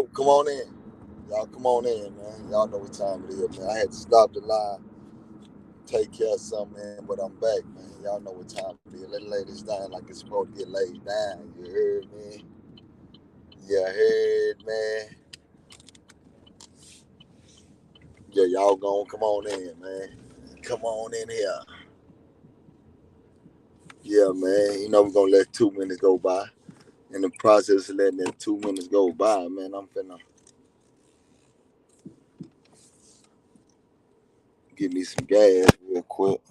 Yo, come on in. Y'all come on in, man. Y'all know what time it is, man. I had to stop the live, take care of something, man, but I'm back, man. Y'all know what time it is. Let's lay this down like it's supposed to get laid down. You heard me? You heard me? Yeah, y'all gonna come on in, man. Come on in here. Yeah, man. We're gonna let 2 minutes go by. In the process of letting that 2 minutes go by, man, I'm finna give me some gas real quick.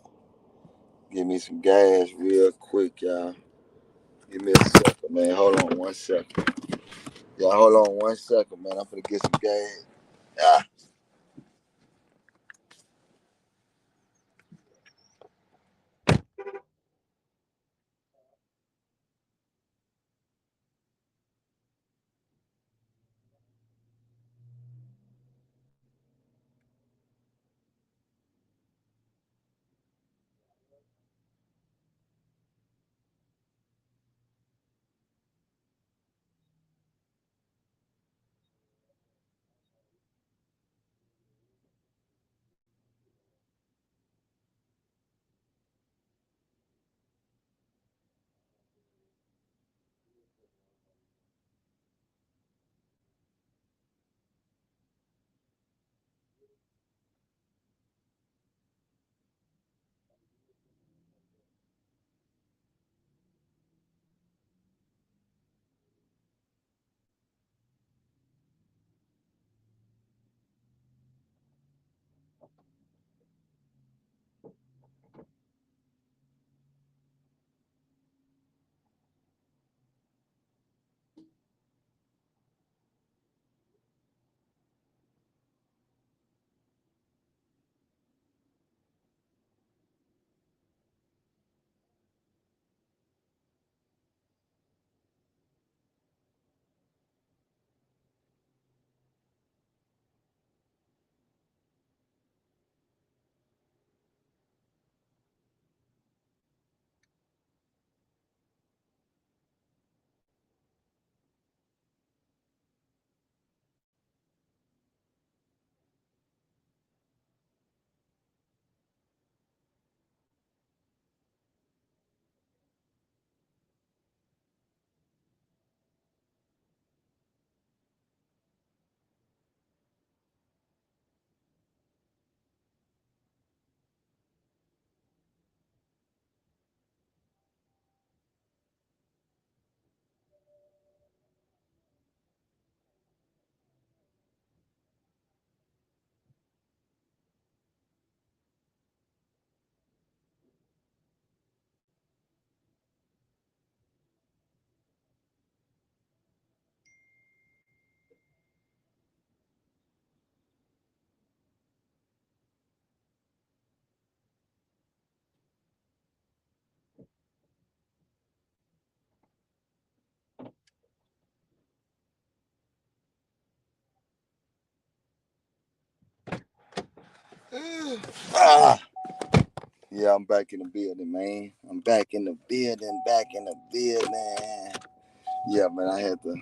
Give me some gas real quick, y'all. Give me a second, man. Hold on 1 second. Yeah, hold on 1 second, man. I'm gonna get some gas. Ah. Ah. Yeah, I'm back in the building, man. I'm back in the building, back in the building. Yeah, man, I had to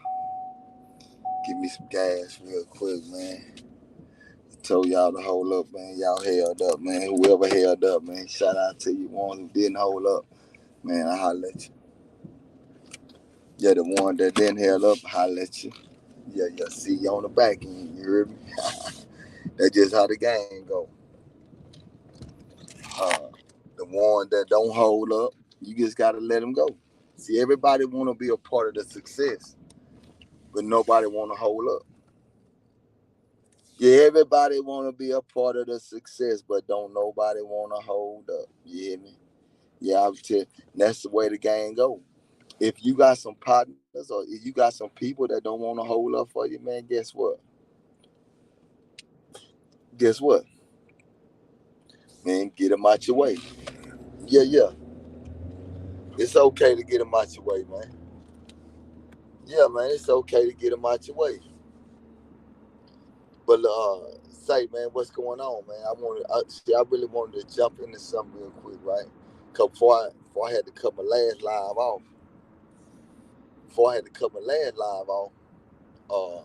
give me some gas real quick, man. Told y'all to hold up, man. Y'all held up, man. Whoever held up, man. Shout out to you ones who didn't hold up. Man, I holler at you. Yeah, the one that didn't held up, holler at you. Yeah, yeah. See you on the back end. You heard me? That's just how the game go. Uh, the one that don't hold up, you just gotta let them go. See, everybody want to be a part of the success, but nobody want to hold up. Yeah, everybody want to be a part of the success, but don't nobody want to hold up. You hear me? Yeah, I'm tell. That's the way the game go. If you got some partners or if you got some people that don't want to hold up for you, man, guess what? Guess what? Man, get them out your way. Yeah, yeah. It's okay to get them out your way, man. Yeah, man, it's okay to get them out your way. But say, man, what's going on, man? I really wanted to jump into something real quick, right? Cause before I had to cut my last live off, before I had to cut my last live off, uh,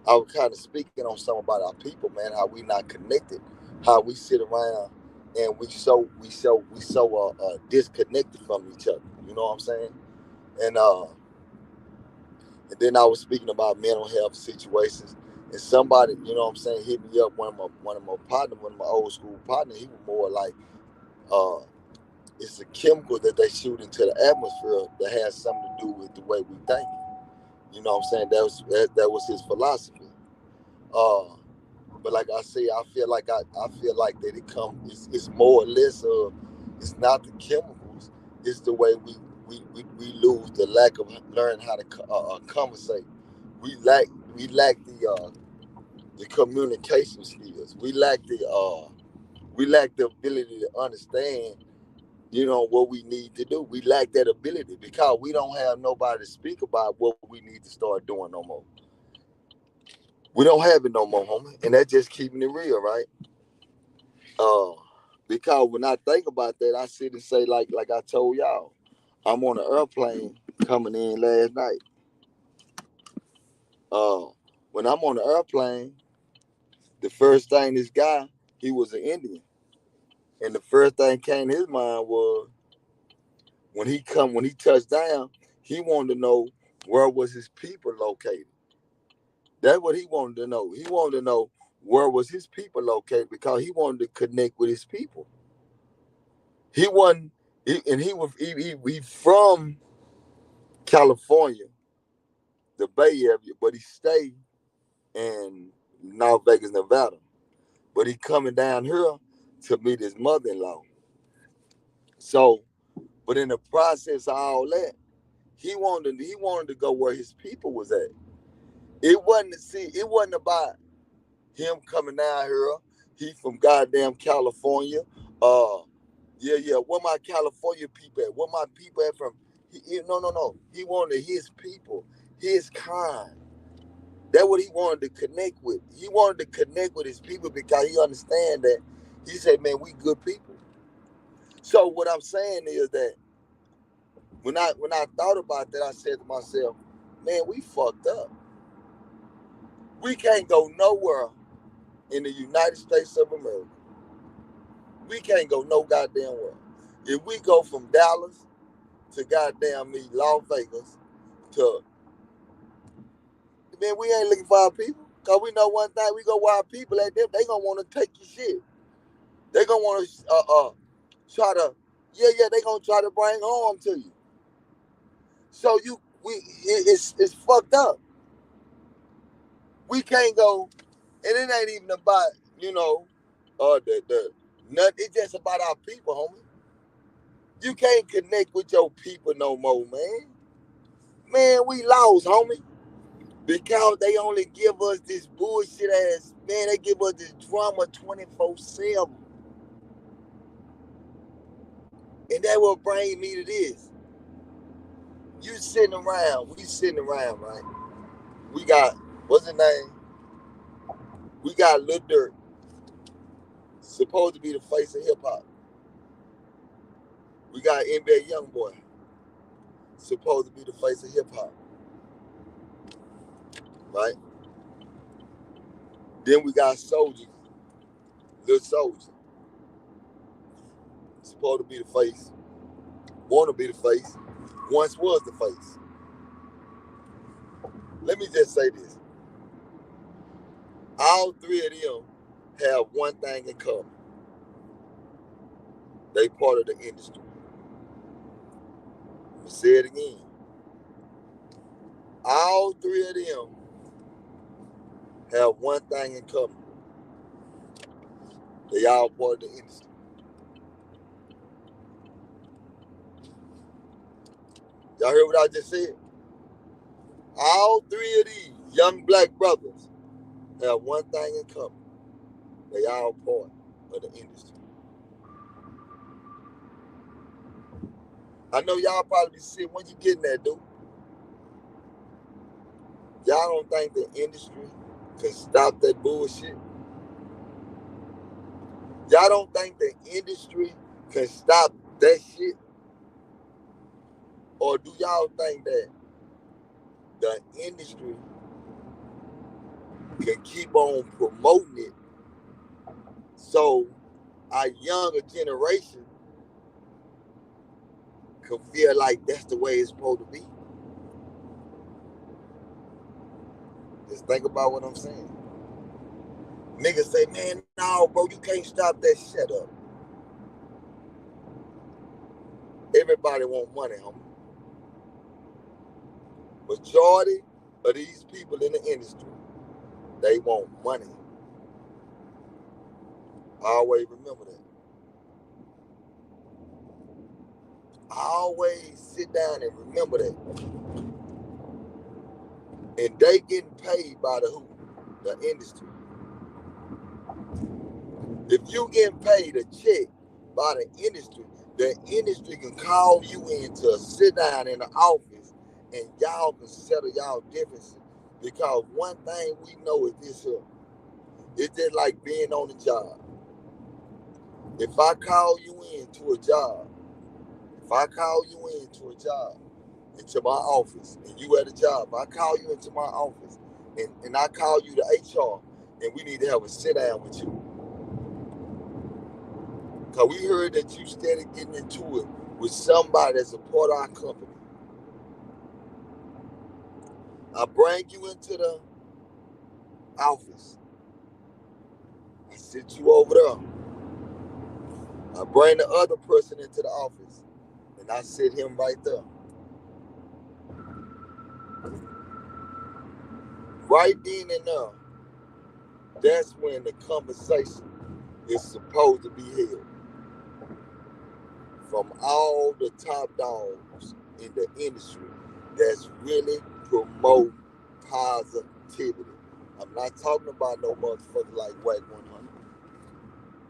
I was kind of speaking on something about our people, man, how we not connected, how we sit around and we so disconnected from each other. You know what I'm saying? And and then I was speaking about mental health situations. And somebody, you know what I'm saying, hit me up, one of my partners, one of my old school partners, he was more like, uh, it's a chemical that they shoot into the atmosphere that has something to do with the way we think. You know what I'm saying? That was his philosophy. Uh, but like I say, I feel like that it's more or less of, it's not the chemicals, it's the way we lose the lack of learning how to conversate. We lack we lack the communication skills. We lack the ability to understand, you know, what we need to do. We lack that ability because we don't have nobody to speak about what we need to start doing no more. We don't have it no more, homie. And that's just keeping it real, right? Uh, because when I think about that, I sit and say, like I told y'all, I'm on an airplane coming in last night. Uh, when I'm on the airplane, the first thing this guy, he was an Indian. And the first thing came to his mind was, when he touched down, he wanted to know where was his people located. That's what he wanted to know. He wanted to know where was his people located because he wanted to connect with his people. He wasn't, and he from California, the Bay Area, but he stayed in Las Vegas, Nevada. But he coming down here to meet his mother-in-law. So, but in the process of all that, he wanted to go where his people was at. It wasn't about him coming down here. He from goddamn California. Uh, yeah. Where my California people at? Where my people at from? No. He wanted his people, his kind. That's what he wanted to connect with. He wanted to connect with his people because he understand that. He said, "Man, we good people." So what I'm saying is that when I thought about that, I said to myself, "Man, we fucked up. We can't go nowhere in the United States of America. We can't go no goddamn where. If we go from Dallas to goddamn me Las Vegas to, man, we ain't looking for our people. Cause we know one thing, we go where our people at them, they gonna want to take your shit. They gonna want to try to, they gonna try to bring harm to you. So it's fucked up. We can't go, and it ain't even about, you know, the nothing. It's just about our people, homie. You can't connect with your people no more, man. Man, we lost, homie. Because they only give us this bullshit ass, man, they give us this drama 24/7. And that will bring me to this. We sitting around, right? We got, what's his name? We got Lil Durk, supposed to be the face of hip hop. We got NBA Youngboy, supposed to be the face of hip hop, right? Then we got Soulja, Lil Soulja, supposed to be the face, want to be the face, once was the face. Let me just say this. All three of them have one thing in common. They part of the industry. I'm gonna say it again. All three of them have one thing in common. They all part of the industry. Y'all heard what I just said? All three of these young black brothers have one thing in common. They all part of the industry. I know y'all probably be saying, when you getting that, dude? Y'all don't think the industry can stop that bullshit? Y'all don't think the industry can stop that shit? Or do y'all think that the industry can keep on promoting it so our younger generation can feel like that's the way it's supposed to be. Just think about what I'm saying. Niggas say, man, no, bro, you can't stop that. Shut up. Everybody want money, homie. Majority of these people in the industry, they want money. Always remember that. Always sit down and remember that. And they getting paid by the who? The industry. If you getting paid a check by the industry can call you in to sit down in the office and y'all can settle y'all differences. Because one thing we know is this here. It's just like being on the job. If I call you into a job, into my office, and you at a job, I call you into my office, and I call you to HR, and we need to have a sit down with you. Because we heard that you started getting into it with somebody that's a part of our company. I bring you into the office. I sit you over there. I bring the other person into the office, and I sit him right there. Right then and there, that's when the conversation is supposed to be held. From all the top dogs in the industry that's really promote positivity. I'm not talking about no motherfucker like Wack 100.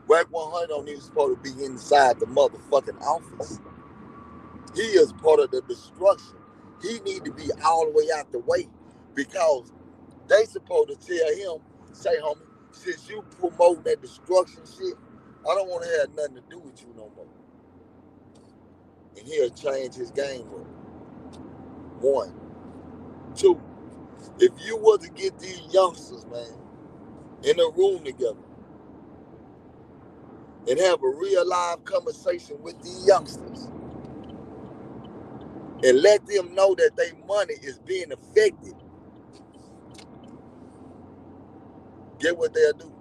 Wack 100 don't even supposed to be inside the motherfucking office. He is part of the destruction. He need to be all the way out the way because they supposed to tell him, say, homie, since you promote that destruction shit, I don't want to have nothing to do with you no more. And he'll change his game up. 1. 2. If you were to get these youngsters, man, in a room together and have a real live conversation with these youngsters and let them know that their money is being affected, get what they'll do?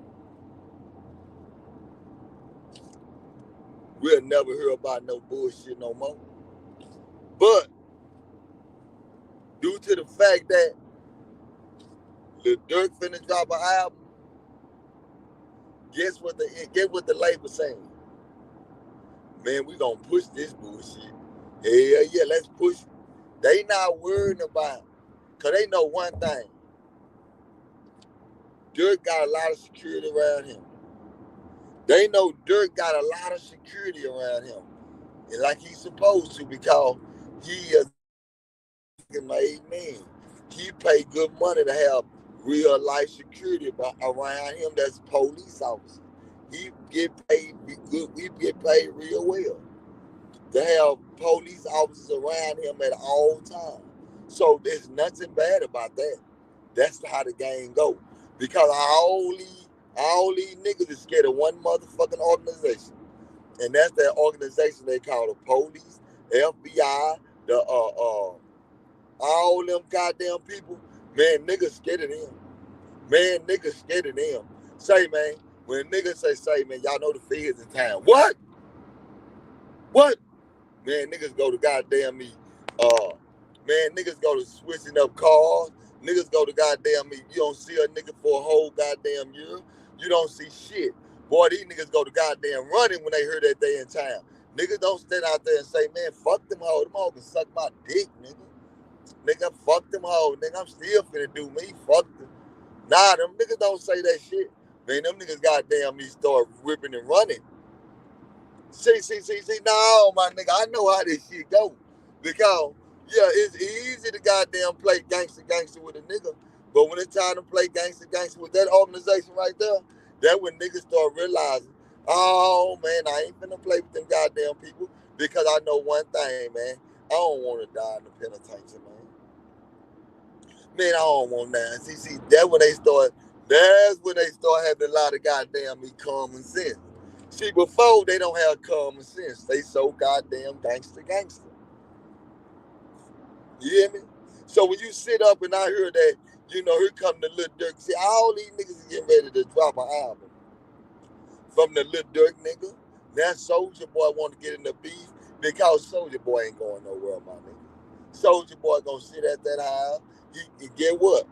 We'll never hear about no bullshit no more. But due to the fact that Lil Durk finna drop an album, guess what the label saying? Man, we gonna push this bullshit. Hell yeah, let's push it. They not worrying about it. Cause they know one thing. Durk got a lot of security around him. They know Durk got a lot of security around him. And like he's supposed to because he is a made man. He pay good money to have real life security around him that's police officers. He get paid good, he get paid real well. To have police officers around him at all times. So there's nothing bad about that. That's how the game go. Because all these niggas is scared of one motherfucking organization. And that's that organization they call the police, FBI, the all them goddamn people. Man, niggas scared of them. Man, niggas scared of them. Say, man, when niggas say, man, y'all know the feds in town. What? Man, niggas go to goddamn me. Man, niggas go to switching up cars. Niggas go to goddamn me. You don't see a nigga for a whole goddamn year. You don't see shit. Boy, these niggas go to goddamn running when they hear that they in town. Niggas don't stand out there and say, man, fuck them hoes. Them hoes can suck my dick, nigga. Nigga, fuck them hoes. Nigga, I'm still finna do me. Fuck them. Nah, them niggas don't say that shit. Man, them niggas goddamn me start ripping and running. See, no, my nigga, I know how this shit go. Because, yeah, it's easy to goddamn play gangster with a nigga. But when it's time to play gangster with that organization right there, that when niggas start realizing, oh, man, I ain't finna play with them goddamn people because I know one thing, man. I don't want to die in the penitentiary, man. Man, I don't want that. See, that when they start That's when they start having a lot of goddamn common sense. See, before they don't have common sense. They so goddamn gangster. You hear me? So when you sit up and I hear that, here come the Lil Durk. See, all these niggas is getting ready to drop an album from the Lil Durk nigga. That Soulja Boy want to get in the beef because Soulja Boy ain't going nowhere, my nigga. Soulja Boy gonna sit at that house. You get what?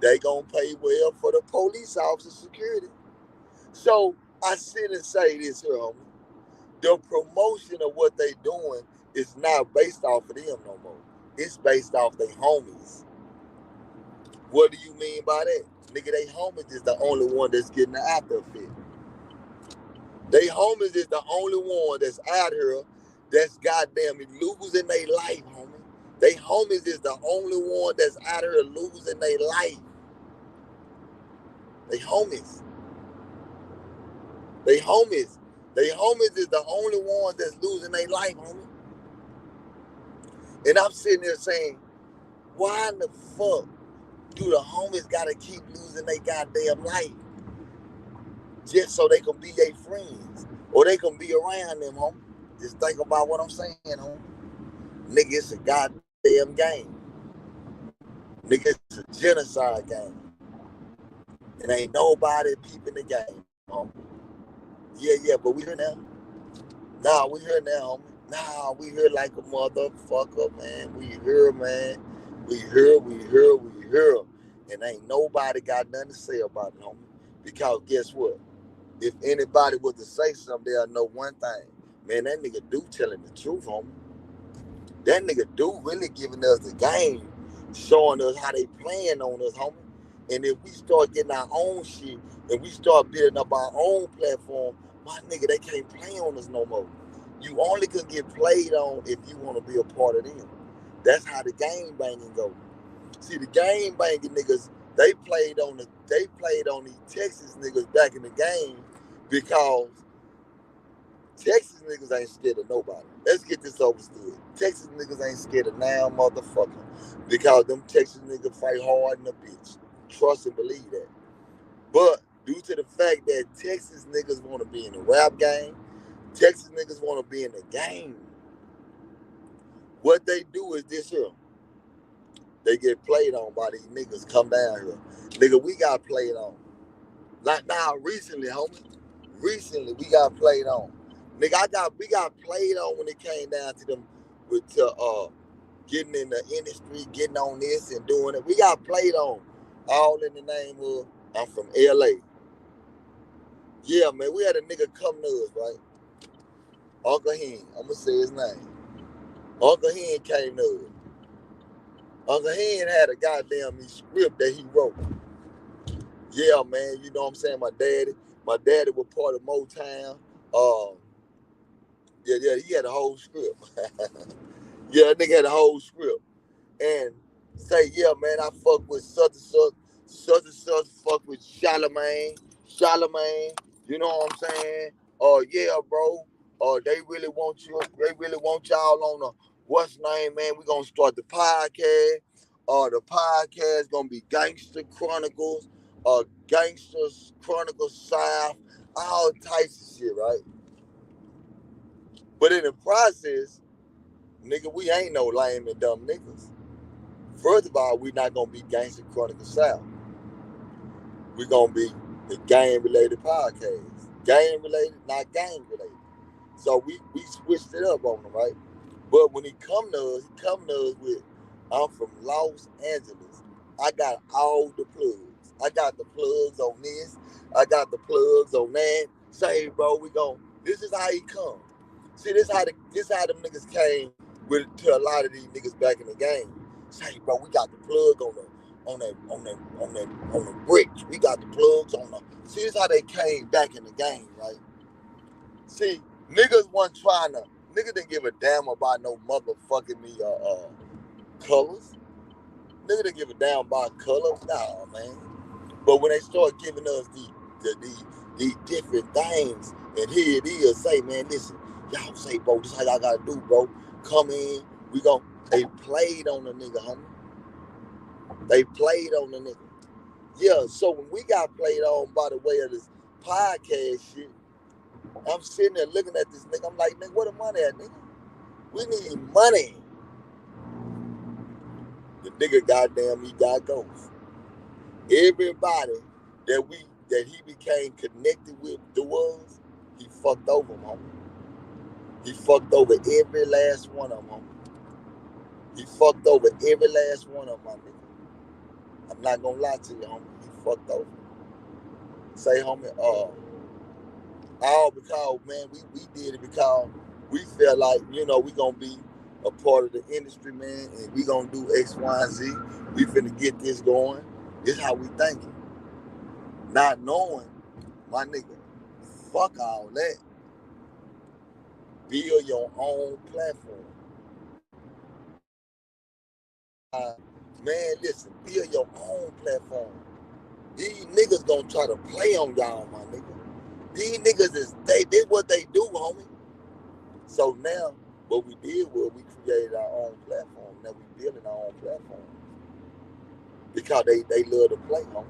They gonna pay well for the police officer security. So I sit and say this here, homie. The promotion of what they doing is not based off of them no more. It's based off they homies. What do you mean by that? Nigga, they homies is the only one that's getting the after effect. They homies is the only one that's out here that's goddamn losing their life, homie. They homies is the only one that's out here losing their life. They homies. They homies. They homies is the only one that's losing their life, homie. And I'm sitting there saying, why in the fuck do the homies gotta keep losing their goddamn life just so they can be their friends or they can be around them, homie? Just think about what I'm saying, homie. Nigga, it's a goddamn game. Nigga, it's a genocide game. And ain't nobody peeping the game, homie. Yeah, but we here now. Nah, we here now, homie. Nah, we here like a motherfucker, man. We here, man. We here. And ain't nobody got nothing to say about it, homie. Because guess what? If anybody was to say something, they'll know one thing. Man, that nigga do telling the truth, homie. That nigga do really giving us the game, showing us how they playing on us, homie. And if we start getting our own shit and we start building up our own platform, my nigga, they can't play on us no more. You only can get played on if you want to be a part of them. That's how the game banging go. See, the game banging niggas, they played on these Texas niggas back in the game because Texas niggas ain't scared of nobody. Let's get this understood. Texas niggas ain't scared of now motherfucker because them Texas niggas fight hard in the bitch. Trust and believe that. But due to the fact that Texas niggas want to be in the rap game, Texas niggas want to be in the game, what they do is this here. They get played on by these niggas come down here. Nigga, we got played on. Like now, recently, homie. Recently, we got played on. Nigga, we got played on when it came down to them getting in the industry, getting on this and doing it. We got played on. All in the name of I'm from LA. Yeah, man, we had a nigga come to us, right? Uncle Hen, I'm gonna say his name. Uncle Hen came to us. Uncle Hen had a goddamn script that he wrote. Yeah, man, you know what I'm saying? My daddy was part of Motown. Yeah, he had a whole script. Yeah, that nigga had a whole script. And say, yeah, man, I fuck with such and such, fuck with Charlemagne, you know what I'm saying? Yeah, bro. They really want y'all on the what's name, man. We gonna start the podcast. The podcast gonna be Gangster Chronicles, Gangsters Chronicles South, all types of shit, right? But in the process, nigga, we ain't no lame and dumb niggas. First of all, we not gonna be Gangster Chronicles South. We gonna be the game related podcast. Game related, not gang related. So we switched it up on them, right? But when he come to us with, I'm from Los Angeles. I got all the plugs. I got the plugs on this. I got the plugs on that. Say, bro, this is how he come. See, this how them niggas came with to a lot of these niggas back in the game. Say, bro, we got the plug on the bricks. We got the plugs on the. See, this how they came back in the game, right? See, niggas niggas didn't give a damn about no motherfucking colors. Niggas didn't give a damn about color. Nah, man. But when they start giving us these different things, and here it is, say, man, listen, y'all say, bro, this how y'all gotta do, bro. Come in, they played on the nigga, homie. They played on the nigga. Yeah, so when we got played on by the way of this podcast shit, I'm sitting there looking at this nigga. I'm like, nigga, where the money at, nigga? We need money. The nigga goddamn he got ghost. Everybody that he became connected with was, he fucked over them, homie. He fucked over every last one of them, homie. He fucked over every last one of them, my nigga. I'm not gonna lie to you, homie. He fucked over. Say, homie, all because, man, we did it because we felt like, we gonna be a part of the industry, man, and we gonna do X, Y, and Z. We finna get this going. This how we thinking. Not knowing, my nigga, fuck all that. Build your own platform. Man, listen, build your own platform. These niggas gonna try to play on y'all, my nigga. These niggas this what they do, homie. So now, what we did was we created our own platform. Now we building our own platform. Because they love to play, homie.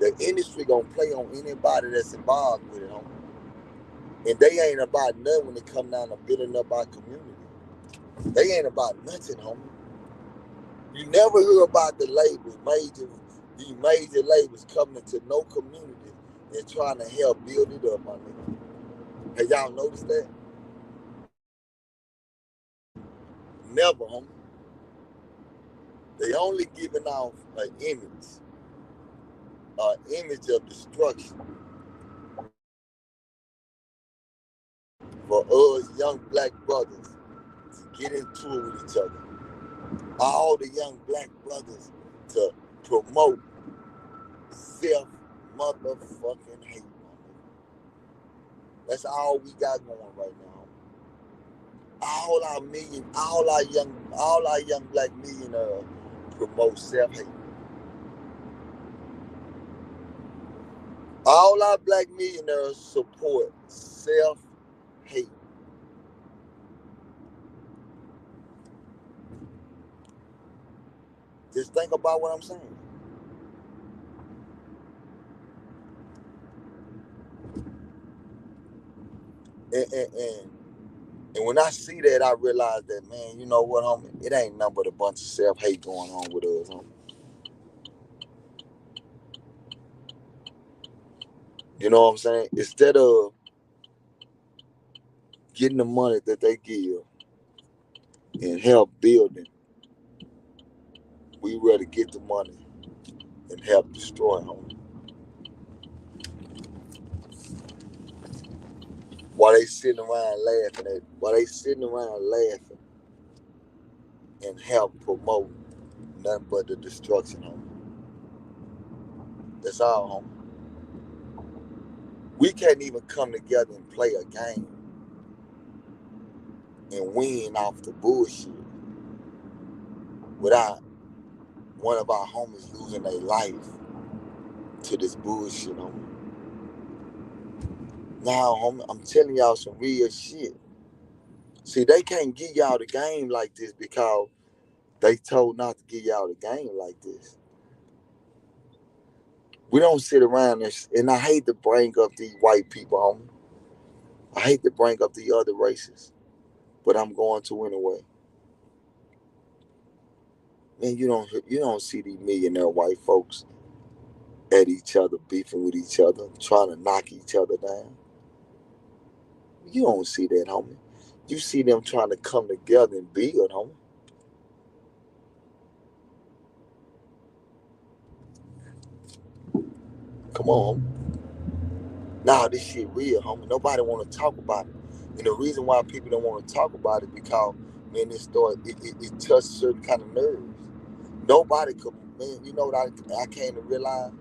The industry gonna play on anybody that's involved with it, homie. And they ain't about nothing when it come down to building up our community. They ain't about nothing, homie. You never hear about the labels, these major labels coming into no community and trying to help build it up, my nigga. Have y'all noticed that? Never, homie. They only giving off an image of destruction for us young black brothers to get into it with each other. All the young black brothers to promote self motherfucking hate. That's all we got going right now. All our young black millionaires promote self hate. All our black millionaires support self hate. Just think about what I'm saying. And when I see that, I realize that, man, you know what, homie? It ain't nothing but a bunch of self hate going on with us, homie. You know what I'm saying? Instead of getting the money that they give and help building, we rather get the money and help destroy, homie. While they sitting around laughing and help promote nothing but the destruction, homie. That's all, homie. We can't even come together and play a game and win off the bullshit without one of our homies losing their life to this bullshit, homie. Now, homie, I'm telling y'all some real shit. See, they can't give y'all the game like this because they told not to give y'all the game like this. We don't sit around and I hate to bring up these white people, homie. I hate to bring up the other races, but I'm going to anyway. Man, you don't see these millionaire white folks at each other, beefing with each other, trying to knock each other down. You don't see that, homie. You see them trying to come together and build, homie. Come on, homie. Nah, this shit real, homie. Nobody want to talk about it. And the reason why people don't want to talk about it because, man, it touched certain kind of nerves. Nobody could, man, you know what I came to realize?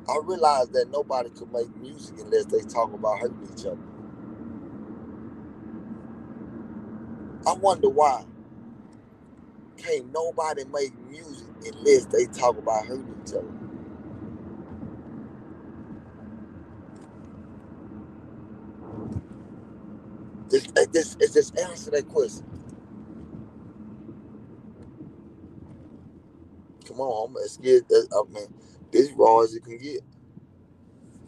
I realized that nobody could make music unless they talk about hurting each other. I wonder why can't nobody make music unless they talk about hurting each other. Just answer that question. come on, homie. It's scared. I mean, this raw as it can get.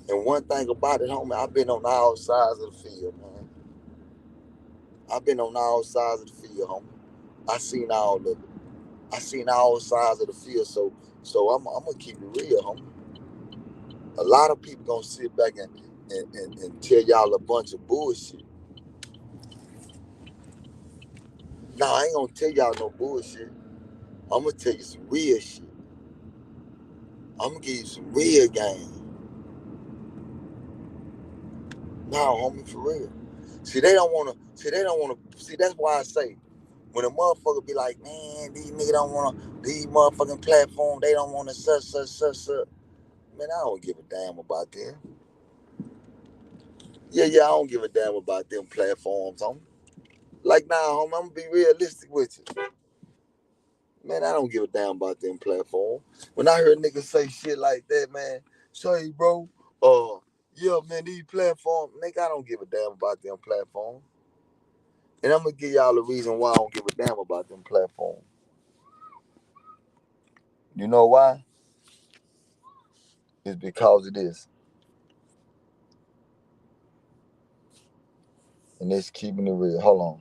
And one thing about it, homie, I've been on all sides of the field, man. I've been on all sides of the field, homie. I seen all of it. I seen all sides of the field, so I'm gonna keep it real, homie. A lot of people gonna sit back and tell y'all a bunch of bullshit. Nah, I ain't gonna tell y'all no bullshit. I'm gonna tell you some real shit. I'm gonna give you some real game. Nah, homie, for real. See, they don't wanna. See, they don't wanna. See, that's why I say when a motherfucker be like, man, these niggas don't wanna. These motherfucking platforms, they don't wanna such. Man, I don't give a damn about them. Yeah, I don't give a damn about them platforms, homie. Like, nah, homie, I'm gonna be realistic with you. Man, I don't give a damn about them platforms. When I heard niggas say shit like that, man, say, bro, yeah, man, these platforms, nigga, I don't give a damn about them platforms. And I'm gonna give y'all a reason why I don't give a damn about them platforms. You know why? It's because of this. And it's keeping it real. Hold on.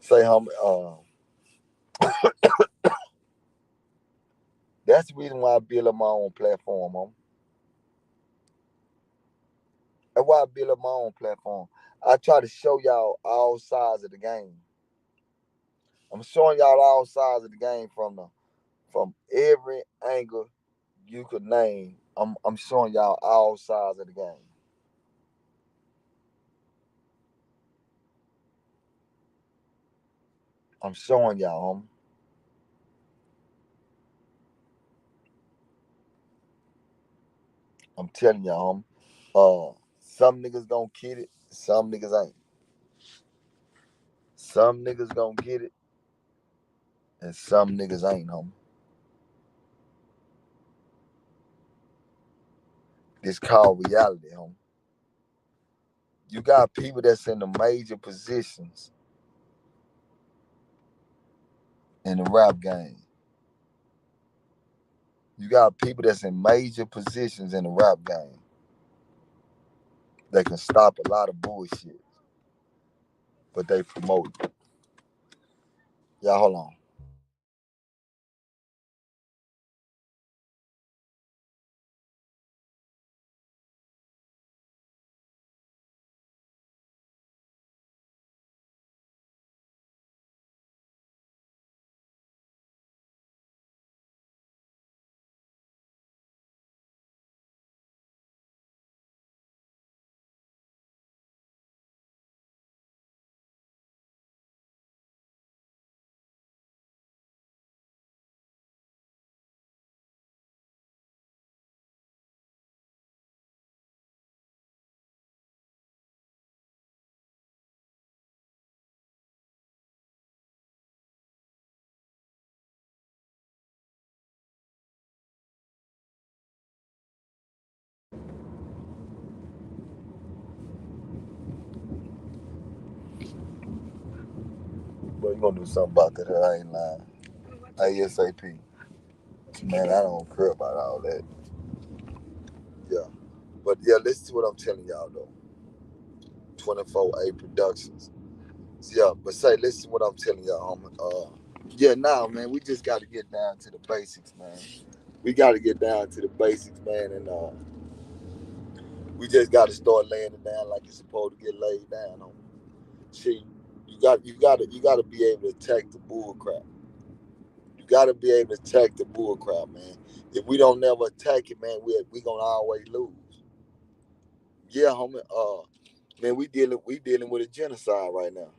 Say, homie, that's the reason why I build up my own platform, homie. That's why I build up my own platform. I try to show y'all all sides of the game. I'm showing y'all all sides of the game from every angle you could name. I'm showing y'all all sides of the game. I'm showing y'all, homie. I'm telling y'all, homie. Some niggas gonna get it, some niggas ain't. Some niggas gonna get it, and some niggas ain't, homie. It's called reality, homie. You got people that's in the major positions in the rap game. You got people that's in major positions in the rap game that can stop a lot of bullshit, but they promote it. Y'all, hold on. But you gonna do something about that? I ain't lying. ASAP. Man, I don't care about all that. Yeah. But yeah, listen to what I'm telling y'all though. 24A Productions. Yeah, but say, listen to what I'm telling y'all, homie. Yeah, now, man, we just got to get down to the basics, man. We got to get down to the basics, man, and we just got to start laying it down like it's supposed to get laid down, homie. See, you got to be able to attack the bull crap. You got to be able to attack the bull crap, man. If we don't never attack it, man, we gonna always lose. Yeah, homie. Man, we dealing with a genocide right now.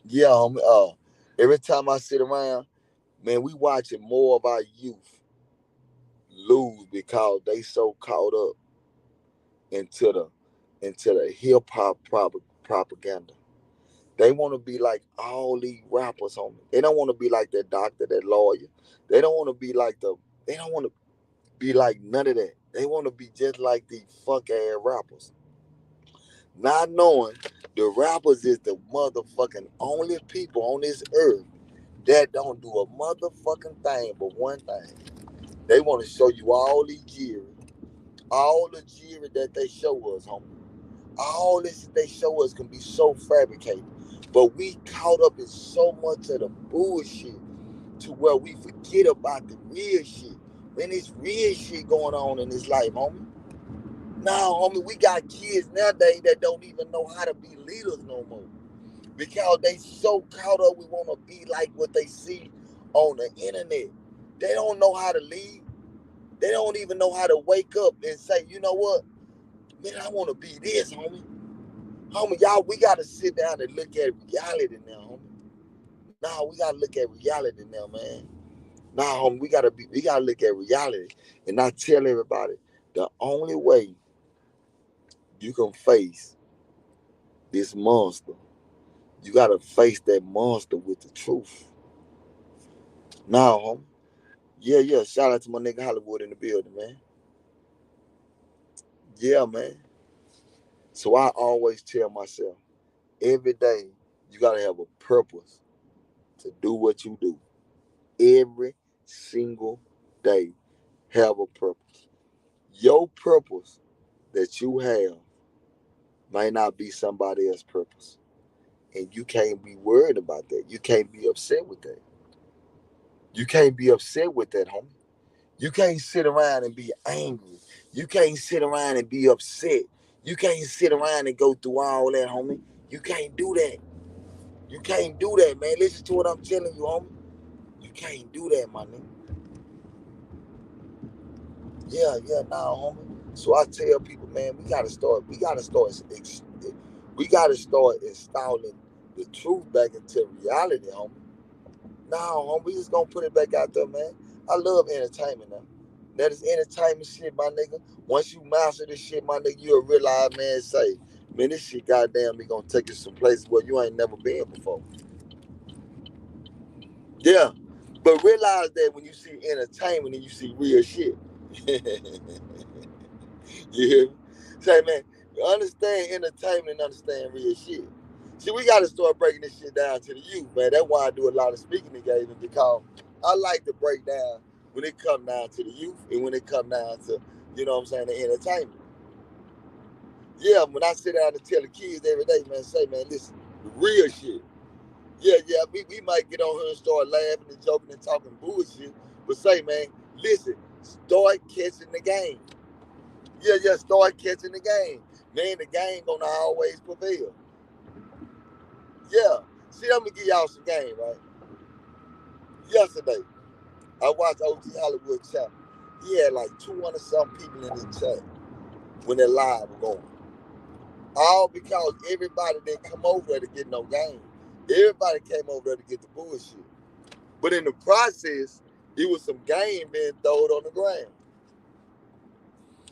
Yeah, homie. Every time I sit around, man, we watching more of our youth lose because they so caught up into the hip hop propaganda. They want to be like all these rappers, homie. They don't want to be like that doctor, that lawyer. They don't want to be like the. They don't want to be like none of that. They want to be just like these fuck ass rappers. Not knowing the rappers is the motherfucking only people on this earth that don't do a motherfucking thing but one thing. They want to show you all the jewelry, all the jewelry that they show us, homie. All this that they show us can be so fabricated. But we caught up in so much of the bullshit to where we forget about the real shit. Man, it's real shit going on in this life, homie. Now, homie, we got kids nowadays that don't even know how to be leaders no more. Because they so caught up we want to be like what they see on the internet. They don't know how to lead. They don't even know how to wake up and say, you know what? Man, I want to be this, homie. Homie, y'all, we got to sit down and look at reality now, homie. Nah, we got to look at reality now, man. Nah, homie, we got to look at reality and not tell everybody the only way you can face this monster, you got to face that monster with the truth. Nah, homie. Yeah. Shout out to my nigga Hollywood in the building, man. Yeah, man. So I always tell myself, every day, you got to have a purpose to do what you do. Every single day, have a purpose. Your purpose that you have might not be somebody else's purpose. And you can't be worried about that. You can't be upset with that. You can't be upset with that, homie. You can't sit around and be angry. You can't sit around and be upset. You can't sit around and go through all that, homie. You can't do that. You can't do that, man. Listen to what I'm telling you, homie. You can't do that, my nigga. Yeah, nah, homie. So I tell people, man, we gotta start installing the truth back into reality, homie. Nah, homie, we just gonna put it back out there, man. I love entertainment now. That is entertainment shit, my nigga. Once you master this shit, my nigga, you'll realize, man, say, man, this shit goddamn me gonna take you some places where you ain't never been before. Yeah. But realize that when you see entertainment and you see real shit. You hear me? Say, man, understand entertainment and understand real shit. See, we got to start breaking this shit down to the youth, man. That's why I do a lot of speaking engagements, because I like to break down when it come down to the youth and when it come down to, you know what I'm saying, the entertainment. Yeah, when I sit down and tell the kids every day, man, say, man, listen, the real shit. Yeah, we might get on here and start laughing and joking and talking bullshit, but say, man, listen, start catching the game. Yeah, start catching the game. Man, the game gonna always prevail. Yeah. See, I'm gonna give y'all some game, right? Yesterday, I watched OG Hollywood chat. He had like 200 something people in the chat when that live was going. All because everybody didn't come over there to get no game. Everybody came over there to get the bullshit. But in the process, it was some game being thrown on the ground.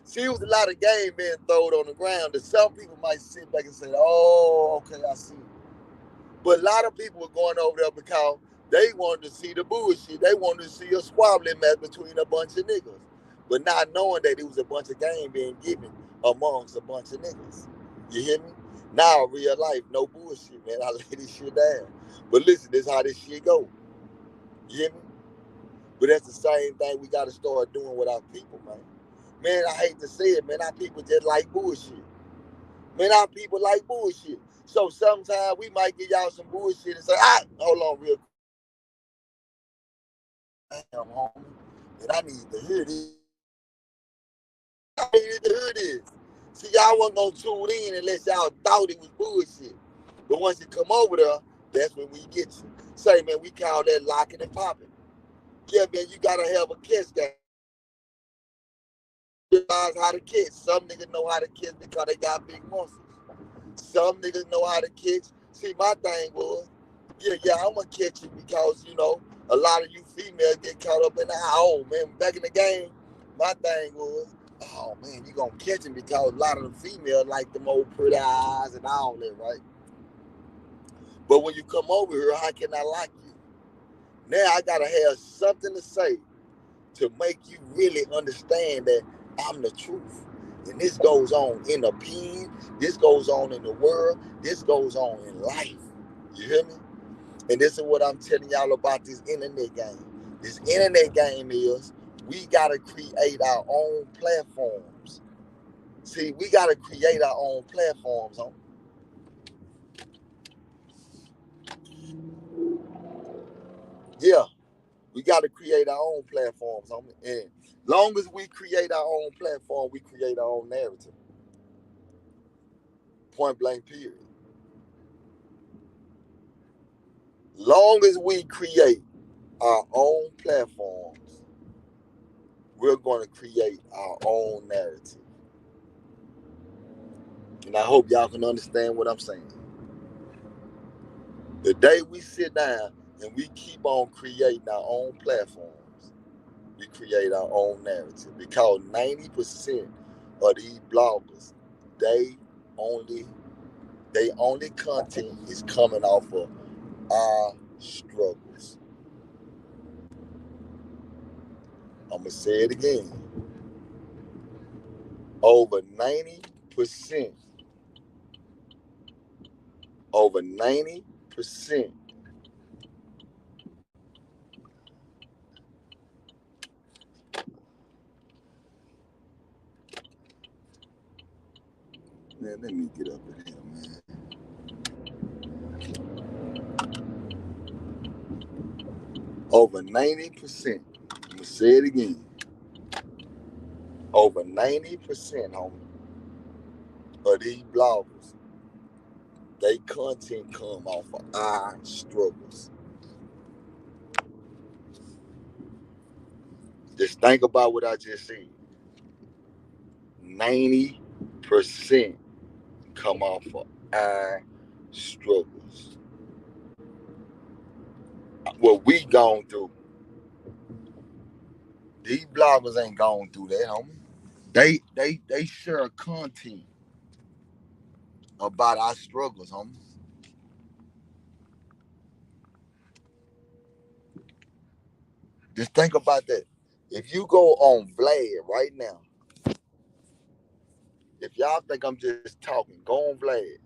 See, it was a lot of game being thrown on the ground that some people might sit back and say, oh, okay, I see. But a lot of people were going over there because they wanted to see the bullshit. They wanted to see a squabbling match between a bunch of niggas. But not knowing that it was a bunch of game being given amongst a bunch of niggas. You hear me? Now, real life, no bullshit, man. I lay this shit down. But listen, this is how this shit go. You hear me? But that's the same thing we got to start doing with our people, man. Man, I hate to say it, man. Our people just like bullshit. Man, our people like bullshit. So sometimes we might give y'all some bullshit and say, hold on real quick. Damn, homie. And I need to hear this. I needed to hear this. See, y'all wasn't going to tune in unless y'all thought it was bullshit. But once you come over there, that's when we get you. Say, man, we call that locking and popping. Yeah, man, you got to have a catch game. Realize how to catch. Some niggas know how to catch because they got big muscles. Some niggas know how to catch. See, my thing was, I'm gonna catch you because, you know, a lot of you females get caught up in the oh man, back in the game, my thing was, oh man, you gonna catch him because a lot of the females like them old pretty eyes and all that, right? But when you come over here, how can I like you? Now I gotta have something to say to make you really understand that I'm the truth. And this goes on in the pen, this goes on in the world, this goes on in life. You hear me? And this is what I'm telling y'all about this internet game. This internet game is we gotta create our own platforms. See, we gotta create our own platforms, huh? Yeah, we gotta create our own platforms, homie. And long as we create our own platform, we create our own narrative. Point blank period. Long as we create our own platforms, we're going to create our own narrative. And I hope y'all can understand what I'm saying. The day we sit down and we keep on creating our own platforms, we create our own narrative. Because 90% of these bloggers, they only content is coming off of our struggles. I'm gonna say it again. Over 90%, over 90%. Man, let me get up in here, man. Over 90%. I'm gonna say it again. Over 90%, homie, of these bloggers, they content come off of our struggles. Just think about what I just said. 90% come off of our struggles. What we gone through. These bloggers ain't gone through that, homie. They share content about our struggles, homie. Just think about that. If you go on Vlad right now, if y'all think I'm just talking, go on Vlad.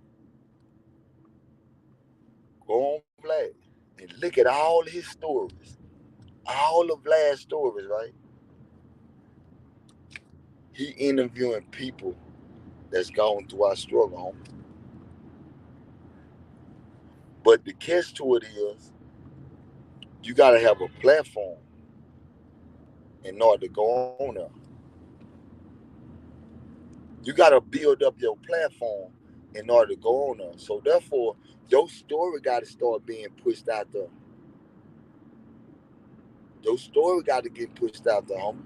Go on Vlad and look at all his stories. All of Vlad's stories, right? He interviewing people that's gone through our struggle, homie. But the catch to it is, you gotta have a platform in order to go on there. You gotta build up your platform in order to go on there. So therefore, your story gotta start being pushed out there. Your story gotta get pushed out there, homie.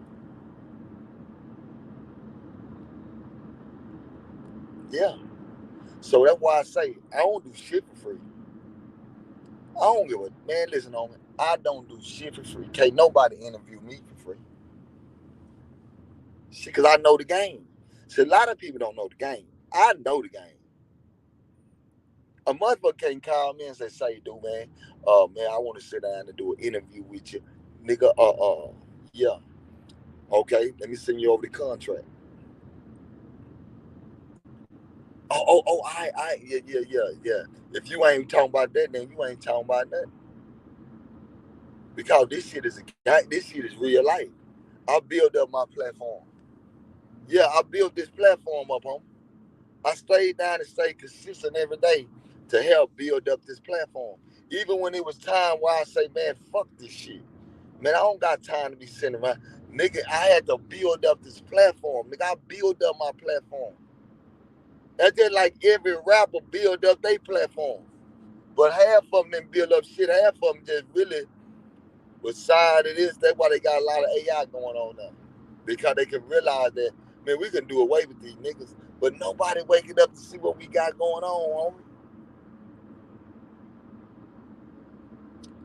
Yeah. So that's why I say I don't do shit for free. I don't give a man. Listen, homie. I don't do shit for free. Can't nobody interview me for free. Shit, cause I know the game. So a lot of people don't know the game. I know the game. A motherfucker can't call me and say, dude, man, man, I want to sit down and do an interview with you. Nigga, yeah. Okay, let me send you over the contract. Yeah. If you ain't talking about that, then you ain't talking about nothing. Because this shit is real life. I built up my platform. Yeah, I built this platform up, homie. I stayed down and stayed consistent every day to help build up this platform. Even when it was time where I say, man, fuck this shit. Man, I don't got time to be sitting around. Nigga, I had to build up this platform. Nigga, I built up my platform. That's just like every rapper build up their platform. But half of them didn't build up shit. Half of them just really was side of this. That's why they got a lot of AI going on now. Because they can realize that, man, we can do away with these niggas. But nobody waking up to see what we got going on, homie.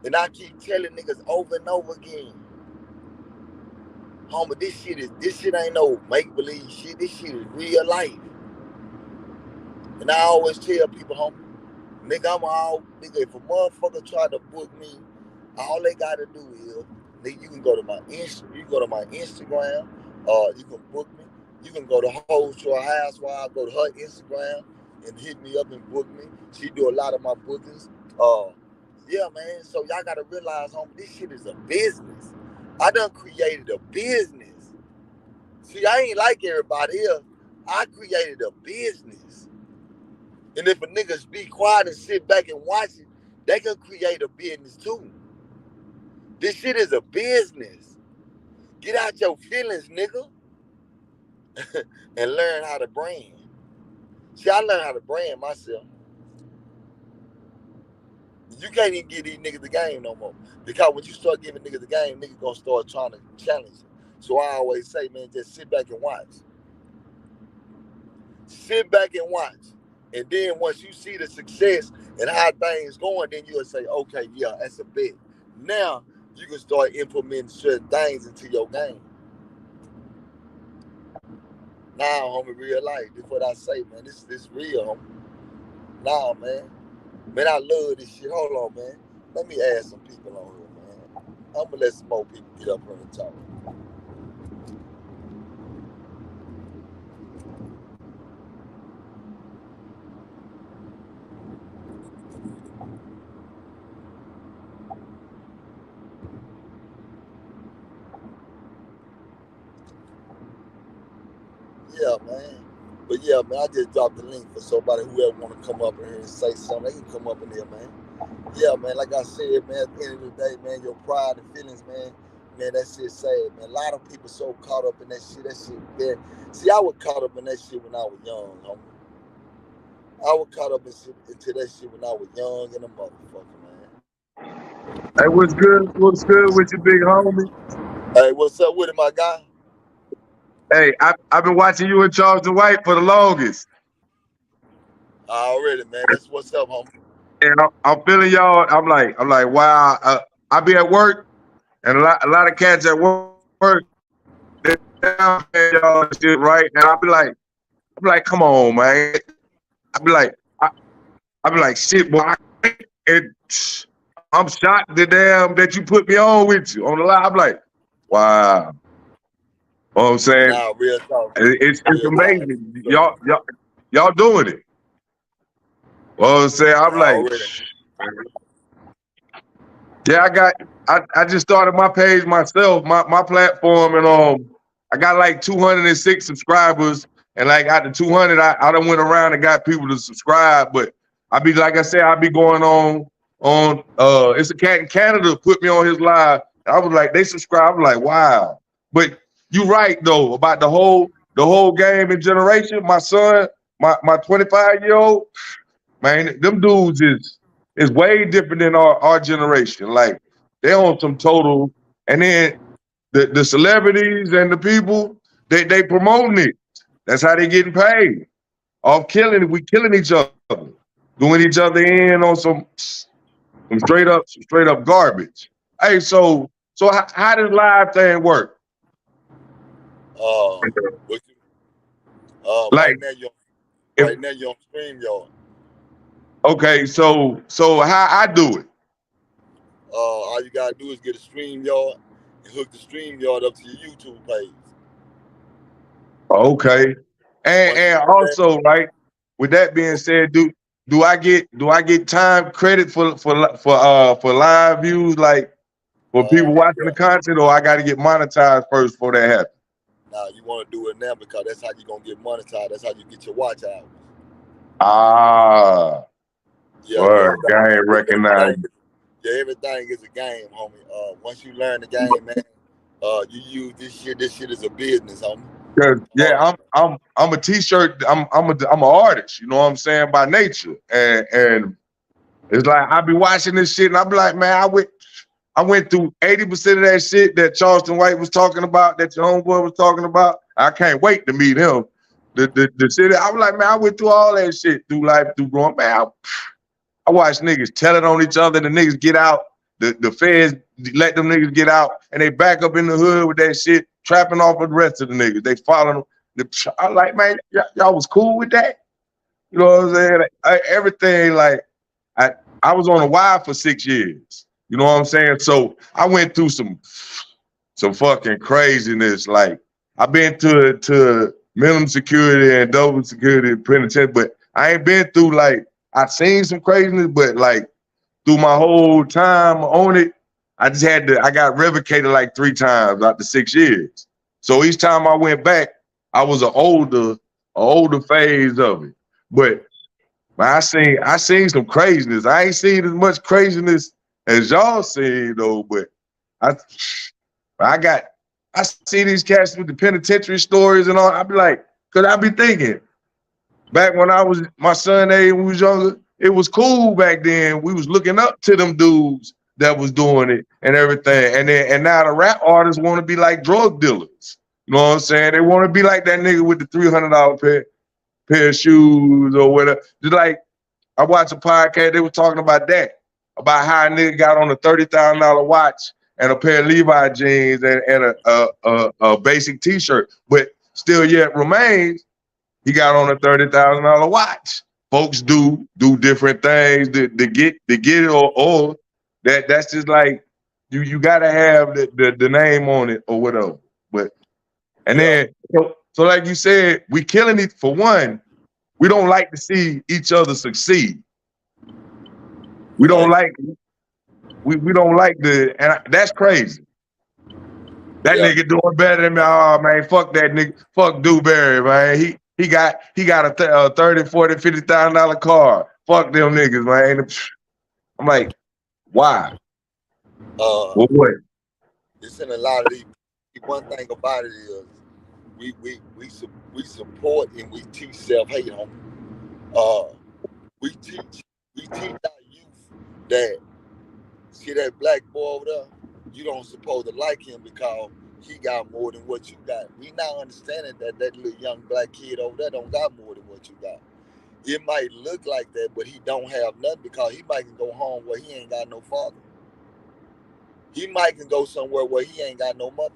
And I keep telling niggas over and over again, homie, this shit ain't no make-believe shit. This shit is real life. And I always tell people, homie, nigga, if a motherfucker try to book me, all they gotta do is Nigga, you can go to my you can go to my Instagram, you can book me. You can go to Hold Your Housewife, go to her Instagram and hit me up and book me. She do a lot of my bookings. Uh, yeah, man. So y'all gotta realize, homie, this shit is a business. I done created a business. See, I ain't like everybody else. I created a business. And if a niggas be quiet and sit back and watch it, they can create a business too. This shit is a business. Get out your feelings, nigga, and learn how to brand. See, I learned how to brand myself. You can't even give these niggas the game no more. Because when you start giving niggas the game, niggas gonna start trying to challenge you. So I always say, man, just sit back and watch. Sit back and watch. And then once you see the success and how things going, then you'll say, okay, yeah, that's a bet. Now you can start implementing certain things into your game. Now, homie, real life. This is what I say, man. This real, homie. Nah, man. Man, I love this shit. Hold on, man. Let me add some people on here, man. I'm gonna let some more people get up here and talk. Yeah, man. But yeah, man, I just dropped the link for somebody whoever want to come up in here and say something. They can come up in here, man. Yeah, man. Like I said, man, at the end of the day, man, your pride and feelings, man, that shit sad, man. A lot of people so caught up in that shit. That shit, man. See, I was caught up in that shit when I was young, homie. I was caught up into that shit when I was young and a motherfucker, Hey, what's good? What's good with you, big homie? man. Hey, what's up with it, my guy? Hey, I've been watching you and Charles White for the longest, Already, man. That's what's up, homie. and I'm feeling y'all. I'm like, wow. I be at work, and a lot of cats at work, they down paying y'all shit, right? And I'm like, come on, man. I be like, I, I be like, shit, boy. And I'm shocked the damn that you put me on with you on the line. I'm like, wow. You know what I'm saying? Nah, real talk. It's Real talk. amazing. Y'all doing it. You know what I'm saying? I'm like, Already. yeah, I just started my page myself, my platform, and I got like 206 subscribers, and like out the 200, I done went around and got people to subscribe, but like I said, I be going on it's a cat in Canada put me on his live. I was like, they subscribe. I'm like, wow. But you right though about the whole game and generation. My son, my 25-year-old, man, them dudes is way different than our generation. Like they on some total, and then the celebrities and the people they promoting it. That's how they getting paid. Off killing, we killing each other, doing each other in on some straight up garbage. Hey, so how does live thing work? Uh, what you, Like if right now you're on StreamYard. okay, so how I do it? All you gotta do is get a StreamYard and hook the StreamYard up to your YouTube page. Okay. Once you And do that, also, right, with that being said, do I get time credit for live views, like for people watching the yeah. content, or I gotta get monetized first before that happens? Now you want to do it now because that's how you're gonna get monetized. That's how you get your watch hours. Ah, Yeah, word, game everything, recognized. yeah, everything is a game, homie. Once you learn the game, man, you use this shit. This shit is a business, homie. Cause yeah, Uh, I'm a t-shirt. I'm an artist. You know what I'm saying, by nature, and it's like I be watching this shit, and I be like, man, I went through 80% of that shit that Charleston White was talking about, that your homeboy was talking about. I can't wait to meet him. The city, I was like, man, I went through all that shit through life, through growing. Man, I watched niggas telling on each other, the niggas get out, the feds let them niggas get out, and they back up in the hood with that shit, trapping off of the rest of the niggas. They following them. I like, man, y'all was cool with that? You know what I'm saying? Everything, like, I was on a Y for 6 years. You know what I'm saying? So I went through some fucking craziness. Like I've been to minimum security and double security penitentiary, but I ain't been through like I seen some craziness, but like through my whole time on it, I got revocated like 3 times after 6 years. So each time I went back, I was an older phase of it. But I seen some craziness. I ain't seen as much craziness as y'all seen though, but I I got I see these cats with the penitentiary stories and all. I be like, cause I be thinking, back when I was my son age, when we was younger, it was cool back then. We was looking up to them dudes that was doing it and everything. And now the rap artists want to be like drug dealers. You know what I'm saying? They want to be like that nigga with the $300 pair of shoes or whatever. Just like I watched a podcast, they were talking about that, about how a nigga got on a $30,000 watch and a pair of Levi jeans and a basic T-shirt, but still yet remains he got on a $30,000 watch. Folks do different things to get it, or that's just like you gotta have the name on it or whatever. But and Yeah, then so like you said, we killing it for one. We don't like to see each other succeed. We don't right. like we don't like that's crazy. That Yeah, nigga doing better than me. Oh man, fuck that nigga. Fuck Dewberry, man. He got a 30, 40, $50,000 car. Fuck them niggas, man. I'm like, why? uh, Well, what? it's in a lot of these. One thing about it is we support and we teach self hate on. Uh, we teach our youth that see that black boy over there, you don't supposed to like him because he got more than what you got. We now understanding that that little young black kid over there don't got more than what you got. It might look like that, but he don't have nothing because he might can go home where he ain't got no father. He might can go somewhere where he ain't got no mother.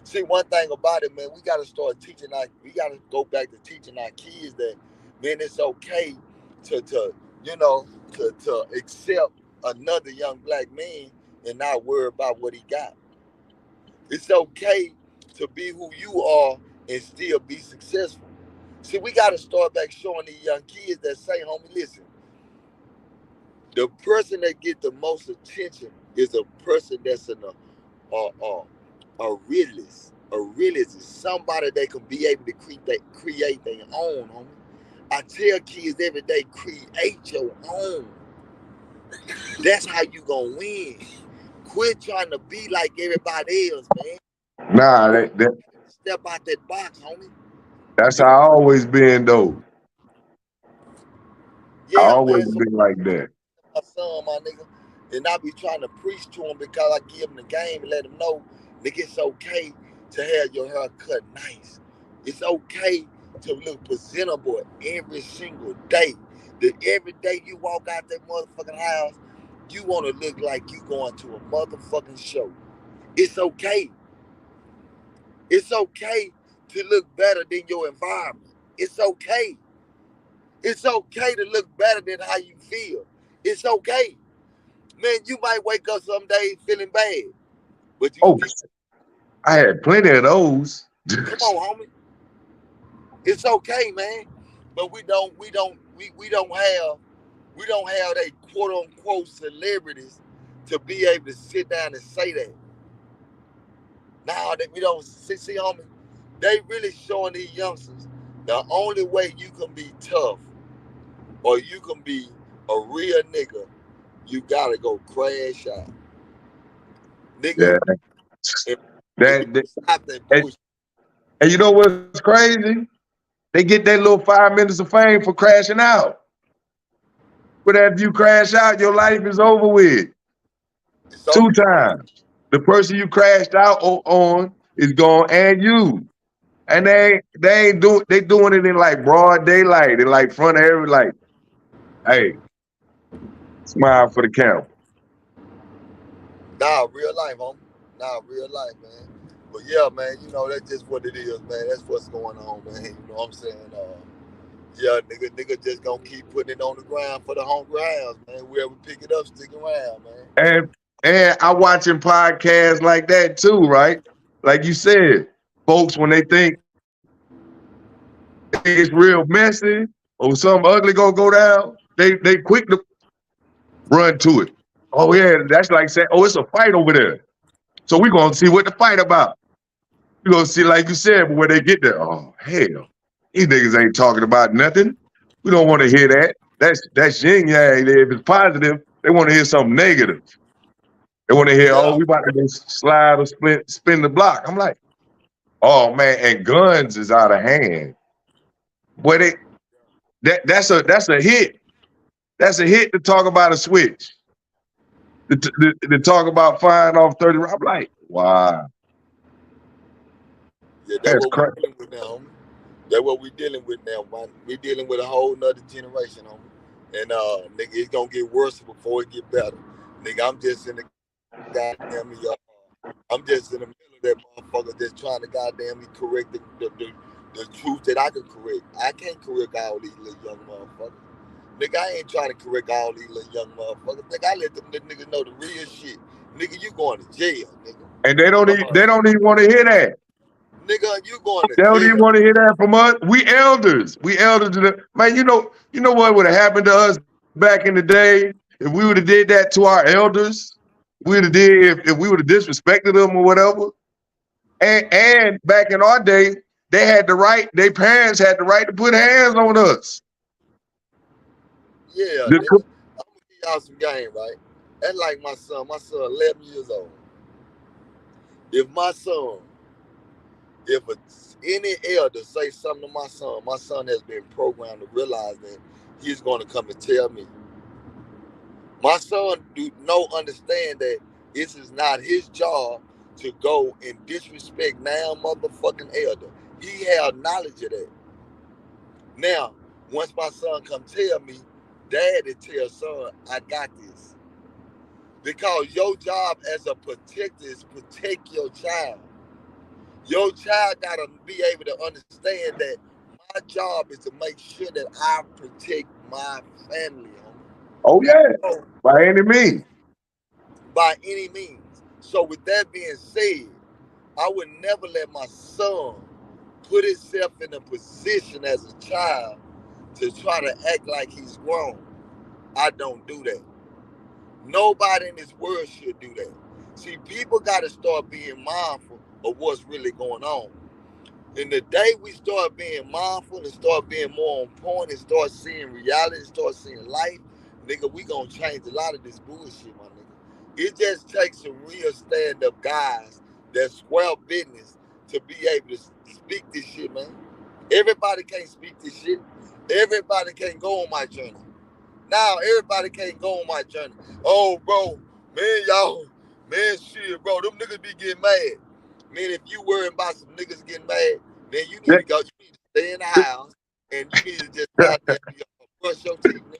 See, one thing about it, man, we got to start teaching we got to go back to teaching our kids that, man, it's okay to you know, to accept another young black man and not worry about what he got. It's okay to be who you are and still be successful. See, we got to start back showing these young kids that say, homie, listen, the person that get the most attention is a person that's a realist. A realist is somebody that can be able to create their own, homie. I tell kids every day, create your own. That's how you gonna win. Quit trying to be like everybody else, man. Nah, You that step out that box, homie. that's how You I always been though. I yeah, always man. So been like that. my son, my nigga, and I be trying to preach to him because I give him the game and let him know, nigga, it's okay to have your hair cut nice. It's okay to look presentable every single day. That every day you walk out that motherfucking house, you want to look like you going to a motherfucking show. It's okay. It's okay to look better than your environment. It's okay. It's okay to look better than how you feel. It's okay. Man, you might wake up some days feeling bad, but you Oh, still I had plenty of those. come on, homie. It's okay, man. But we don't have a quote unquote celebrities to be able to sit down and say that. Now that we don't see, homie, they really showing these youngsters the only way you can be tough or you can be a real nigga, you gotta go crash out. Nigga, Yeah, if, if you that, that stop that and, bullshit, and you know what's crazy? They get that little 5 minutes of fame for crashing out. But after you crash out, your life is over with. it's Two over. times. The person you crashed out on is gone, and you. And they ain't they doing it in like broad daylight, in like front of every like, hey, smile for the camera. Nah, real life, homie. Nah, real life, man. But yeah, man, you know, that's just what it is, man. That's what's going on, man. You know what I'm saying? Yeah, nigga just gonna keep putting it on the ground for the home grounds, man. Wherever we pick it up, stick around, man. And I watching podcasts like that too, right? Like you said, folks when they think it's real messy or something ugly gonna go down, they quick to run to it. Oh yeah, that's like saying, oh, it's a fight over there. So we gonna see what the fight about. We gonna see, like you said, but when they get there, oh hell, these niggas ain't talking about nothing. We don't want to hear that. That's yin yang. If it's positive, they want to hear something negative. They want to hear, oh, Yeah, we about to go slide or spin the block. I'm like, oh man, and guns is out of hand. But that's a hit. That's a hit to talk about a switch. To talk about firing off 30. I'm like, wow, yeah, that's that's what we crazy. dealing with now, homie. That's what we dealing with now, man. We dealing with a whole nother generation, homie. And nigga, it's gonna get worse before it get better. Nigga, I'm just in the goddamn I'm just in the middle of that motherfucker just trying to goddamn me correct the truth that I can correct. I can't correct all these little young motherfuckers. Nigga, I ain't trying to correct all these little young motherfuckers. Nigga, I let them little niggas know the real shit. Nigga, you going to jail, nigga. And they don't Uh, even want to hear that. nigga, you going to They don't even jail. want to hear that from us. We elders. We elders to the man. You know what would have happened to us back in the day if we would have did that to our elders. We'd have did if we would have disrespected them or whatever. And back in our day, they had the right. Their parents had the right to put hands on us. Yeah, The, nigga. I'm gonna give y'all some game, right? That's like my son 11 years old. If my son, if a, any elder say something to my son has been programmed to realize that he's gonna come and tell me. My son do no understand that this is not his job to go and disrespect now motherfucking elder. He have knowledge of that. Now, once my son come tell me, daddy tell son, I got this. Because your job as a protector is protect your child. Your child gotta be able to understand that my job is to make sure that I protect my family, oh yeah, so, by any means. by any means. So with that being said, I would never let my son put himself in a position as a child to try to act like he's grown. I don't do that. Nobody in this world should do that. See, people got to start being mindful of what's really going on. And the day we start being mindful and start being more on point and start seeing reality, start seeing life, nigga, we gonna change a lot of this bullshit, my nigga. It just takes some real stand-up guys that square business to be able to speak this shit, man. Everybody can't speak this shit. Everybody can't go on my journey. Now everybody can't go on my journey. Oh, bro, man, y'all, man, shit, bro, them niggas be getting mad. Man, if you worrying about some niggas getting mad, then you need Yeah. to go. You need to stay in the house and you need to just goddamn brush your teeth. Nigga.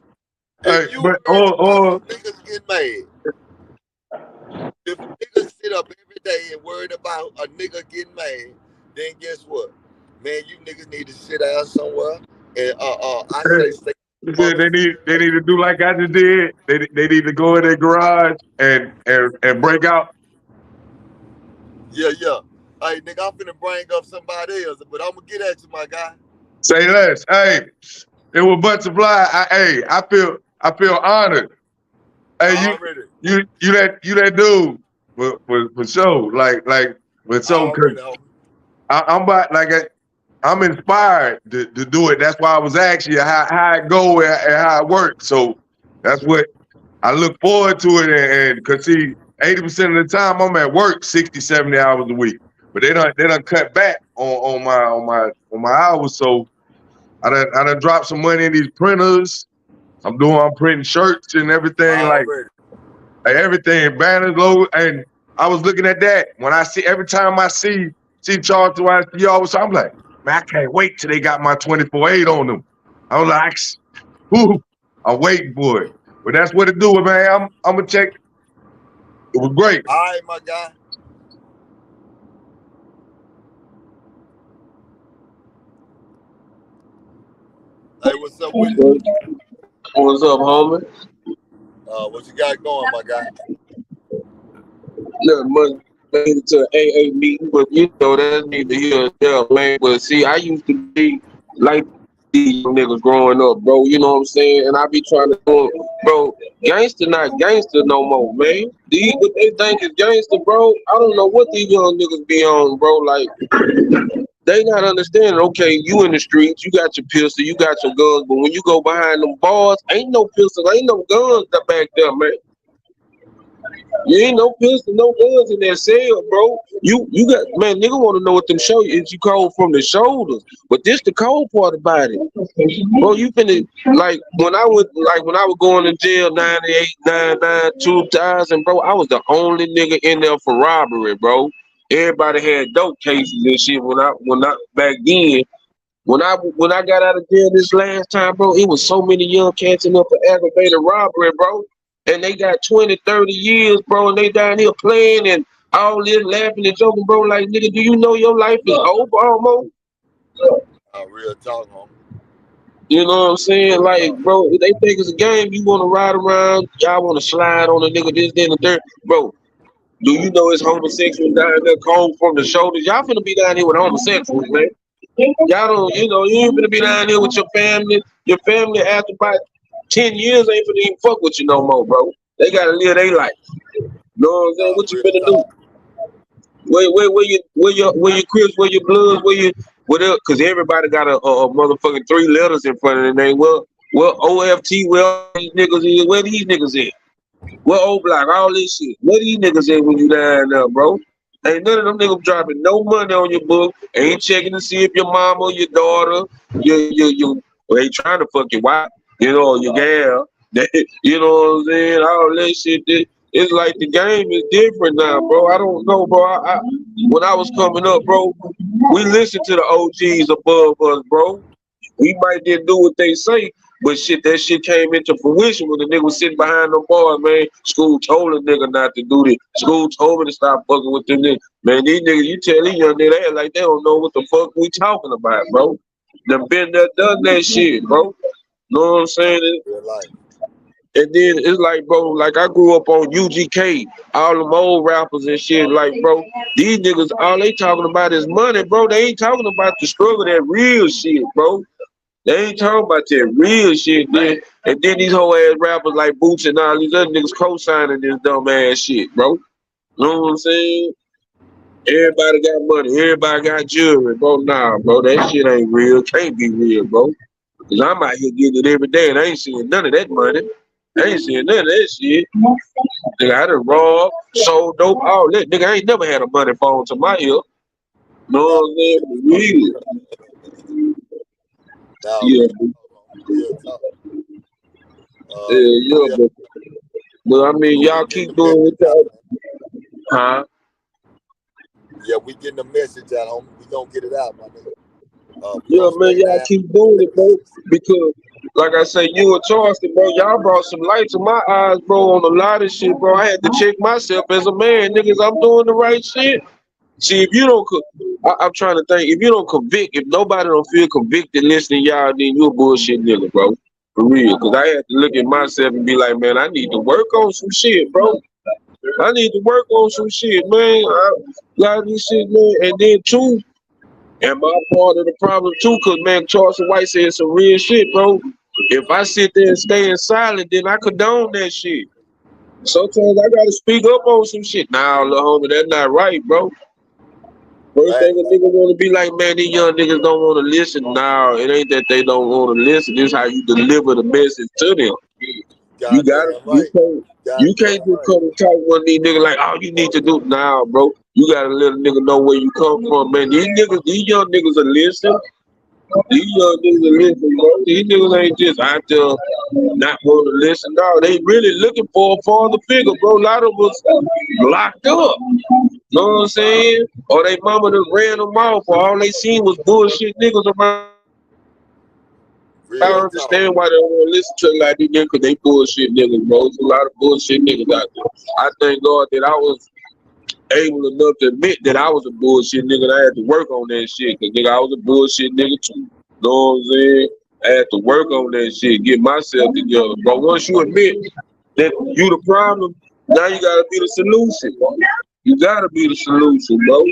Hey, If you but worried about some niggas getting mad, if a nigga sit up every day and worried about a nigga getting mad, then guess what? Man, you niggas need to sit down somewhere and I say stay they motherfucking they way. need to do like I just did. They need to go in their garage and break out. Yeah, yeah. Hey, nigga, I'm finna bring up somebody else, but I'm gonna get at you, my guy. Say less. Hey, it was butterfly. I feel honored. Hey, Already. you that dude for sure. Like for sure. Cause Already, homie. I'm about like I'm inspired to do it. That's why I was asking you how it go and how it works. So that's what I look forward to it. And cause see, 80% of the time I'm at work 60, 70 hours a week. But they don't cut back on my hours. So I done dropped some money in these printers. I'm printing shirts and everything, Already. like everything, banners, logo. And I was looking at that when I see every time I see Charles White, you always I'm like, man, I can't wait till they got my 24/8 on them. I was like, whew, I'm waiting for it. But that's what it do, man. I'm gonna check. It was great. All right, my guy. Hey, what's up with it? What's up, homie? What you got going, my guy? Look, much made it to an AA meeting, but you know that's neither here nor there, man. But see, I used to be like these young niggas growing up, bro. You know what I'm saying? And I be trying to do it, bro. Gangster not gangster no more, man. These what they think is gangster, bro. I don't know what these young niggas be on, bro. Like they not understanding. Okay, you in the streets, you got your pistol, you got your guns, but when you go behind them bars, ain't no pistols, ain't no guns back there, man. You ain't no pistol, no guns in that cell, bro. You got man, nigga want to know what them show you is you cold from the shoulders, but this the cold part about it, bro. You finna when I was going to jail 98, 99, 2000, bro. I was the only nigga in there for robbery, bro. Everybody had dope cases and shit when I back then. When I got out of jail this last time, bro, it was so many young cats in there for aggravated robbery, bro. And they got 20, 30 years, bro, and they down here playing and all this laughing and joking, bro. Like, nigga, do you know your life is over almost? Real talk, homie. You know what I'm saying? Like, bro, if they think it's a game, you want to ride around, y'all want to slide on a nigga this, then, and third. Bro, do you know it's homosexual down there cold from the shoulders? Y'all finna be down here with homosexuals, man. Y'all don't, you ain't finna be down here with your family. Your family after about 10 years ain't finna even fuck with you no more, bro. They gotta live their life. You know what I'm saying? What you Real finna do? talk. Where your Crips, where your Bloods, whatever? Cause everybody got a motherfucking 3 letters in front of their name. Well, OFT, where these niggas at? What old block, all this shit. What these niggas at when you down there, bro? Ain't none of them niggas dropping no money on your book. Ain't checking to see if your mama, your daughter, well, they trying to fuck your wife, your gal. You know what I'm saying? All that shit. It's like the game is different now, bro. I don't know, bro. When I was coming up, bro, we listened to the OGs above us, bro. We might didn't do what they say, but shit, that shit came into fruition when the nigga was sitting behind the bar, man. School told a nigga not to do this. School told me to stop fucking with them niggas. Man, these niggas, you tell these young niggas, they act like they don't know what the fuck we talking about, bro. Them been there, done that shit, bro. Know what I'm saying? Real life. And then it's like, bro, like I grew up on UGK, all them old rappers and shit. Like, bro, these niggas, all they talking about is money, bro. They ain't talking about the struggle, that real shit, bro. They ain't talking about that real shit, then. And then these whole ass rappers like Boots and all these other niggas co-signing this dumb ass shit, bro. You know what I'm saying? Everybody got money, everybody got jewelry, bro. Nah, bro, that shit ain't real. Can't be real, bro. Cause I'm out here getting it every day and I ain't seeing none of that money. I ain't seeing none of that shit. Nigga, I done robbed, sold dope, all that. Nigga, I ain't never had a money phone to my ear. Know what I'm saying? Real. Yeah. Real talk. Yeah, but I mean, y'all keep doing what y'all. Huh? Yeah, we getting the message out, homie. We gonna get it out, my nigga. Yeah, man, y'all keep doing it, bro. Because, like I say, you and Charleston, bro, y'all brought some light to my eyes, bro, on a lot of shit, bro. I had to check myself as a man, niggas. I'm doing the right shit. See, if you don't, I'm trying to think. If you don't convict, if nobody don't feel convicted listening, y'all, then you a bullshit nigga, bro. For real. Cause I had to look at myself and be like, man, I need to work on some shit, bro. I need to work on some shit, man. A lot of this shit, man. And then too, and my part of the problem too, cause man, Charleston White said some real shit, bro. If I sit there and stay in silent, then I condone that shit. Sometimes I gotta speak up on some shit. Nah, little homie, that's not right, bro. First thing a nigga want to be like, man, these young niggas don't want to listen. Nah, it ain't that they don't want to listen. It's how you deliver the message to them. You gotta, you can't just come and talk one of these niggas like, oh, you need to do now, bro. You gotta let a nigga know where you come from, man. These young niggas are listening. These young niggas are listening, bro. These niggas ain't just out there not want to listen. No, they really looking for a father figure, bro. A lot of us locked up. Know what I'm saying? Or they mama just ran them off, or all they seen was bullshit niggas around. I don't understand why they don't want to listen to like these niggas, because they bullshit niggas, bro. There's a lot of bullshit niggas out there. I thank God that I was able enough to admit that I was a bullshit nigga and I had to work on that shit, because nigga, I was a bullshit nigga too. Know what I'm saying? I had to work on that shit, get myself together. But once you admit that you the problem, now you gotta be the solution. You gotta be the solution, bro.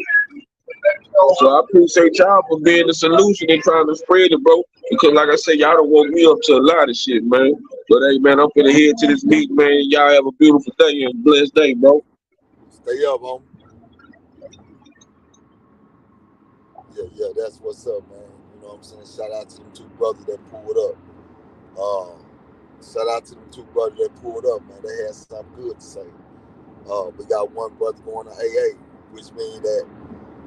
So I appreciate y'all for being the solution and trying to spread it, bro. Because like I said, y'all done woke me up to a lot of shit, man. But hey, man, I'm finna head to this meet, man. Y'all have a beautiful day and a blessed day, bro. Stay up, homie. Yeah, that's what's up, man. You know what I'm saying? Shout out to them two brothers that pulled up. Shout out to them two brothers that pulled up, man. They had something good to say. We got one brother going to AA, which means that,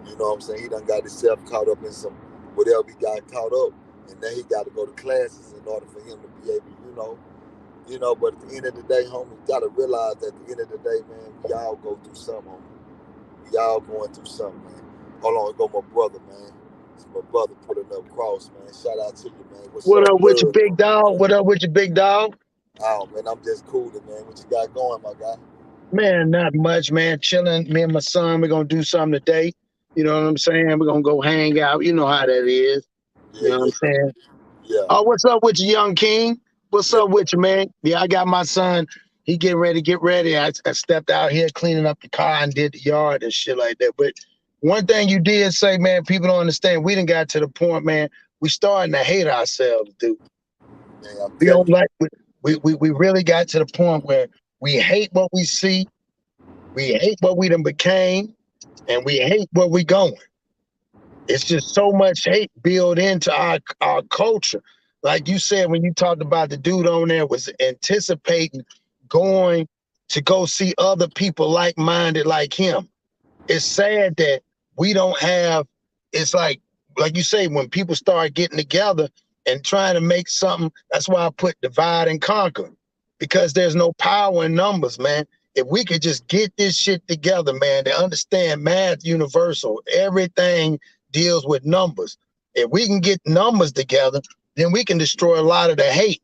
you know what I'm saying, he done got himself caught up in some whatever he got caught up, and then he got to go to classes in order for him to be able, but at the end of the day, homie, you gotta realize that at the end of the day, man, we all go through something, homie. We all going through something, man. Hold on, go my brother, man. It's my brother putting up cross, man. Shout out to you, man. What's What up, up with your blood? big dog? What up with your big dog? Oh, man, I'm just cooling, man. What you got going, my guy? Man, not much, man. Chilling. Me and my son, we're gonna do something today. You know what I'm saying? We're gonna go hang out. You know how that is. You Yeah, know what yeah, I'm saying? yeah, Oh, what's up with you, young king? What's yeah. up with you, man? Yeah, I got my son. He getting ready to get ready. I stepped out here cleaning up the car and did the yard and shit like that. But one thing you did say, man, people don't understand. We done got to the point, man, we starting to hate ourselves, dude. Man, I'm We telling don't you. like we really got to the point where we hate what we see, we hate what we done became, and we hate where we going. It's just so much hate built into our culture. Like you said, when you talked about the dude on there was anticipating going to go see other people like-minded like him. It's sad that we don't have, it's like you say, when people start getting together and trying to make something, that's why I put divide and conquer, because there's no power in numbers, man. If we could just get this shit together, man, to understand math universal, everything deals with numbers. If we can get numbers together, then we can destroy a lot of the hate,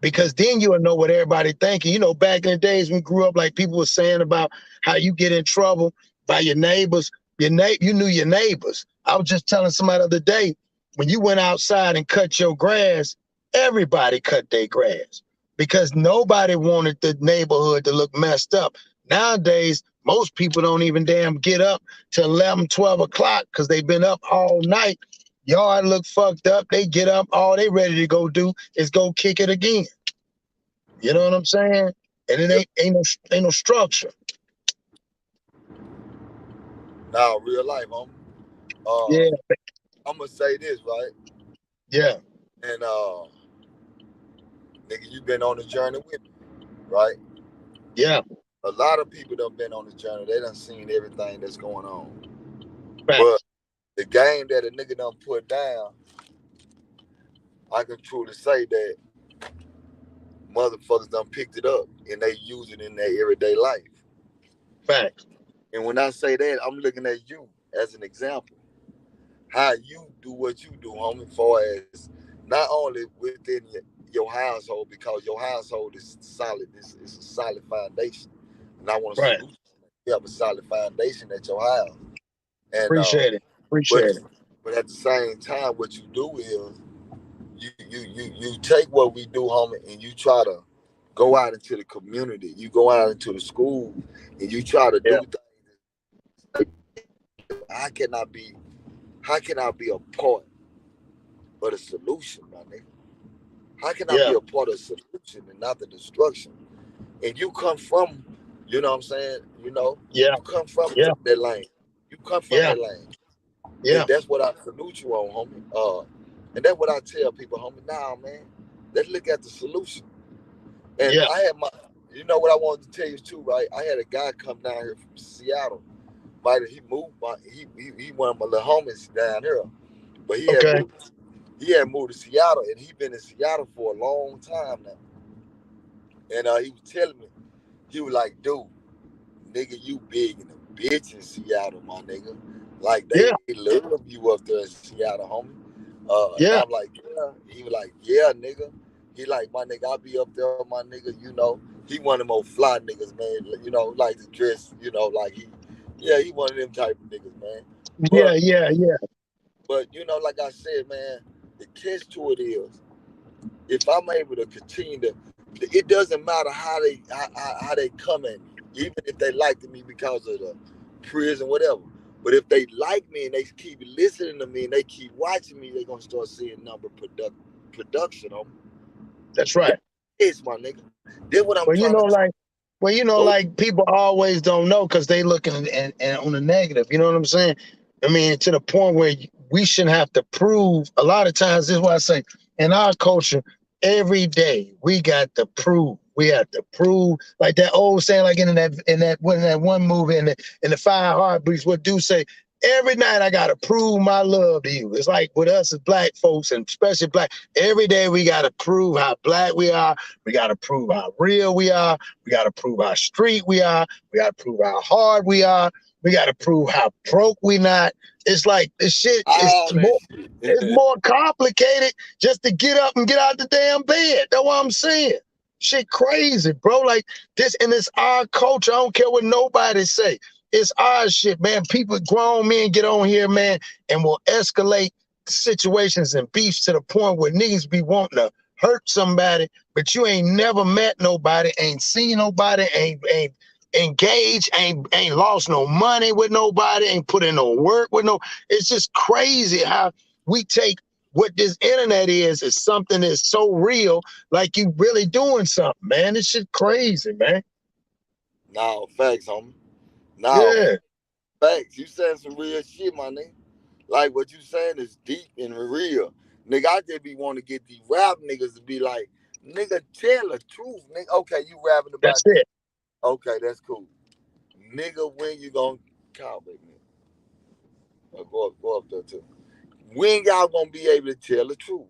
because then you'll know what everybody thinking. You know, back in the days when we grew up, like people were saying about how you get in trouble by your neighbors. You knew your neighbors. I was just telling somebody the other day, when you went outside and cut your grass, everybody cut their grass because nobody wanted the neighborhood to look messed up. Nowadays, most people don't even damn get up till 11, 12 o'clock because they've been up all night. Yard look fucked up. They get up, all they ready to go do is go kick it again. You know what I'm saying? And it Yeah. ain't no structure. Now, real life, homie. Yeah, I'm gonna say this, right? yeah, And nigga, you been on the journey with me, right? yeah. A lot of people done been on the journey. They done seen everything that's going on. But Facts, the game that a nigga done put down, I can truly say that motherfuckers done picked it up and they use it in their everyday life. facts. And when I say that, I'm looking at you as an example. How you do what you do, homie, far as not only within your household, because your household is solid, it's a solid foundation. And I want to Right. salute you have a solid foundation at your house. And Appreciate it. but Appreciate it. but at the same time, what you do is you take what we do, homie, and you try to go out into the community. You go out into the school, and you try to Yeah, do things. How can I be? How can I be a part of the solution, my nigga? How can I yeah, be a part of the solution and not the destruction? And you come from, you know what I'm saying? yeah, You come from yeah, that lane. You come from yeah, that lane. yeah, And that's what I salute you on, homie. And that's what I tell people, homie. Nah, man, let's look at the solution. And yeah. I had you know what I wanted to tell you too, right? I had a guy come down here from Seattle. He moved, he one of my little homies down here, but Okay. he had moved to Seattle, and he been in Seattle for a long time now. And he was telling me, he was like, dude, nigga, you big in a bitch in Seattle, my nigga. Like Yeah, they love you up there in Seattle, homie. And yeah, I'm like, yeah. He was like, yeah, nigga. He like, my nigga, I be up there, my nigga. He one of them old fly niggas, man. Like to dress, like he one of them type of niggas, man. yeah, But yeah, yeah, but like I said, man, the catch to it is if I'm able to continue to, it doesn't matter how they come at me, even if they liked me because of the prison, whatever. But if they like me and they keep listening to me and they keep watching me, they're gonna start seeing number production on me. That's right. It's my nigga. That's what I'm Well, you trying know, to like, go. people always don't know because they looking and on the negative. You know what I'm saying? I mean, to the point where we shouldn't have to prove. A lot of times, this is why I say, in our culture, every day we got to prove. We have to prove, like that old saying, like in that one movie in the Five Heartbeats. What do say? Every night I gotta prove my love to you. It's like with us as black folks, and especially black. Every day we gotta prove how black we are. We gotta prove how real we are. We gotta prove how street we are. We gotta prove how hard we are. We gotta prove how broke we not. It's like this shit is All that more. It's shit. more complicated just to get up and get out the damn bed. That's what I'm saying. Shit crazy, bro. Like this, and it's our culture. I don't care what nobody say. It's our shit, man. People, grown men get on here, man, and will escalate situations and beefs to the point where niggas be wanting to hurt somebody, but you ain't never met nobody, ain't seen nobody, ain't engaged, ain't lost no money with nobody, ain't put in no work with no. It's just crazy how we take what this internet is something that's so real, like you really doing something, man. This shit crazy, man. Now, facts, homie. Now, Yeah, facts. You saying some real shit, my nigga. Like what you saying is deep and real. Nigga, I just be want to get these rap niggas to be like, nigga, tell the truth, nigga. Okay, you rapping that's about this. it. Okay, that's cool. Nigga, when you gonna call back, nigga? Go up there too. When y'all gonna be able to tell the truth?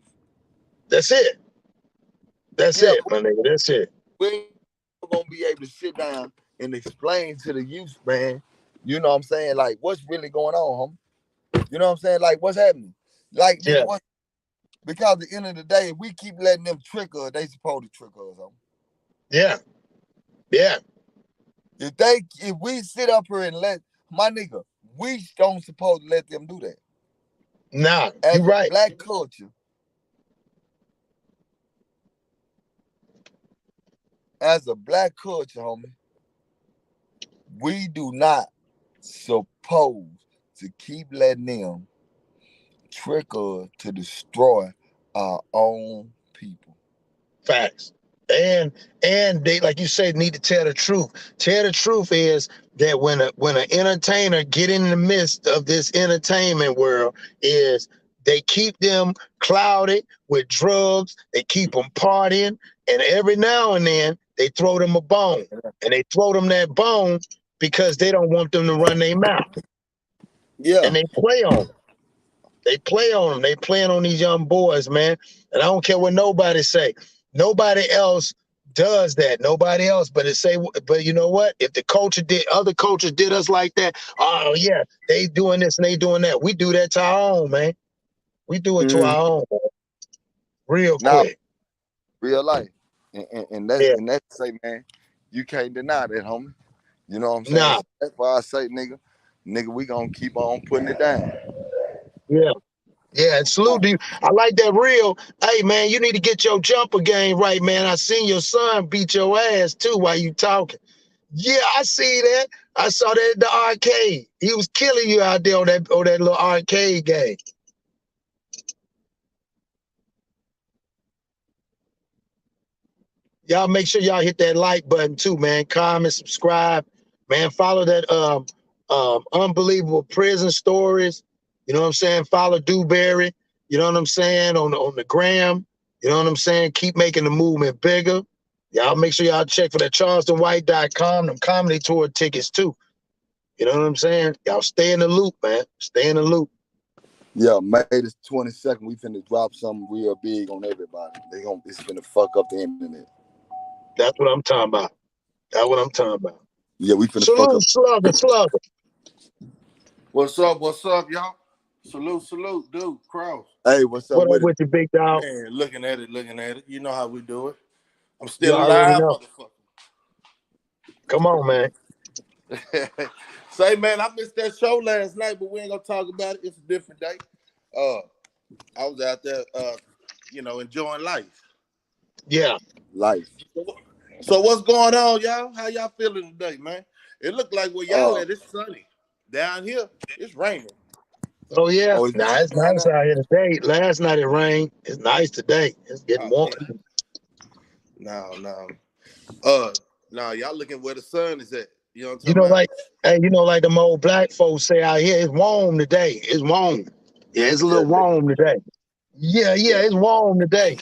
That's it. That's Yeah, it, my nigga. That's it. when y'all gonna be able to sit down and explain to the youth, man, you know what I'm saying? Like, what's really going on, homie? You know what I'm saying? Like, what's happening? Like, nigga, Yeah, what? Because at the end of the day, if we keep letting them trick us, they supposed to trick us, homie. yeah, yeah. If we sit up here and let my nigga, we don't supposed to let them do that. Nah, you As a right. black culture, homie, we do not supposed to keep letting them trick us to destroy our own people. Facts. And they, like you said, need to tell the truth. Tell the truth is that when an entertainer get in the midst of this entertainment world, is they keep them clouded with drugs, they keep them partying, and every now and then they throw them a bone. And they throw them that bone because they don't want them to run their mouth. Yeah. And they play on them. They play on them. They playing on these young boys, man. And I don't care what nobody say. Nobody else does that. Nobody else. But you know what? If the culture did, other cultures did us like that. Oh yeah, they doing this and they doing that. We do that to our own, man. We do it to Mm-hmm. our own, man. Real Now, quick. real life. And that's Yeah. say, man, you can't deny that, homie. You know what I'm saying? Nah. So that's why I say, nigga, we gonna keep on putting it down. Yeah. Yeah, and salute to you. I like that real. Hey, man, you need to get your jumper game right, man. I seen your son beat your ass, too, while you talking. Yeah, I see that. I saw that at the arcade. He was killing you out there on that little arcade game. Y'all make sure y'all hit that like button too, man. Comment, subscribe, man. Follow that unbelievable prison stories. You know what I'm saying? Follow Dewberry. You know what I'm saying? On the gram. You know what I'm saying? Keep making the movement bigger. Y'all make sure y'all check for that charlestonwhite.com, them comedy tour tickets too. You know what I'm saying? Y'all stay in the loop, man. Stay in the loop. Yeah, May the 22nd, we finna drop something real big on everybody. It's finna fuck up the internet. That's what I'm talking about. That's what I'm talking about. Yeah, we finna fuck up. Salute, slugger. What's up, y'all? Salute, dude, Cross. Hey, what's up What up with it? with you, big dog? Man, looking at it. You know how we do it. I'm You still already alive, know. motherfucker. Come on, man. Say, man, I missed that show last night, but we ain't gonna talk about it. It's a different day. I was out there, enjoying life. Yeah. Life. So what's going on, y'all? How y'all feeling today, man? It look like where y'all Uh, at, it's sunny. Down here, it's raining. Oh yeah. oh, it's Nah, raining it's down nice there? out here today. Last night it rained. It's nice today. It's getting Oh warm. yeah. No. Uh y'all looking where the sun is at. You know what I'm You talking know, about? like hey, like them old black folks say out here, it's warm today. It's warm. Yeah, it's a Yeah, little warm today. Yeah, yeah. it's warm today.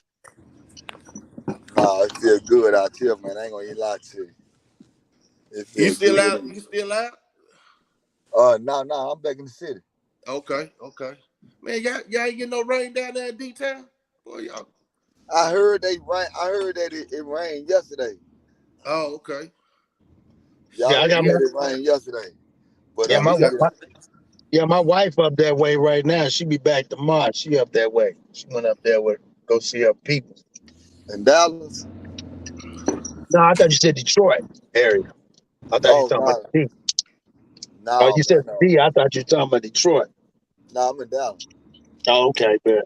Nah, it feel good out here, man. I ain't gonna even lie to you. It You feel still good. out? You still out? No, I'm back in the city. Okay. Man, y'all ain't getting no rain down there in D-Town? Boy, y'all. I heard they rain. I heard that it rained yesterday. Oh, okay. Yeah, Y'all I Shit, heard got we my that it rained yesterday. But yeah, we got my wife up that way right now. She be back tomorrow. She up that way. She went up there with go see her people. in Dallas. No, I thought you said Detroit area. I thought you were Oh talking about no, D. Oh, no you said man, no. D. I thought you were talking about Detroit. No, I'm in Dallas. Oh, okay, but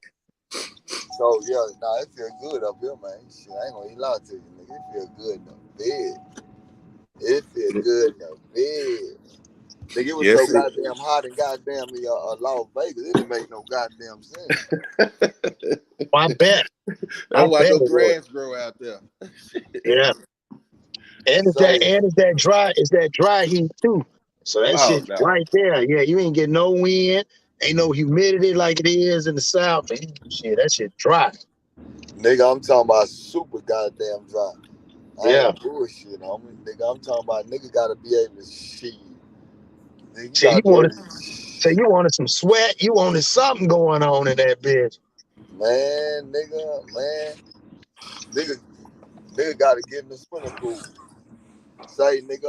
So yeah, nah, it feel good up here, man. Shit, I ain't gonna even lie to you, nigga. It feel good in the bed. It feel good in the bed. Nigga, it was so yes. goddamn hot and goddamn Las Vegas. It didn't make no goddamn sense. I bet. That's I why bet no it was. grass grow out there. Yeah. So It's that dry heat too. So that Oh shit no. right there. Yeah, you ain't getting no wind. Ain't no humidity like it is in the south. And shit, that shit dry. nigga, I'm talking about super goddamn dry. I Yeah. ain't bullshit, homie. Nigga, I'm talking about nigga gotta be able to shit. Nigga, you Shit, gotta be able you wanted some sweat. You wanted something going on in that bitch. man, nigga, nigga gotta get in the swimming pool. Say, nigga,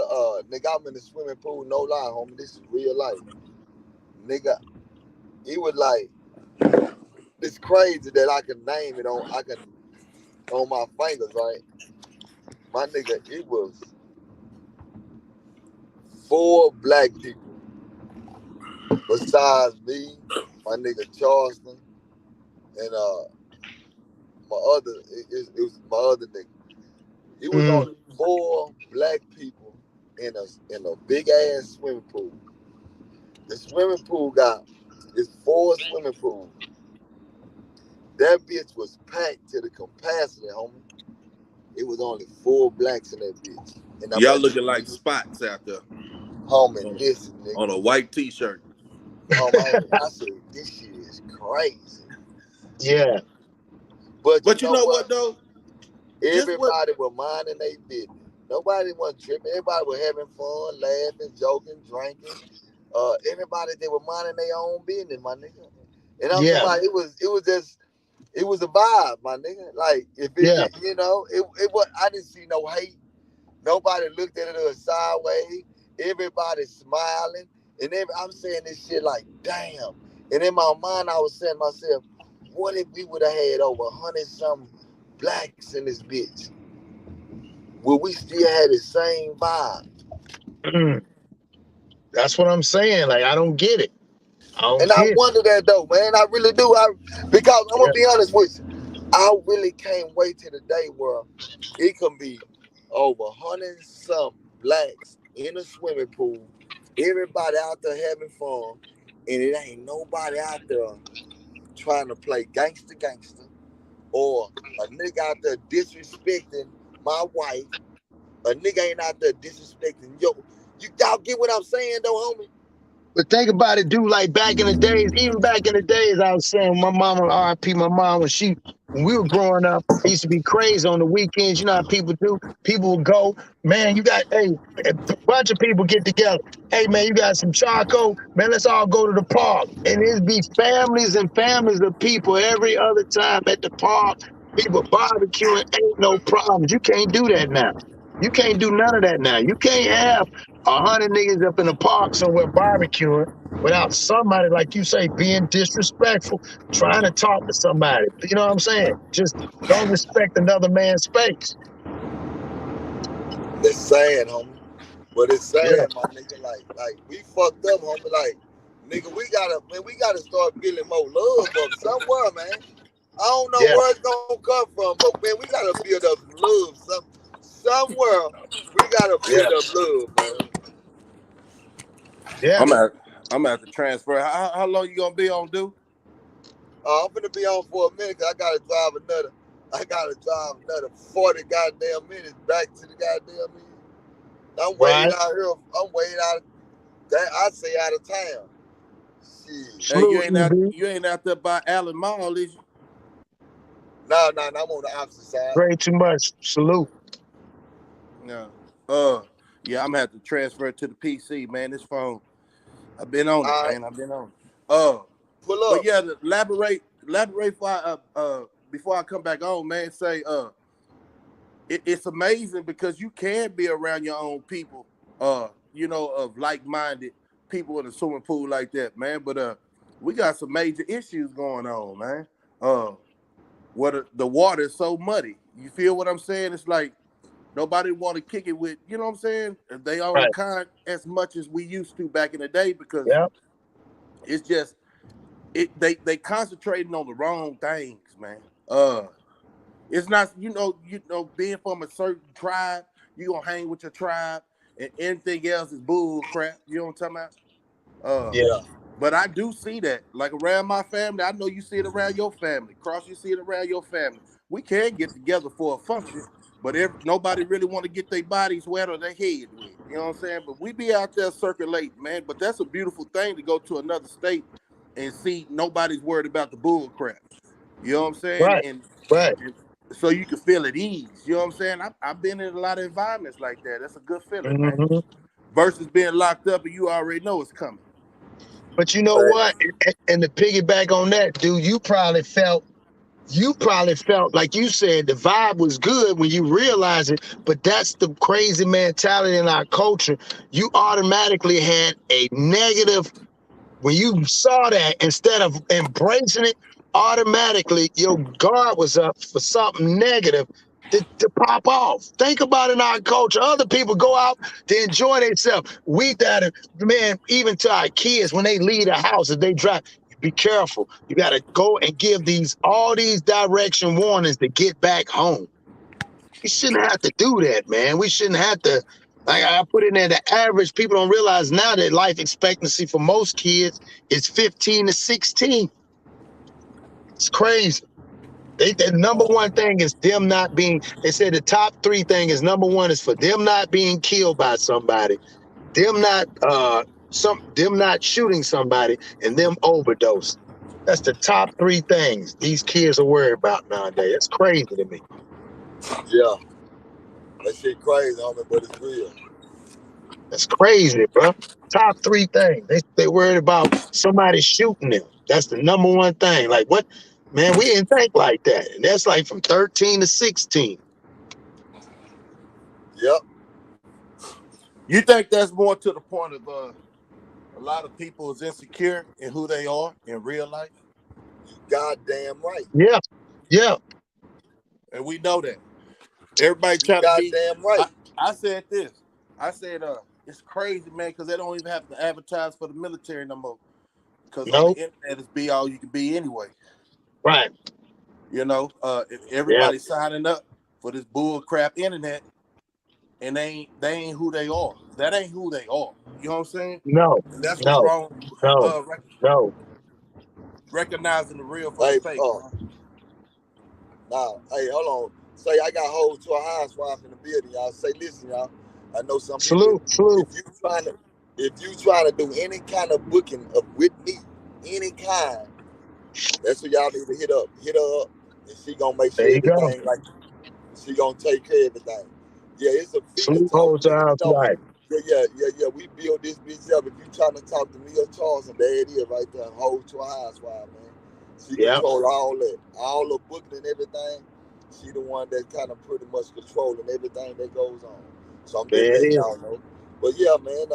I'm in the swimming pool, no lie, homie. This is real life. Nigga, it was like, it's crazy that I can name it on my fingers, right? My nigga, it was 4 black people besides me, my nigga Charleston, and it was my other nigga. It was Mm, only 4 black people in a big ass swimming pool. The swimming pool it's 4 swimming pools. That bitch was packed to the capacity, homie. It was only 4 blacks in that bitch. And I'm Y'all at looking the like spots out there homie, on listen, on nigga. a white t-shirt. I said, this shit is crazy. yeah. But you But you know know what? what though? Just what Everybody was minding their business. Nobody was tripping. Everybody was having fun, laughing, joking, drinking. Everybody they were minding their own business, my nigga. And I'm talking Yeah. about it was a vibe, my nigga. Like if Yeah. it was I didn't see no hate. Nobody looked at it sideways. Everybody smiling. And I'm saying this shit like, damn. And in my mind, I was saying to myself, what if we would have had over 100 something blacks in this bitch? Will we still have the same vibe? Mm, that's what I'm saying. Like I don't get it. I And don't I get it. wonder that though, man. I really do. Because I'm gonna Yeah. be honest with you. I really can't wait to the day where it can be over 100 and some blacks in a swimming pool, everybody out there having fun, and it ain't nobody out there trying to play gangster or a nigga out there disrespecting my wife. A nigga ain't out there disrespecting yo. Y'all get what I'm saying though, homie? But think about it, dude. Like back in the days, even back in the days, I was saying my mama, R.I.P. My mom, when we were growing up, it used to be crazy on the weekends. You know how people do? People would go, man, a bunch of people get together. Hey, man, you got some charcoal? Man, let's all go to the park. And it'd be families and families of people every other time at the park. People barbecuing, ain't no problems. You can't do that now. You can't do none of that now. You can't have 100 niggas up in the park somewhere barbecuing without somebody, like you say, being disrespectful, trying to talk to somebody. You know what I'm saying? Just don't respect another man's space. It's sad, homie. But it's Yeah. sad, my nigga. Like we fucked up, homie. Like, nigga, we gotta start feeling more love up somewhere, man. I don't know Yeah, where it's gonna come from, but man, we gotta build up love. Somewhere we gotta yeah, build up love, man. yeah. I'm at I'm at the transfer. How long you gonna be on, dude? I'm gonna be on for a minute 'cause I gotta drive another. I gotta drive another 40 goddamn minutes back to the goddamn meeting. I'm waiting Right. out here. I'm waiting out. That I say out of town. Shit. Hey, Salute, EB. you ain't out there by Allen Mall, is you? No, I'm on the opposite side. Way too much. Salute. No. Uh, yeah, I'm gonna have to transfer to the PC, man. This phone, I've been on it, All right, man. I've been on it. pull But up. yeah, to elaborate before I come back on, man. Say it's amazing because you can be around your own people, of like-minded people in a swimming pool like that, man. But we got some major issues going on, man. Uh, the water is so muddy. You feel what I'm saying? It's like nobody want to kick it with, you know what I'm saying? They own Right. kind as much as we used to back in the day because Yeah. it's just they concentrating on the wrong things, man. Uh, it's not being from a certain tribe, you gonna hang with your tribe, and anything else is bull crap. You know what I'm talking about? Yeah. Yeah, But I do see that, like around my family. I know you see it around your family. Cross, you see it around your family. We can get together for a function, but nobody really want to get their bodies wet or their head wet. You know what I'm saying? But we be out there circulating, man. But that's a beautiful thing to go to another state and see nobody's worried about the bull crap. You know what I'm saying? Right. Right. And so you can feel at ease. You know what I'm saying? I've been in a lot of environments like that. That's a good feeling, man. Hmm. Versus being locked up and you already know it's coming. But you know what? facts. And to piggyback on that, dude, you probably felt like you said the vibe was good when you realize it, but that's the crazy mentality in our culture. You automatically had a negative. When you saw that, instead of embracing it, automatically your guard was up for something negative to pop off. Think about it in our culture. Other people go out to enjoy themselves. We gotta, man, even to our kids, when they leave the house, if they drive, be careful. You gotta go and give all these direction warnings to get back home. We shouldn't have to do that, man. We shouldn't have to. Like I put in there, the average people don't realize now that life expectancy for most kids is 15 to 16. It's crazy. The number one thing is them not being. They said the top three thing is number one is for them not being killed by somebody, them not shooting somebody, and them overdose. That's the top three things these kids are worried about nowadays. That's crazy to me. Yeah, that shit crazy, homie, but it's real. That's crazy, bro. Top three things. They worried about somebody shooting them. That's the number one thing. Like what? Man, we didn't think like that. And that's like from 13 to 16. Yep, You think that's more to the point of a lot of people is insecure in who they are in real life, you goddamn right. Yeah, yeah. and we know that everybody You trying to be. goddamn right. I said this. I said it's crazy, man, because they don't even have to advertise for the military no more. Because on the No, internet, it's be all you can be anyway. right. You know, if Yeah. everybody's signing up for this bull crap internet, and they ain't who they are. That ain't who they are. You know what I'm saying? No, And that's what's no, wrong. no, no. Recognizing the real from the Hey, fake, man. now, hey, hold on. Say I got hold to a housewife in the building, y'all. Say, listen, y'all. I know some people. Salute, salute. If you trying to, if you trying to do any kind of booking of with me, any kind, that's what y'all need to hit up. Hit her up, and she gonna make There sure you go. everything like she gonna take care of everything. Yeah, it's a fee to Salute talk holds to me. our You house know, right. yeah. We build this bitch up. If you trying to talk to me or Charles, and there it is right there. Hold to a housewife, man. She Yeah, control all the booking and everything. She the one that kind of pretty much controlling everything that goes on. So I'm just there it letting is. y'all know. But yeah, man.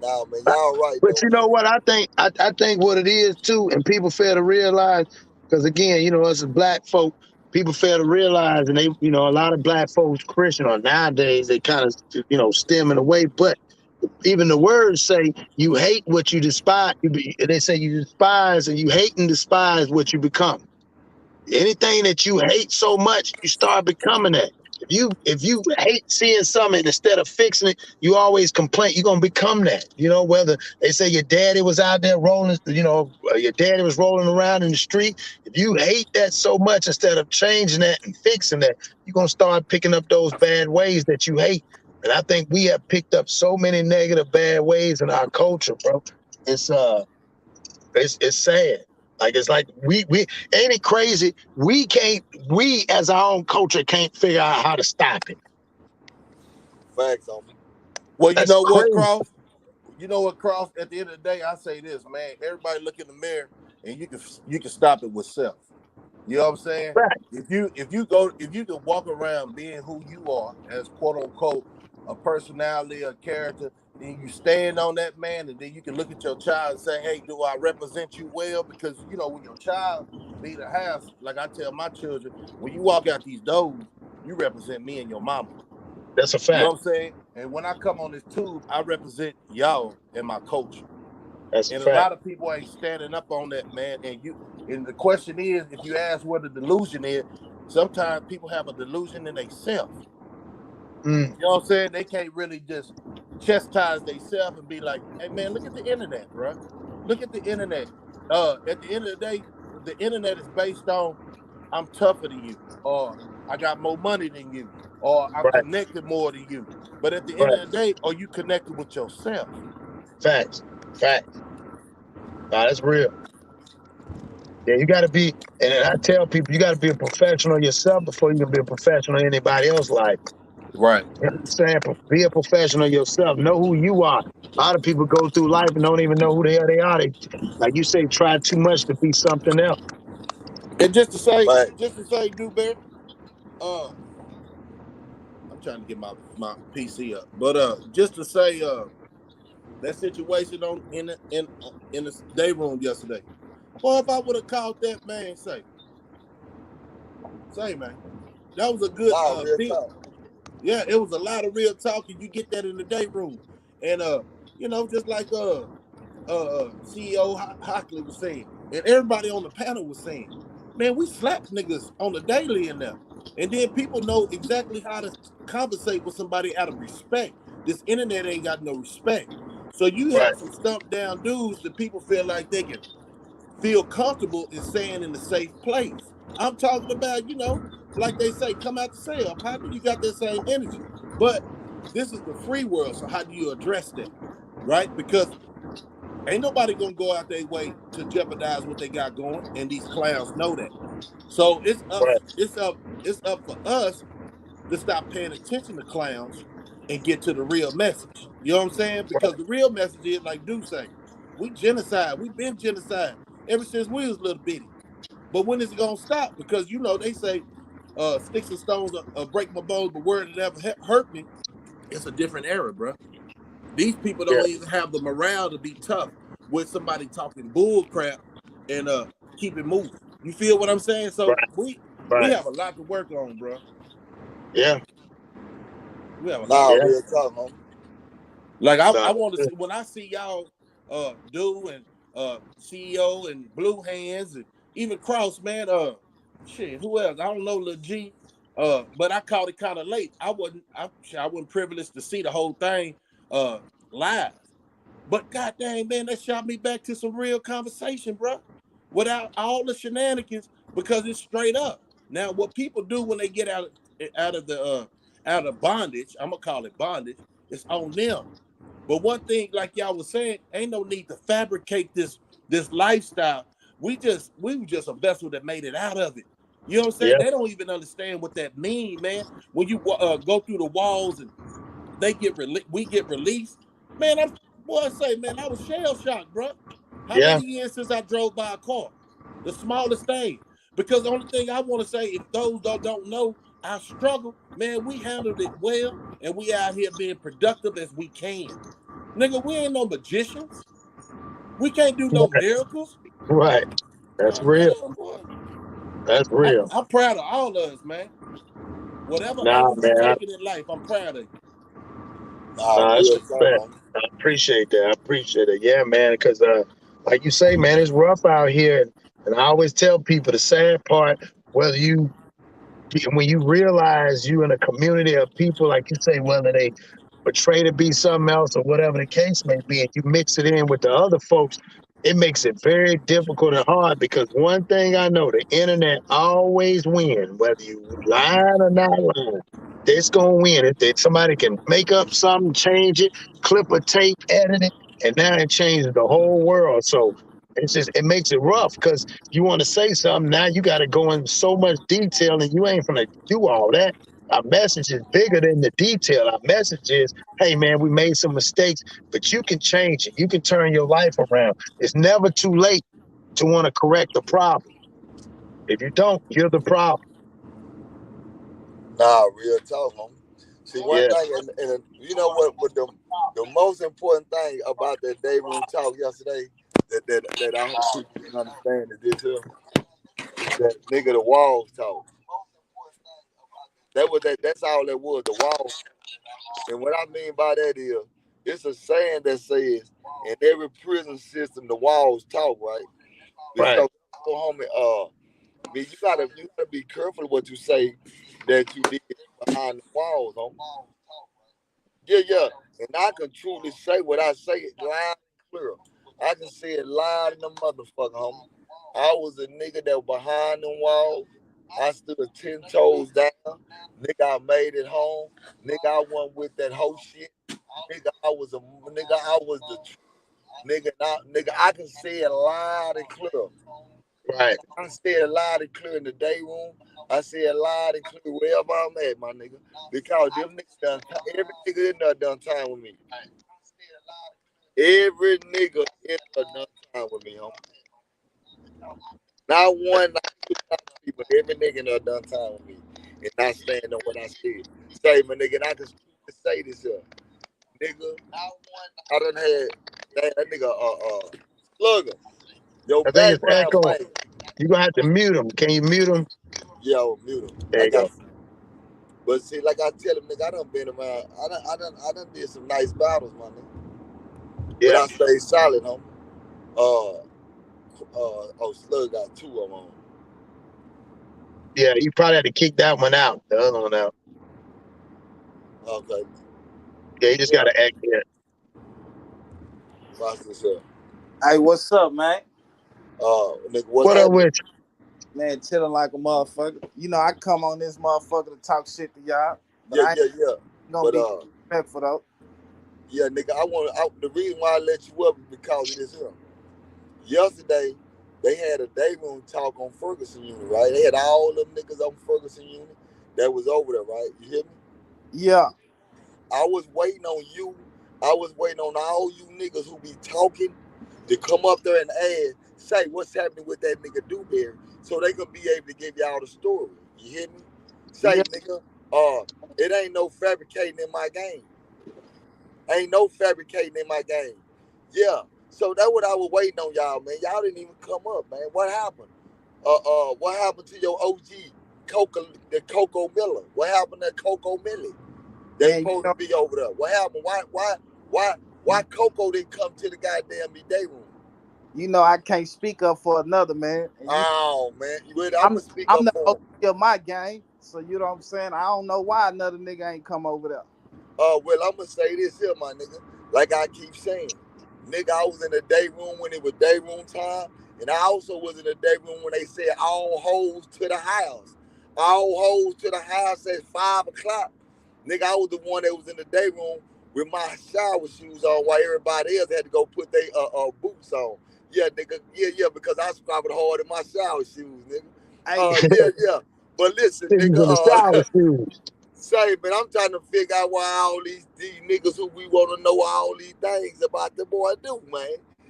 Now, man, y'all right But though, you know man. what I think what it is too, and people fail to realize, because again, us as black folk, people fail to realize, and a lot of black folks Christian or nowadays they kind of stemming away. But even the words say you hate what you despise. They say you despise and you hate and despise what you become. Anything that you hate so much, you start becoming that. If you hate seeing something instead of fixing it, you always complain. You're gonna become that. You know, whether they say your daddy was out there rolling, your daddy was rolling around in the street. If you hate that so much, instead of changing that and fixing that, you're gonna start picking up those bad ways that you hate. And I think we have picked up so many negative bad ways in our culture, bro. It's sad. Like it's like we ain't it crazy? We as our own culture can't figure out how to stop it. Facts on me. Well, you That's know what, crazy. Cross? You know what, Cross? At the end of the day, I say this, man. Everybody look in the mirror, and you can stop it with self. You know what I'm saying? Right. If you can walk around being who you are as quote unquote a personality, a character, then you stand on that, man, and then you can look at your child and say, hey, do I represent you well? Because when your child leave the house, like I tell my children, when you walk out these doors, you represent me and your mama. That's a You know fact. what I'm saying? And when I come on this tube, I represent y'all and my culture. That's a And a fact. lot of people ain't standing up on that, man. And the question is, if you ask what the delusion is, sometimes people have a delusion in themselves. You know what I'm saying? They can't really just chastise themselves and be like, hey, man, look at the internet, bro. Look at the internet. At the end of the day, the internet is based on I'm tougher than you, or I got more money than you, or I'm Right. connected more than you. But at the end of the day, are you connected with yourself? Facts. Nah, that's real. Yeah, you got to be, and I tell people, you got to be a professional yourself before you can be a professional in anybody else's life. Right. You know what I'm saying? Be a professional yourself. Know who you are. A lot of people go through life and don't even know who the hell they are. They, like you say, try too much to be something else. And just to say, Facts. Dewberry, I'm trying to get my PC up, but just to say, that situation in the day room yesterday. Well, if I would have called that man, say man, that was a good Nah, real beat. talk. Yeah, it was a lot of real talk, and you get that in the day room. And just like CEO Hockley was saying, and everybody on the panel was saying, man, we slap niggas on the daily in there. And then people know exactly how to conversate with somebody out of respect. This internet ain't got no respect. So you Right. have some stumped down dudes that people feel like they can feel comfortable in saying in a safe place. I'm talking about, like they say, come out to sell, partner. You got that same energy. But this is the free world. So how do you address that? Right? Because ain't nobody gonna go out their way to jeopardize what they got going, and these clowns know that. So it's Right. up for us to stop paying attention to clowns and get to the real message. You know what I'm saying? Because the real message is, like Duke say, we genocide. We've been genocide ever since we was little bitty. But when is it gonna stop? Because they say sticks and stones break my bones, but word that ever hurt me. It's a different era, bro. These people Yeah. don't even have the morale to be tough with somebody talking bull crap and keep it moving. You feel what I'm saying? So we Right. have a lot to work on, bro. Yeah. We have a lot Nah, to Yeah. work real talk, homie. Like I Nah. want to see when I see y'all do and CEO and Blue Hands and even Cross, man, shit, who else? I don't know, Lil G. But I caught it kind of late. I wasn't privileged to see the whole thing live. But goddamn, man, that shot me back to some real conversation, bro. Without all the shenanigans, because it's straight up. Now, what people do when they get out of bondage, I'm gonna call it bondage, it's on them. But one thing, like y'all was saying, ain't no need to fabricate this lifestyle. We were just a vessel that made it out of it. You know what I'm saying? Yeah. They don't even understand what that means, man. When you go through the walls and we get released, man. Man, I was shell shocked, bro. How Yeah. many years since I drove by a car? The smallest thing. Because the only thing I want to say, if those don't know our struggle, man, we handled it well, and we out here being productive as we can. Nigga, we ain't no magicians. We can't do no miracles. Right. That's real. Goddamn, boy. That's real. I'm proud of all of us, man. Whatever Nah, angle you man. taking in life, I'm proud of you. Nah, Nah, that's real talk, respect. homie. I appreciate that. I appreciate it. Yeah, man. Because like you say, man, it's rough out here. And I always tell people the sad part, whether when you realize you in a community of people, like you say, whether they portray to be something else or whatever the case may be, and you mix it in with the other folks, it makes it very difficult and hard because one thing I know, the internet always wins, whether you lying or not lying. It's gonna win. If somebody can make up something, change it, clip a tape, edit it, and now it changes the whole world. So it makes it rough because you want to say something, now you got to go in so much detail, and you ain't gonna do all that. Our message is bigger than the detail. Our message is, hey man, we made some mistakes, but you can change it. You can turn your life around. It's never too late to want to correct the problem. If you don't, you're the problem. Nah, real talk, homie. See, one Yeah. thing, and you know what? But the most important thing about that day room talk yesterday that I hope people can understand is this here. That nigga, the walls talk. That's all that was. The walls. And what I mean by that is, it's a saying that says, in every prison system, the walls talk, right? Right. So, homie, you gotta be careful what you say that you did behind the walls, homie. Yeah, yeah. And I can truly say what I say loud and clear. I can say it loud in the motherfucker, homie. I was a nigga that was behind the walls. I stood 10 toes down. Nigga, I made it home. Nigga, I wasn't with that whole shit. Nigga, I was the truth. Nigga, I can say it loud and clear. Right. I say it loud and clear in the day room. I say it loud and clear wherever I'm at, my nigga. Because them niggas done, every nigga in there done time with me. Every nigga in there done time with me, homie. Not one, not two, not three, but every nigga in there done time with me. And I stand on what I said. Say, my nigga, and I can say this here. Nigga, I done had that nigga, Slugger. Your I think it's background, echoing. man. You're gonna have to mute him. Can you mute him? Yo, mute him. There I you go. got. But see, like I tell him, nigga, I done been around. I done did some nice battles, my nigga. But Yeah. I stayed solid, homie. Slug got two of them on. Yeah, you probably had to kick that one out, the other one out. Okay. Yeah, you just Yeah. gotta act in. Watch this up. Hey, what's up, man? Nigga, what's What up happening? with Man, chilling like a motherfucker. You know, I come on this motherfucker to talk shit to y'all, but Yeah, I ain't yeah, yeah. gonna But be respectful though. yeah, nigga, the reason why I let you up is because of this here. Yesterday, they had a day room talk on Ferguson unit, right? They had all them niggas on Ferguson unit that was over there, right? You hear me? Yeah, I was waiting on you. I was waiting on all you niggas who be talking to come up there and say what's happening with that nigga Dewberry, so they can be able to give y'all the story. You hear me? Say, yeah, nigga, it ain't no fabricating in my game. Ain't no fabricating in my game. Yeah. So that's what I was waiting on y'all, man. Y'all didn't even come up, man. What happened? What happened to your OG, Coco Miller? What happened to Coco Millie? They man. supposed to be over there. What happened? Why Coco didn't come to the goddamn day room? I can't speak up for another man. And Oh man, I'm gonna speak I'm up the for him. OG of my game, so you know what I'm saying. I don't know why another nigga ain't come over there. Well, I'm gonna say this here, my nigga. Like I keep saying, nigga, I was in the day room when it was day room time, and I also was in the day room when they said all hoes to the house. All hoes to the house at 5 o'clock. Nigga, I was the one that was in the day room with my shower shoes on while everybody else had to go put their boots on. Yeah, nigga. Yeah, because I scrabbled hard in my shower shoes, nigga. Hey, Yeah. But listen, in nigga, the shower shoes? say, man, I'm trying to figure out why all these niggas who we want to know all these things about the boy do, man.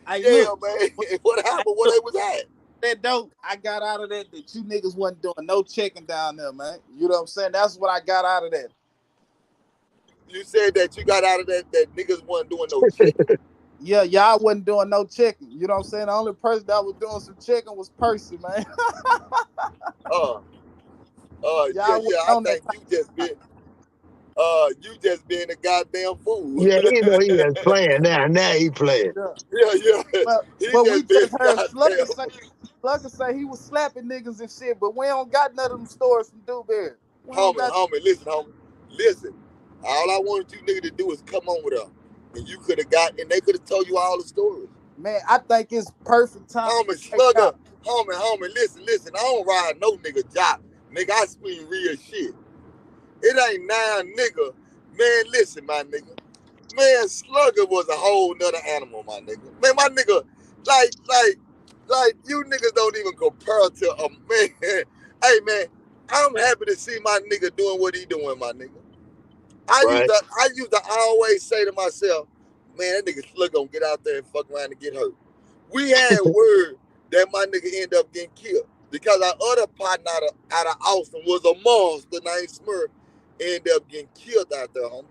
hey, Yeah, look, man. What hey, happened? What look, they was at? that dope. I got out of that you niggas wasn't doing no checking down there, man. You know what I'm saying? That's what I got out of that. You said that you got out of that niggas wasn't doing no chicken. Yeah, y'all wasn't doing no checking. You know what I'm saying? The only person that was doing some checking was Percy, man. Uh, Y'all wasn't I on that think you just being a goddamn fool. Yeah, you know he was playing now. Now he playing. time. Yeah. But He but we just being just a heard Slugger goddamn say fool. Slugger say he was slapping niggas and shit, but we don't got none of them stories from Dewberry. Homie, listen. All I wanted you niggas to do is come on with us. And you could have and they could have told you all the stories. Man, I think it's perfect time. Homie, Slugger, homie, listen. I don't ride no nigga job. Nigga, I speak real shit. It ain't now, nigga. Man, listen, my nigga. Man, Slugger was a whole nother animal, my nigga. Man, my nigga, like you niggas don't even compare to a man. Hey, man, I'm happy to see my nigga doing what he doing, my nigga. I used to always say to myself, man, that nigga Slugger gonna get out there and fuck around and get hurt. We had word that my nigga ended up getting killed because our other partner out of Austin was a monster named Smurf, ended up getting killed out there, homie.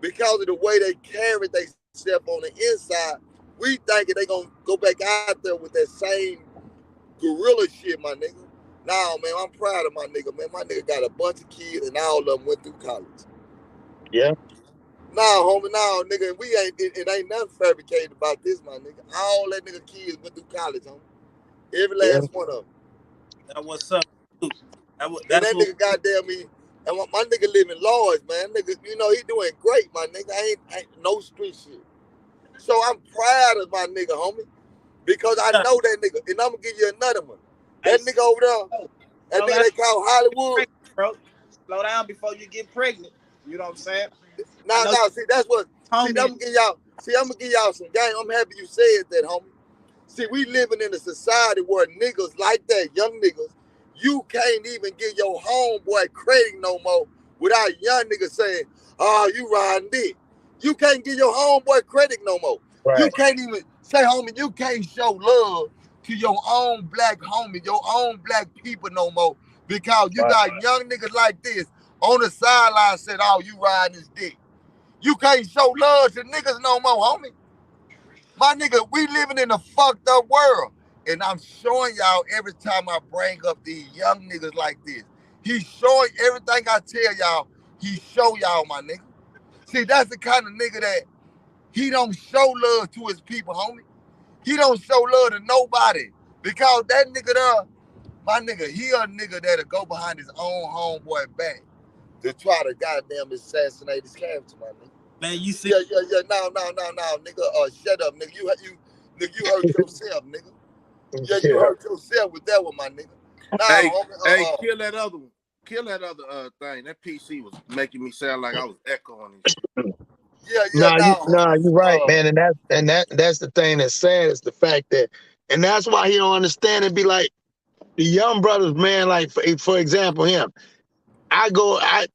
Because of the way they carried themselves on the inside, we thinking they gonna go back out there with that same gorilla shit, my nigga. Nah, man, I'm proud of my nigga, man. My nigga got a bunch of kids and all of them went through college. Yeah. Nah, homie, nah, nigga, it ain't nothing fabricated about this, my nigga. All that nigga kids went through college, homie. Every last one of them. That's what's up. And that nigga goddamn me, and my nigga live in Lodge, man. Nigga, you know, he doing great, my nigga. Ain't no street shit. So I'm proud of my nigga, homie. Because I know that nigga. And I'm gonna give you another one. That nigga over there, that nigga they call Hollywood. Bro, slow down before you get pregnant. You know what I'm saying? Nah, see, that's what. See, I'm gonna give y'all some game. I'm happy you said that, homie. See, we living in a society where niggas like that, young niggas, you can't even give your homeboy credit no more without young niggas saying, oh, you riding dick. You can't give your homeboy credit no more. Right. You can't even say, homie, you can't show love to your own black homie, your own black people no more because you got young niggas like this on the sideline said, oh, you riding this dick. You can't show love to niggas no more, homie. My nigga, we living in a fucked up world. And I'm showing y'all every time I bring up these young niggas like this. He's showing everything I tell y'all, he show y'all, my nigga. See, that's the kind of nigga that he don't show love to his people, homie. He don't show love to nobody. Because that nigga there, my nigga, he a nigga that'll go behind his own homeboy back to try to goddamn assassinate his character, my nigga. Man, you see? Yeah. No, nigga. Shut up, nigga. You hurt yourself, nigga. Yeah, you hurt yourself with that one, my nigga. Hey, kill that other one. Kill that other thing. That PC was making me sound like I was echoing it. Nah, you're right, man. And that's the thing that's sad is the fact that, and that's why he don't understand it. Be like the young brothers, man. Like for example, him.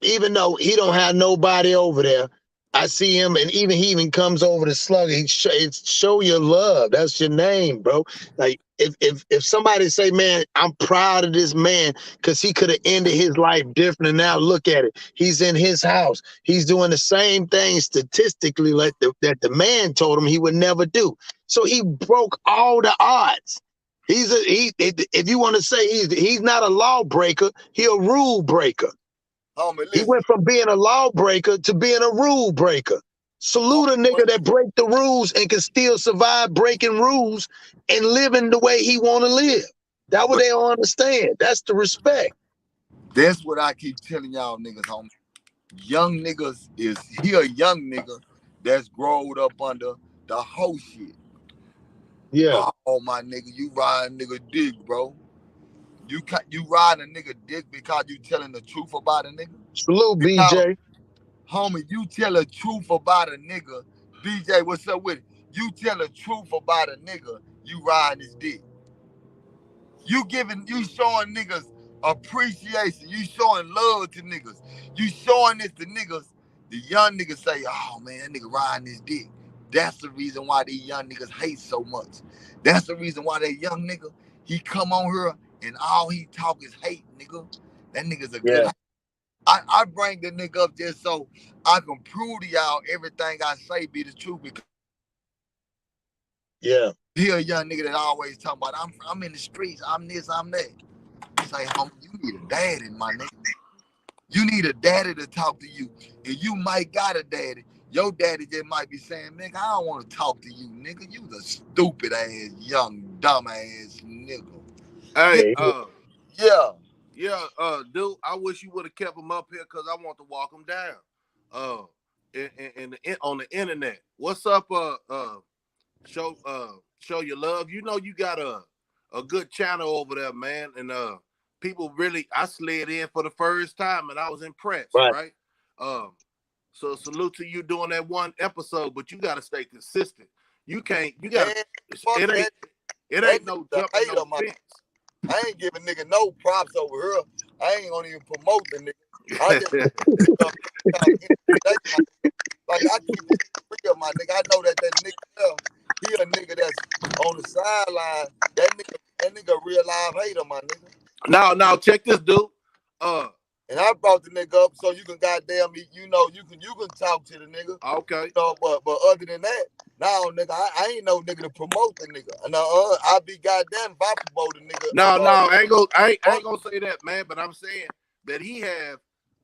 Even though he don't have nobody over there, I see him, and he even comes over to Slugger. He show your love. That's your name, bro. Like if somebody say, man, I'm proud of this man because he could have ended his life different, and now look at it. He's in his house. He's doing the same thing statistically that the man told him he would never do. So he broke all the odds. If you want to say he's not a lawbreaker, he a rule breaker. He went from being a lawbreaker to being a rule breaker. Salute a nigga that break the rules and can still survive breaking rules and living the way he want to live. That's what they don't understand. That's the respect. That's what I keep telling y'all niggas, homie. Young niggas he a young nigga that's growed up under the whole shit. Yeah. Oh, my nigga, you riding nigga dick, bro. You riding a nigga dick because you telling the truth about a nigga? Salute, BJ. Homie, you tell the truth about a nigga. BJ, what's up with it? You tell the truth about a nigga, you riding his dick. You showing niggas appreciation. You showing love to niggas. You showing this to niggas. The young niggas say, oh, man, that nigga riding his dick. That's the reason why these young niggas hate so much. That's the reason why that young nigga, he come on here and all he talk is hate, nigga. That nigga's a good. I bring the nigga up just so I can prove to y'all everything I say be the truth. Because he a young nigga that always talk about I'm in the streets, I'm this, I'm that. Say, homie, you need a daddy, my nigga. You need a daddy to talk to you. And you might got a daddy. Your daddy just might be saying, nigga, I don't want to talk to you, nigga. You the stupid ass, young, dumb ass nigga. Hey, Yeah. dude, I wish you would have kept him up here because I want to walk him down. On the internet. What's up? Show your love. You know you got a good channel over there, man, and people really. I slid in for the first time and I was impressed, right? So salute to you doing that one episode, but you got to stay consistent. You can't. You got to. It ain't no jumping no fence. I ain't giving nigga no props over here. I ain't gonna even promote the nigga. I just like I keep it real, my nigga. I know that nigga, he a nigga that's on the sideline. That nigga real live hater, my nigga. Now check this, dude. And I brought the nigga up so you can goddamn me, you can talk to the nigga. Okay. But other than that, now nigga, I ain't no nigga to promote the nigga. I be goddamn if I promote the nigga. No, I ain't gonna say that, man. But I'm saying that he have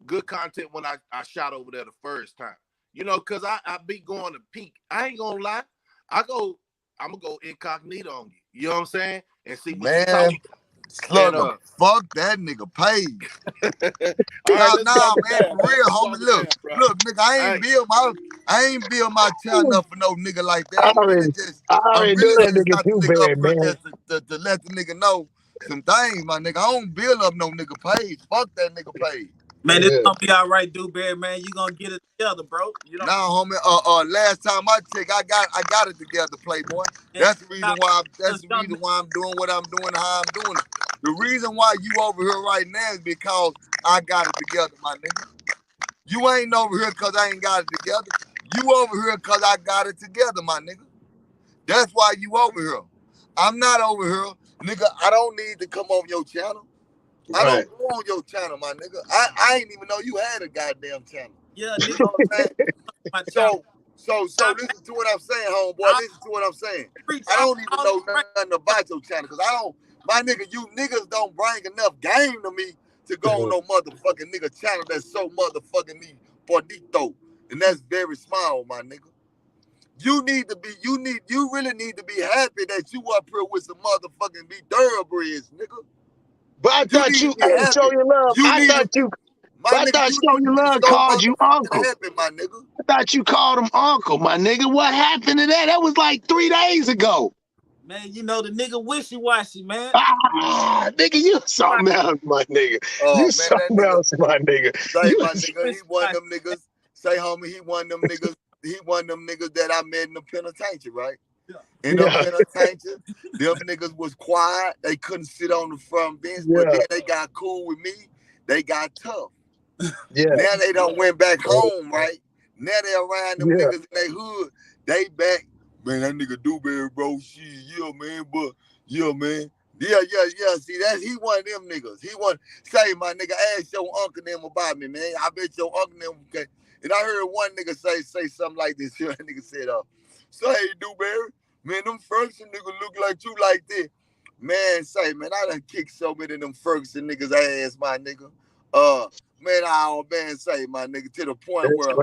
good content when I shot over there the first time. You know, cause I be going to peak. I ain't gonna lie. I'm gonna go incognito on you. You know what I'm saying? And see what you talking. Slugger, fuck that nigga page. Right, nah, man, for real, homie. Look, nigga, I ain't build my channel up for no nigga like that. I'm really just got the nigga up here just to let the nigga know some things, my nigga. I don't build up no nigga page. Fuck that nigga page. Man, it's gonna be all right, Dewberry, man. You gonna get it together, bro. You know. Nah, homie. Last time I checked, I got it together, Playboy. That's the reason why. That's the reason why I'm doing what I'm doing and how I'm doing it. The reason why you over here right now is because I got it together, my nigga. You ain't over here because I ain't got it together. You over here because I got it together, my nigga. That's why you over here. I'm not over here, nigga. I don't need to come on your channel. I don't go on your channel, my nigga. I ain't even know you had a goddamn channel. Yeah, nigga. You know what I'm saying? So listen to what I'm saying, homeboy. Listen to what I'm saying. I don't even know nothing about your channel because I don't. My nigga, you niggas don't bring enough game to me to go on no motherfucking nigga channel that's so motherfucking me bonito. And that's very small, my nigga. You really need to be happy that you up here with some motherfucking be thoroughbreds, nigga. But I thought you show your love. I thought show your love called you uncle. Happy, my nigga. I thought you called him uncle, my nigga. What happened to that? That was like 3 days ago. Man, you know the nigga wishy-washy, man. Nigga, you something else, my nigga. You something else, my nigga. Say, my nigga, he one of them niggas. Say, homie, he one of them niggas. He one of them niggas that I met in the penitentiary, right? In the penitentiary, them niggas was quiet. They couldn't sit on the front bench, but then they got cool with me. They got tough. Now they done went back home, right? Now they around them niggas in their hood. They back. Man, that nigga Dewberry, bro. Shit, yeah, man, but yeah, man. Yeah. See, he one of them niggas. He one. Say, my nigga, ask your uncle them about me, man. I bet your uncle them. Okay. And I heard one nigga say something like this. That nigga said, say, Dewberry, man, them Ferguson niggas look like you like this. Man, say, man, I done kicked so many of them Ferguson niggas ass, my nigga. Man, say, my nigga, to the point where,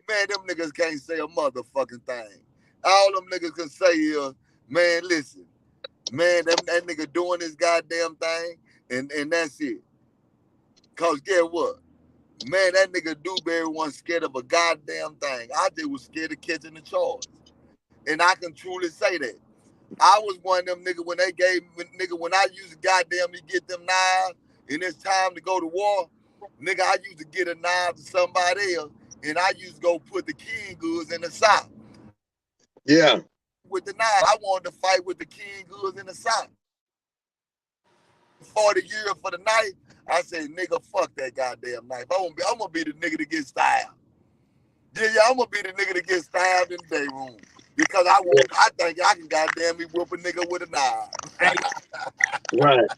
man, them niggas can't say a motherfucking thing. All them niggas can say is, man, listen, man, that nigga doing this goddamn thing, and that's it. Cause get what? Man, that nigga Dewberry wasn't scared of a goddamn thing. I just was scared of catching the charge. And I can truly say that. I was one of them nigga when I used to goddamn me get them knives, and it's time to go to war, nigga, I used to get a knife to somebody else, and I used to go put the king goods in the South. Yeah. With the knife, I wanted to fight with the king goods in the South. 40 years for the knife, I said, nigga, fuck that goddamn knife. I'm gonna be the nigga that gets stabbed. Yeah, I'm gonna be the nigga that gets stabbed in the day room. Because I think I can goddamn me whoop a nigga with a knife. Right.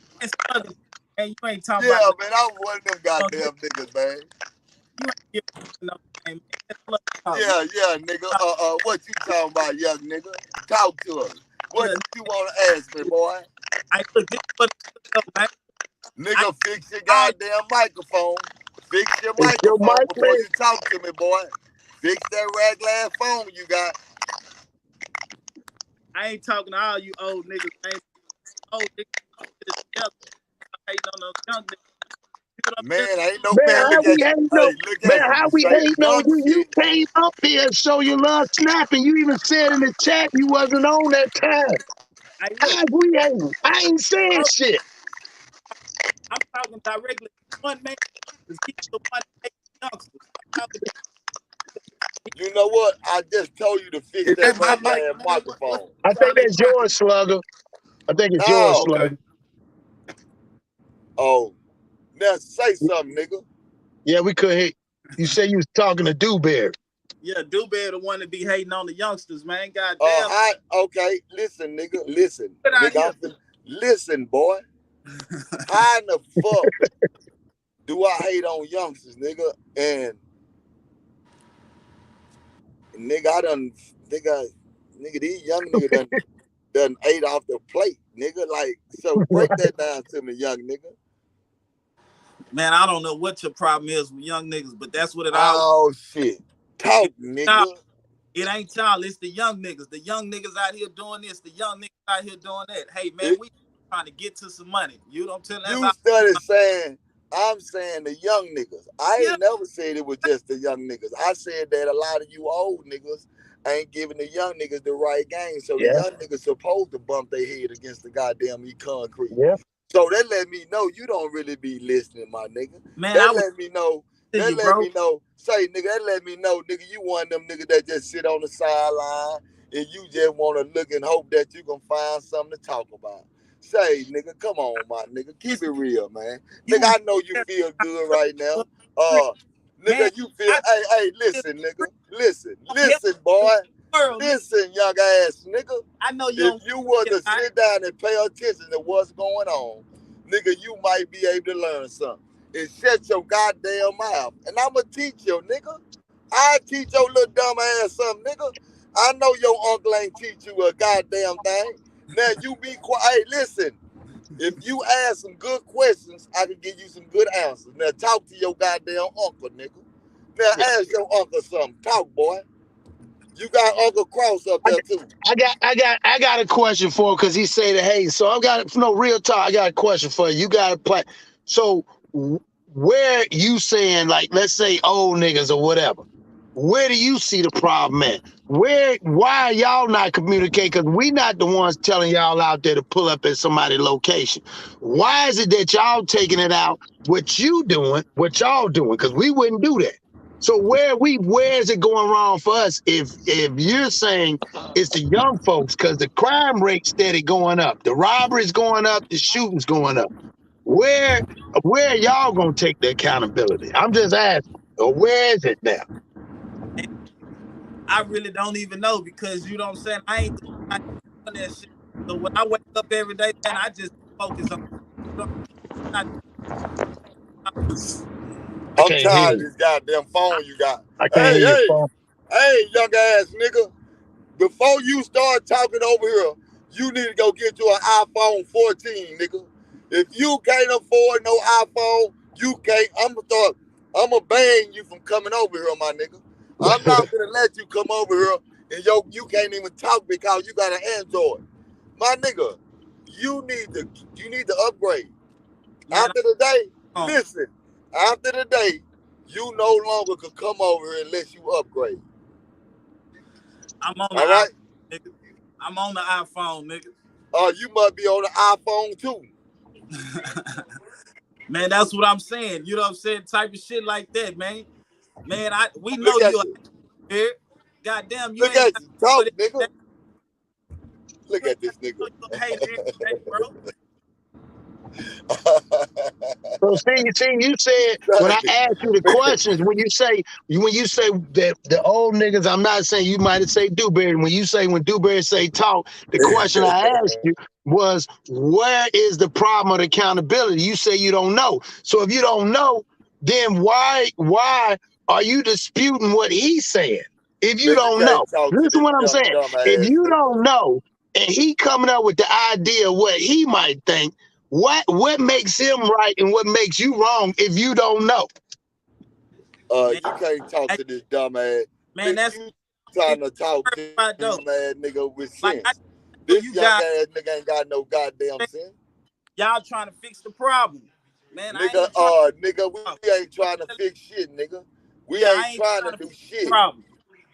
Hey, you ain't talking about. Yeah, man, I'm one of them goddamn niggas, man. You ain't no name. Yeah, nigga. What you talking about, young nigga? Talk to us. What you want to ask me, boy? Nigga, fix your goddamn microphone. Fix your microphone before you talk to me, boy. Fix that rag-glass phone you got. I ain't talking to all you old niggas. Old niggas hating on those young niggas. Man, ain't no Man, man. how Look we at you. hating Hey, on? look Man, at you. how You we say the hating on dumb you? You shit. came up here and show your love snapping. You even said in the chat you wasn't on that time. Hey, look, How we hating? I ain't saying shit. I'm talking directly to one man because he's the one hating youngsters. I'm talking to You know what? I just told you to fix Is that that my I'm mic, like, motherfucking man? What's microphone. I think probably that's mine? yours, Slugger. I think it's yours, No. Okay. Slugger. Oh, now say something, nigga. Yeah, we could hit. You say you was talking to Dewberry. yeah, Dewberry the one that be hating on the youngsters, man. Goddamn, Okay, listen, nigga. Listen. get out Nigga, here. I'm finna, listen, boy. How in the fuck do I hate on youngsters, nigga? And nigga, nigga, these young nigga done ate off the plate, nigga. Like, so break that down to me, young nigga. Man, I don't know what your problem is with young niggas, but that's what it all. Oh shit. Talk, It, y'all, nigga. it ain't y'all, it's the young niggas. The young niggas out here doing this, the young niggas out here doing that. Hey man, we trying to get to some money. You know what I'm telling? That's You all. started saying, I'm saying the young niggas. I Yeah, ain't never said it was just the young niggas. I said that a lot of you old niggas ain't giving the young niggas the right game. So the Yeah, young niggas supposed to bump their head against the goddamn concrete. yeah. So that let me know you don't really be listening, my nigga. man, That I was let me know. to That you, let bro. me know. Say, nigga, that let me know, nigga, you one of them niggas that just sit on the sideline and you just want to look and hope that you can find something to talk about. Say, nigga, come on, my nigga. Keep it real, man. You Nigga, was I know you feel good right now. man. Nigga, you feel, I hey, listen, nigga. Listen, help boy. the world, nigga. Listen, young ass nigga. I know you If don't you were get to high. sit down and pay attention to what's going on, nigga, you might be able to learn something. And shut your goddamn mouth. And I'ma teach you, nigga. I teach your little dumb ass something, nigga. I know your uncle ain't teach you a goddamn thing. Now you be quiet. Hey, listen. If you ask some good questions, I can give you some good answers. Now talk to your goddamn uncle, nigga. Now Yeah, ask your uncle something. Talk, boy. You got Uncle Cross up there too. I got a question for him because he say that, hey, so I got no real talk. I got a question for you. You got to play. So where you saying, like, let's say old niggas or whatever, where do you see the problem at? Why are y'all not communicating? Because we not the ones telling y'all out there to pull up at somebody's location. Why is it that y'all taking it out? What y'all doing? Because we wouldn't do that. So where is it going wrong for us if you're saying it's the young folks because the crime rate steady going up, the robberies going up, the shootings going up. Where y'all gonna take the accountability? I'm just asking. Or where is it now? and I really don't even know because you know what I'm saying. I ain't doing that shit. So when I wake up every day, man, I just focus on. You know, I'm I I'm can't hear tired of you. this goddamn phone you got. I can't hear Hey, your hey, phone. hey, young ass nigga. Before you start talking over here, you need to go get you an iPhone 14, nigga. If you can't afford no iPhone, you can't. I'ma ban you from coming over here, my nigga. I'm not gonna let you come over here and you can't even talk because you got an Android. My nigga, you need to upgrade. man, After the day, I'm, listen, after the day, you no longer could come over here unless you upgrade. I'm on the All iPhone, right? nigga. I'm on the iPhone, nigga. You must be on the iPhone too. Man, that's what I'm saying. You know what I'm saying? Type of shit like that, man. Man, we know Look at you you. here. Goddamn, you Look ain't at got you. Talk, to nigga. you Look ain't at got this nigga. to know you hate every day, bro. So you said when I asked you the questions, when you say that the old niggas, I'm not saying you might have said Dewberry. When Dewberry say talk, the question I asked you was where is the problem of accountability? You say you don't know. So if you don't know, then why are you disputing what he's saying? If you Man, you don't know, can't talk to listen this what I'm young saying. dumb If ass you nigga. don't know, and he coming up with the idea of what he might think. What makes him right and what makes you wrong if you don't know? Man, You can't talk hey, to this dumb ass man, nigga. that's You trying to talk to certified this though. dumb ass nigga with Like I sense. know This you young guys ass nigga ain't got no goddamn man, sense. Y'all trying to fix the problem. Man, I Nigga, ain't trying to nigga, we ain't trying to fix shit, nigga. We yeah, I ain't ain't trying to trying to do fix the shit. problem.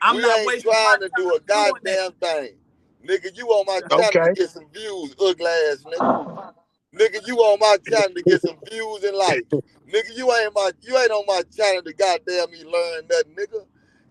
I'm We not ain't wasting my trying to do time a doing that. goddamn thing. Nigga, you on my channel to Okay. get some views, ugly ass nigga. Nigga, you on my channel to get some views and likes. Nigga, you ain't on my channel to goddamn me learn nothing, nigga.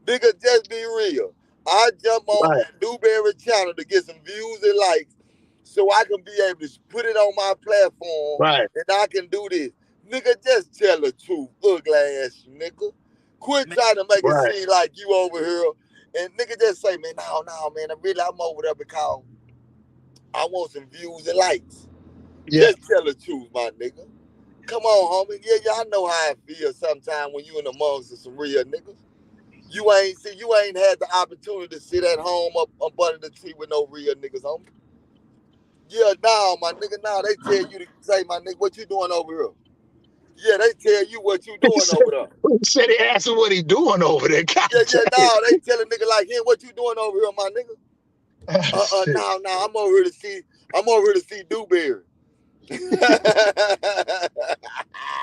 Nigga, just be real. I jump on Right. Dewberry channel to get some views and likes so I can be able to put it on my platform Right. and I can do this. Nigga, just tell the truth, ugly ass nigga. Quit Man, trying to make it Right. seem like you over here. And nigga just say, man, no, man, I'm over there because I want some views and likes. Yeah. Just tell the truth, my nigga. Come on, homie. Yeah, I know how it feels sometimes when you in amongst some real niggas. You ain't had the opportunity to sit at home up under the tree with no real niggas, homie. Yeah, now, my nigga, now they tell you to say, my nigga, what you doing over here? Yeah, they tell you what you He doing said, over there. he said he asked him what he doing over there. God Yeah, damn. now they tell a nigga like him, what you doing over here, my nigga? Oh, shit. Now, I'm over here to see Dewberry.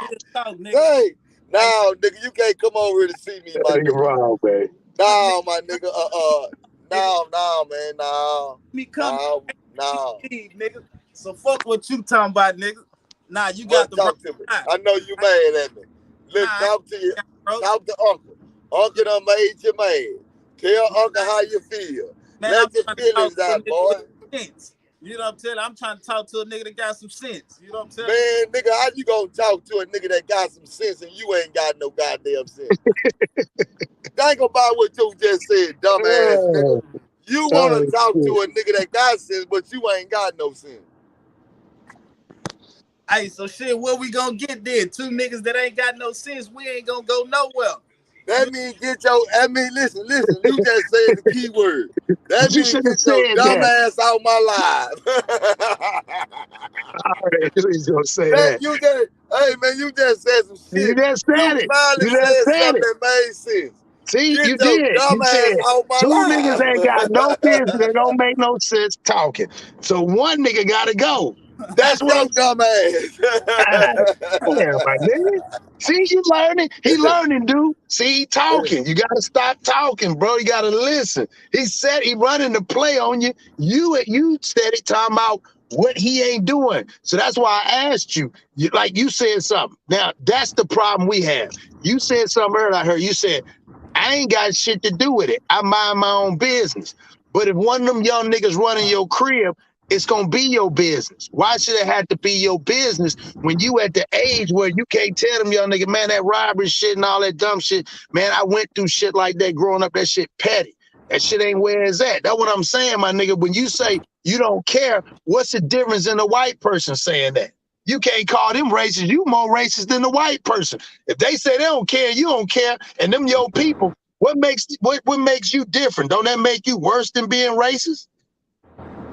real talk, nigga. Hey, Hey, now, nigga, you can't come over here to see me, That my nigga nigga. wrong, man. come, nigga, Now, my nigga, nigga. now, man, Me come now, you now. leave, nigga. So fuck what you talking about, nigga. Nah, you got What? the wrong Talk to me. guy. I know you I, mad at me. nah, Look, I ain't talk to you. got bro. Talk to Uncle. Uncle done made you mad. Tell Man, Uncle how you feel. man, I'm Let your trying to talk feelings to a out, nigga boy. with sense. You know what I'm telling you? I'm trying to talk to a nigga that got some sense. You know what I'm telling you? Man, nigga, how you gonna talk to a nigga that got some sense and you ain't got no goddamn sense? Think about what you just said, dumbass nigga. Oh, You wanna oh, talk to shit. a nigga that got sense, but you ain't got no sense. Hey, so shit, what we gonna get then? Two niggas that ain't got no sense, we ain't gonna go nowhere. You That means listen, you just said the key word. That You means should have get your said dumb that. ass out my life. All right, he's gonna say That that. you just, hey man, you just said some You shit. just You said it. finally You just said said something it. that made sense. See, Get you your did. dumb You ass said out two niggas my ain't got no life. business. They don't make no sense talking. So one nigga gotta go. That's That's what your I'm dumb ass. saying. Yeah, my nigga. See, you learning. He learning, dude. See, he talking. You gotta stop talking, bro. You gotta listen. He said he running the play on you. You said it talking about what he ain't doing. So that's why I asked you. Like you said something. Now that's the problem we have. You said something earlier. I heard you said I ain't got shit to do with it. I mind my own business. But if one of them young niggas running your crib, it's gonna be your business. Why should it have to be your business when you at the age where you can't tell them young nigga, man, that robbery shit and all that dumb shit, man, I went through shit like that growing up. That shit petty. That shit ain't where it's at. That's what I'm saying, my nigga. When you say you don't care, what's the difference in a white person saying that? You can't call them racist. You more racist than the white person. If they say they don't care, you don't care, and them your people, what makes you different? Don't that make you worse than being racist?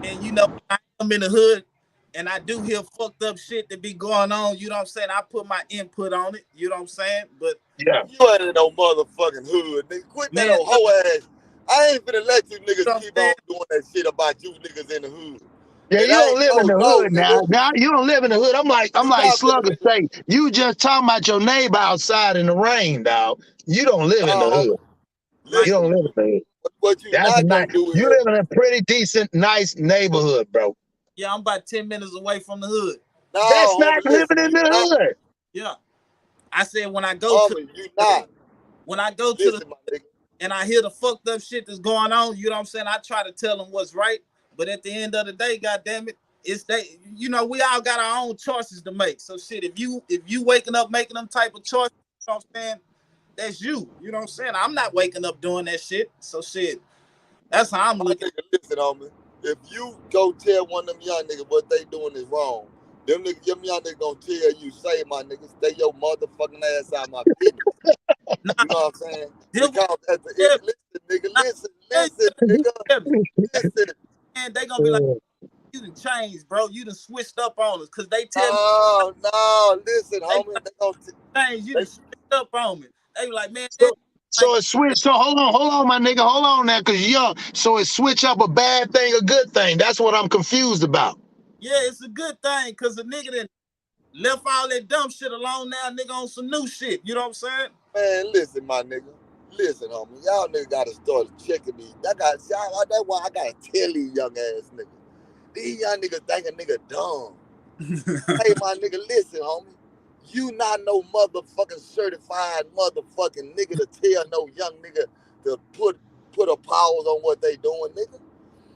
and you know, I am in the hood and I do hear fucked up shit that be going on. You know what I'm saying? I put my input on it. You know what I'm saying? But Yeah. You ain't in no motherfucking hood, nigga. Quit that man, old look, hoe ass. I ain't finna let you you know niggas what I'm keep saying? on doing that shit about you niggas in the hood. Yeah, It you don't ain't live in the no, hood now. nigga. Now you don't live in the hood. I'm You like not finna Slugger let say. You just talking about your neighbor outside in the rain, dog. You don't live in the no, hood. homie. Like, You Listen, don't live in the hood. what you That's a not nice. gonna do You is live in a pretty decent, nice neighborhood, bro. yeah, I'm about 10 minutes away from the hood. That's no, not homie. living Listen, in you the not, hood. Yeah. I said when I go to homie. You the hood, not. when I go to the Listen, my nigga. and I hear the fucked up shit that's going on, you know what I'm saying? I try to tell them what's right, but at the end of the day, goddamn it, it's they. You know, we all got our own choices to make. So shit, if you waking up making them type of choices, you know what I'm saying? That's you. You know what I'm saying? I'm not waking up doing that shit. So shit, that's how I'm My looking. nigga, listen, homie. If you go tell one of them young niggas what they doing is wrong, them young niggas gonna tell you, say, my nigga, stay your motherfucking ass out of my business. Nah, You know what I'm saying? them, Because at the yeah, end, listen, nigga, nah, listen, nigga, yeah, listen. man, they gonna be like, you done changed, bro. You done switched up on us. Cause they tell me No, listen, they homie. They gonna changed, you they, done switched up on me. They be like, man, So, like so it switch. So hold on, my nigga, hold on now, cause young. So it switch up a bad thing, a good thing. That's what I'm confused about. Yeah, it's a good thing because the nigga that left all that dumb shit alone now, nigga on some new shit. You know what I'm saying? Man, listen, my nigga. Listen, homie. Y'all niggas gotta start checking me. That's why I gotta tell these young ass niggas. These young niggas think a nigga dumb. Hey, my nigga, listen, homie. You not no motherfucking certified motherfucking nigga to tell no young nigga to put a pause on what they doing, nigga.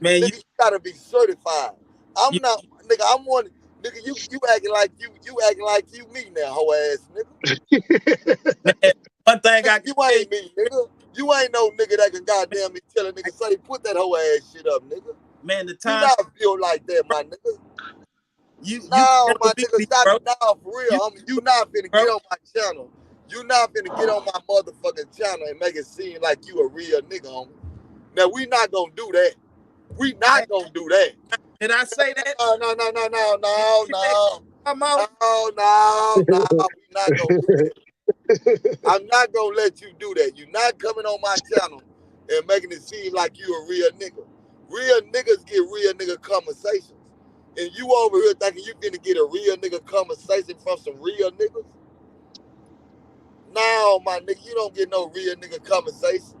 Man, Nigga, you gotta be certified. I'm you, not, nigga. I'm one, nigga. You acting like you me now, hoe ass nigga. man, one thing Nigga, I can you tell you, ain't me, nigga. You ain't no nigga that can goddamn me tell a nigga say put that hoe ass shit up, nigga. man, the You time not feel like that, my nigga. you No, never my beat nigga, me, stop bro. it now, for real, You homie. You not finna bro. get on my channel. You not finna get on my motherfucking channel and make it seem like you a real nigga, homie. Now, we not gonna do that. We Man, not gonna do that. did I say that? No. Did you hear that come out? No. We not gonna do that. I'm not gonna let you do that. You're not coming on my channel and making it seem like you a real nigga. Real niggas get real nigga conversations. And you over here thinking you finna get a real nigga conversation from some real niggas? No, my nigga, you don't get no real nigga conversation.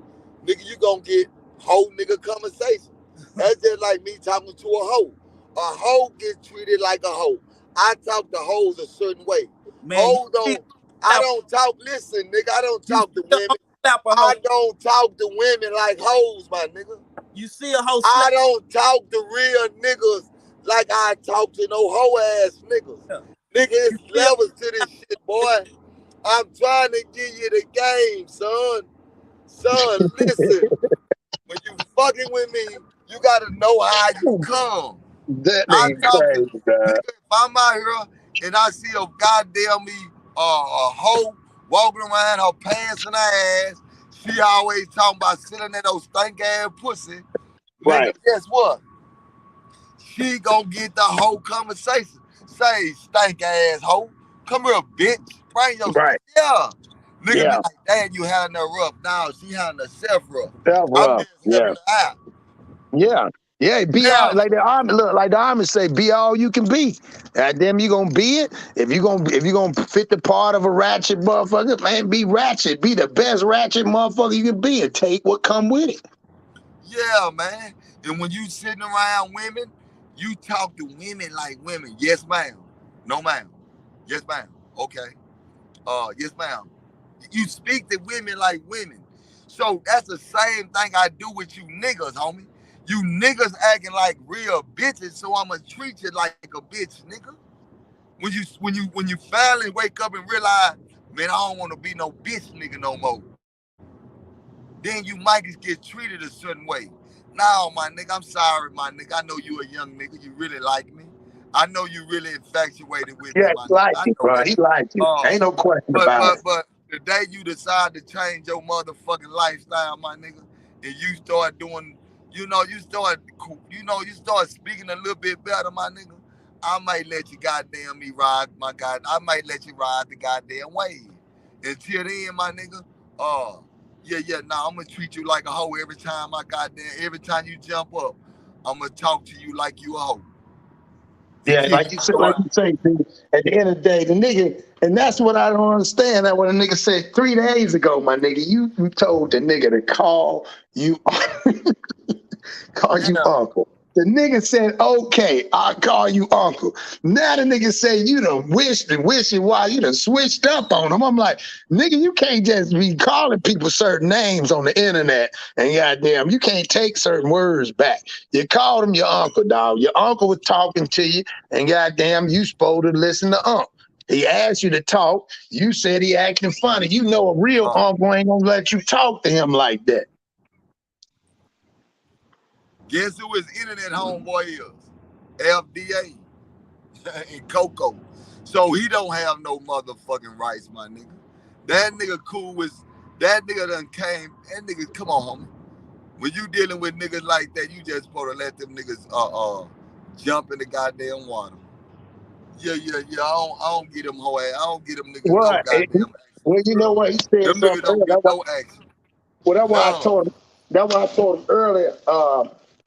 Nigga, you gonna get hoe nigga conversation. That's just like me talking to a hoe. A hoe gets treated like a hoe. I talk to hoes a certain way. Man, Hoes don't, I don't talk, listen, nigga, I don't you talk to see a hoe women. slap a hoe. I don't talk to women like hoes, my nigga. You see a hoe I slap. don't talk to real niggas like I talk to no hoe ass niggas. Nigga, You it's see a levels to this shit, boy. I'm trying to give you the game, son. Son, listen. When you fucking with me, you gotta know how you come. That I ain't talk to crazy, dog. nigga. If I'm out here and I see a goddamn me a hoe walking around her pants and her ass, she always talking about sitting in those stank ass pussy. Nigga, Right. guess what? She gonna get the whole conversation. Say, stank ass hoe, come here, bitch. Bring your Right. yeah. Nigga be Yeah. like, damn, you having her rough. Now she having herself rough. Self I'm rough. just Yeah. helping her out. Yeah. Yeah, be Now, all like the army. Look, like the army say, be all you can be. Damn, you gonna be it. If you gonna fit the part of a ratchet motherfucker, man, be ratchet. Be the best ratchet motherfucker you can be, and take what come with it. yeah, man. And when you sitting around women, you talk to women like women. Yes, ma'am. No, ma'am. Yes, ma'am. Okay. Yes, ma'am. You speak to women like women. So that's the same thing I do with you niggas, homie. You niggas acting like real bitches, so I'ma treat you like a bitch, nigga. When you finally wake up and realize, man, I don't want to be no bitch nigga no more. Then you might just get treated a certain way. Now, my nigga, I'm sorry, my nigga. I know you a young nigga. You really like me. I know you really infatuated with me, Yeah, my he nigga. like I you, know bro. that. He like you. Uh, Ain't no question but about but it. but the day you decide to change your motherfucking lifestyle, my nigga, and you start doing, you start speaking a little bit better, my nigga. I might let you goddamn me ride my god. I might let you ride the goddamn wave. Until then, my nigga, nah, I'm gonna treat you like a hoe every time you jump up, I'm gonna talk to you like you a hoe. Yeah, Until like you you said, start, at the end of the day, the nigga, and that's what I don't understand. That what a nigga said 3 days ago, my nigga. You told the nigga to call you, call you yeah, uncle. The nigga said, "Okay, I'll call you uncle." Now the nigga say you done wished and wishing while you done switched up on him. I'm like, nigga, you can't just be calling people certain names on the internet, and goddamn, you can't take certain words back. You called him your uncle, dog. Your uncle was talking to you, and goddamn, you supposed to listen to uncle. He asked you to talk. You said he acting funny. You know a real uh, uncle ain't gonna let you talk to him like that. guess who his internet homeboy is? FDA and Coco. So he don't have no motherfucking rights, my nigga. That nigga cool with that nigga done came. That nigga, come on, homie. When you dealing with niggas like that, you just supposed to let them niggas jump in the goddamn water. Yeah. I don't get them hoe ass. I don't get them niggas no What? goddamn action, Well, you know bro. what? He said Them something niggas don't earlier. get no action. Well, that's why I No. told him. That's why I told him earlier.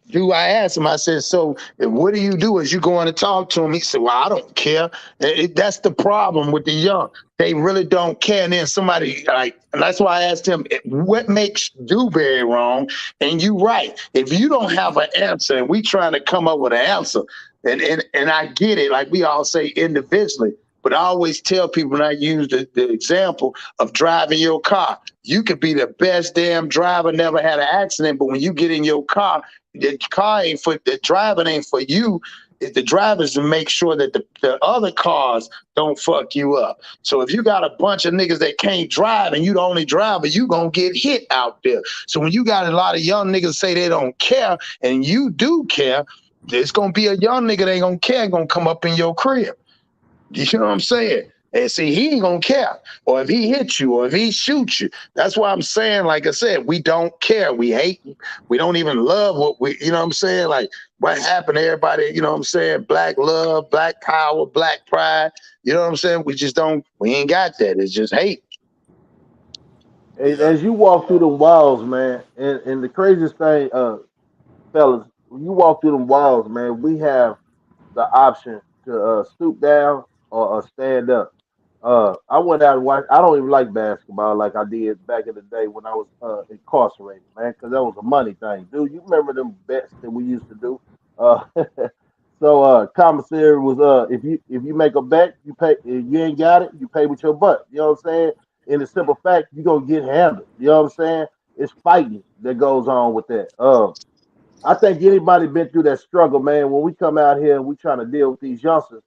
Dude, I asked him, I said, so what do you do as you go in to talk to him? He said, well, I don't care. That's the problem with the young. They really don't care. And then somebody like, and that's why I asked him, what makes Dewberry wrong? And you right. If you don't have an answer and we trying to come up with an answer, and I get it, like we all say individually, but I always tell people when I use the example of driving your car, you could be the best damn driver, never had an accident, but when you get in your car, the car ain't for the driving ain't for you. The drivers to make sure that the other cars don't fuck you up. So if you got a bunch of niggas that can't drive and you the only driver, you gonna get hit out there. So when you got a lot of young niggas say they don't care and you do care, there's gonna be a young nigga that ain't gonna care, gonna come up in your crib. You know what I'm saying? And see, he ain't gonna care. Or if he hits you, or if he shoots you. That's why I'm saying, like I said, we don't care. We hate, we don't even love what we, you know what I'm saying? Like what happened to everybody, you know what I'm saying? Black love, black power, black pride. You know what I'm saying? We just don't, we ain't got that. It's just hate. Yeah. As you walk through the walls, man, and the craziest thing, fellas, when you walk through them walls, man, we have the option to stoop down or stand up. I went out and watched. I don't even like basketball like I did back in the day when I was incarcerated, man, because that was a money thing, dude. You remember them bets that we used to do? Uh, commissary was if you make a bet, you pay. If you ain't got it, you pay with your butt. You know what I'm saying? In the simple fact, you gonna get handled. You know what I'm saying? It's fighting that goes on with that. I think anybody been through that struggle, man. When we come out here and we trying to deal with these youngsters,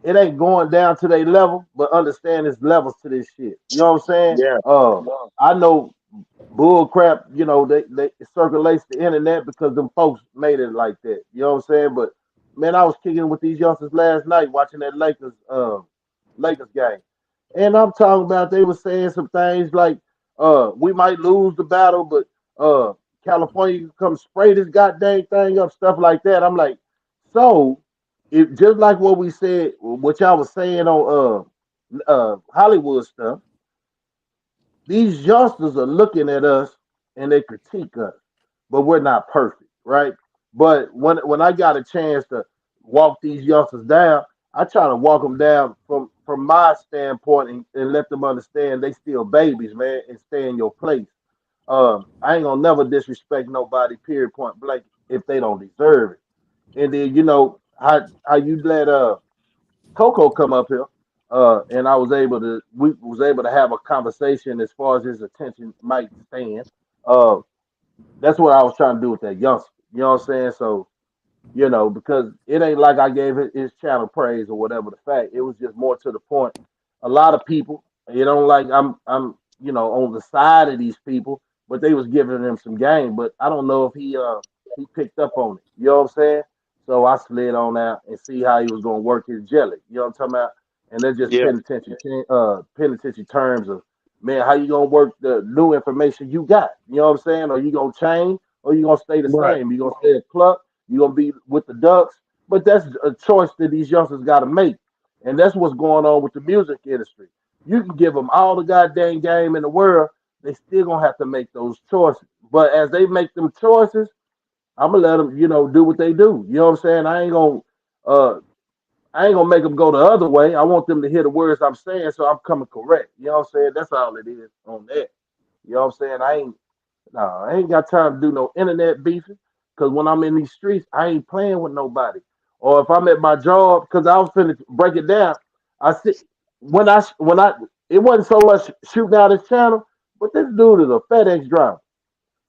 it ain't going down to their level, but understand there's levels to this shit. You know what I'm saying? Yeah. I know bull crap, you know, they circulates the internet because them folks made it like that. You know what I'm saying? But man, I was kicking with these youngsters last night watching that Lakers game. And I'm talking about they were saying some things like we might lose the battle, but uh California can come spray this goddamn thing up, stuff like that. I'm like, so it just like what we said, what y'all was saying on Hollywood stuff, these youngsters are looking at us and they critique us, but we're not perfect, right? But when I got a chance to walk these youngsters down, I try to walk them down from my standpoint and let them understand they still babies, man, and stay in your place. I ain't gonna never disrespect nobody, period, point blank, if they don't deserve it. And then you know how you let Coco come up here, and I was able to we was able to have a conversation as far as his attention might stand. Uh, that's what I was trying to do with that youngster. You know what I'm saying? So you know, because it ain't like I gave his channel praise or whatever the fact. It was just more to the point. A lot of people, you know, like I'm you know on the side of these people, but they was giving him some game. But I don't know if he picked up on it. You know what I'm saying? So I slid on out and see how he was gonna work his jelly. You know what I'm talking about? And that's just Yeah. penitentiary terms of man, how you gonna work the new information you got? You know what I'm saying? Or you gonna change or you gonna stay the Right. same? You gonna stay a cluck? You're gonna be with the Ducks, but that's a choice that these youngsters got to make, and that's what's going on with the music industry. You can give them all the goddamn game in the world, they still gonna have to make those choices. But as they make them choices, I'm gonna let them, you know, do what they do. You know what I'm saying? Uh, I ain't gonna make them go the other way. I want them to hear the words I'm saying, so I'm coming correct. You know what I'm saying? That's all it is on that. You know what I'm saying? I ain't got time to do no internet beefing. Cause when I'm in these streets, I ain't playing with nobody. Or if I'm at my job, cause I was finna break it down. I see when I it wasn't so much shooting out his channel, but this dude is a FedEx driver.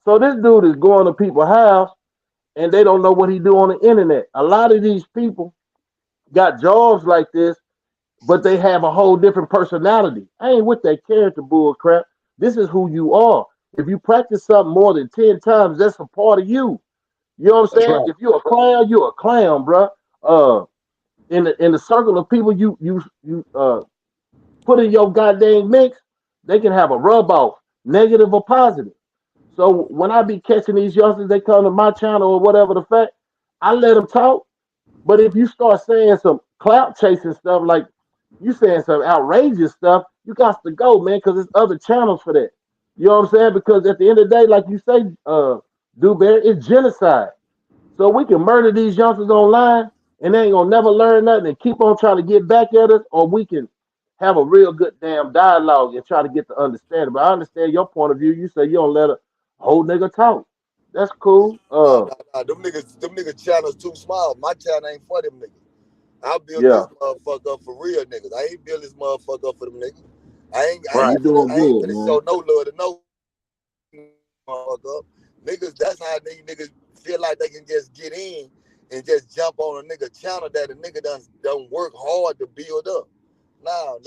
So this dude is going to people's house and they don't know what he do on the internet. A lot of these people got jobs like this, but they have a whole different personality. I ain't with that character bull crap. This is who you are. If you practice something more than 10 times, that's a part of you. You know what I'm That's saying? right. If you're a clown, you're a clown, bro. In the circle of people you put in your goddamn mix, they can have a rub off, negative or positive. So when I be catching these youngsters, they come to my channel or whatever the fact, I let them talk. But if you start saying some clout chasing stuff, like you saying some outrageous stuff, you got to go, man, because there's other channels for that. You know what I'm saying? Because at the end of the day, like you say, Dewberry, it's genocide. So we can murder these youngsters online and they ain't gonna never learn nothing and keep on trying to get back at us, or we can have a real good damn dialogue and try to get to understand it. But I understand your point of view. You say you don't let a whole nigga talk. That's cool. Nah. Them niggas channels too small. My channel ain't for them niggas. I built Yeah, this motherfucker up for real niggas. I ain't built this motherfucker up for them niggas. and you doing I ain't good, finna man. show no love to no motherfucker. Niggas, that's how these niggas feel like they can just get in and just jump on a nigga channel that a nigga done work hard to build up.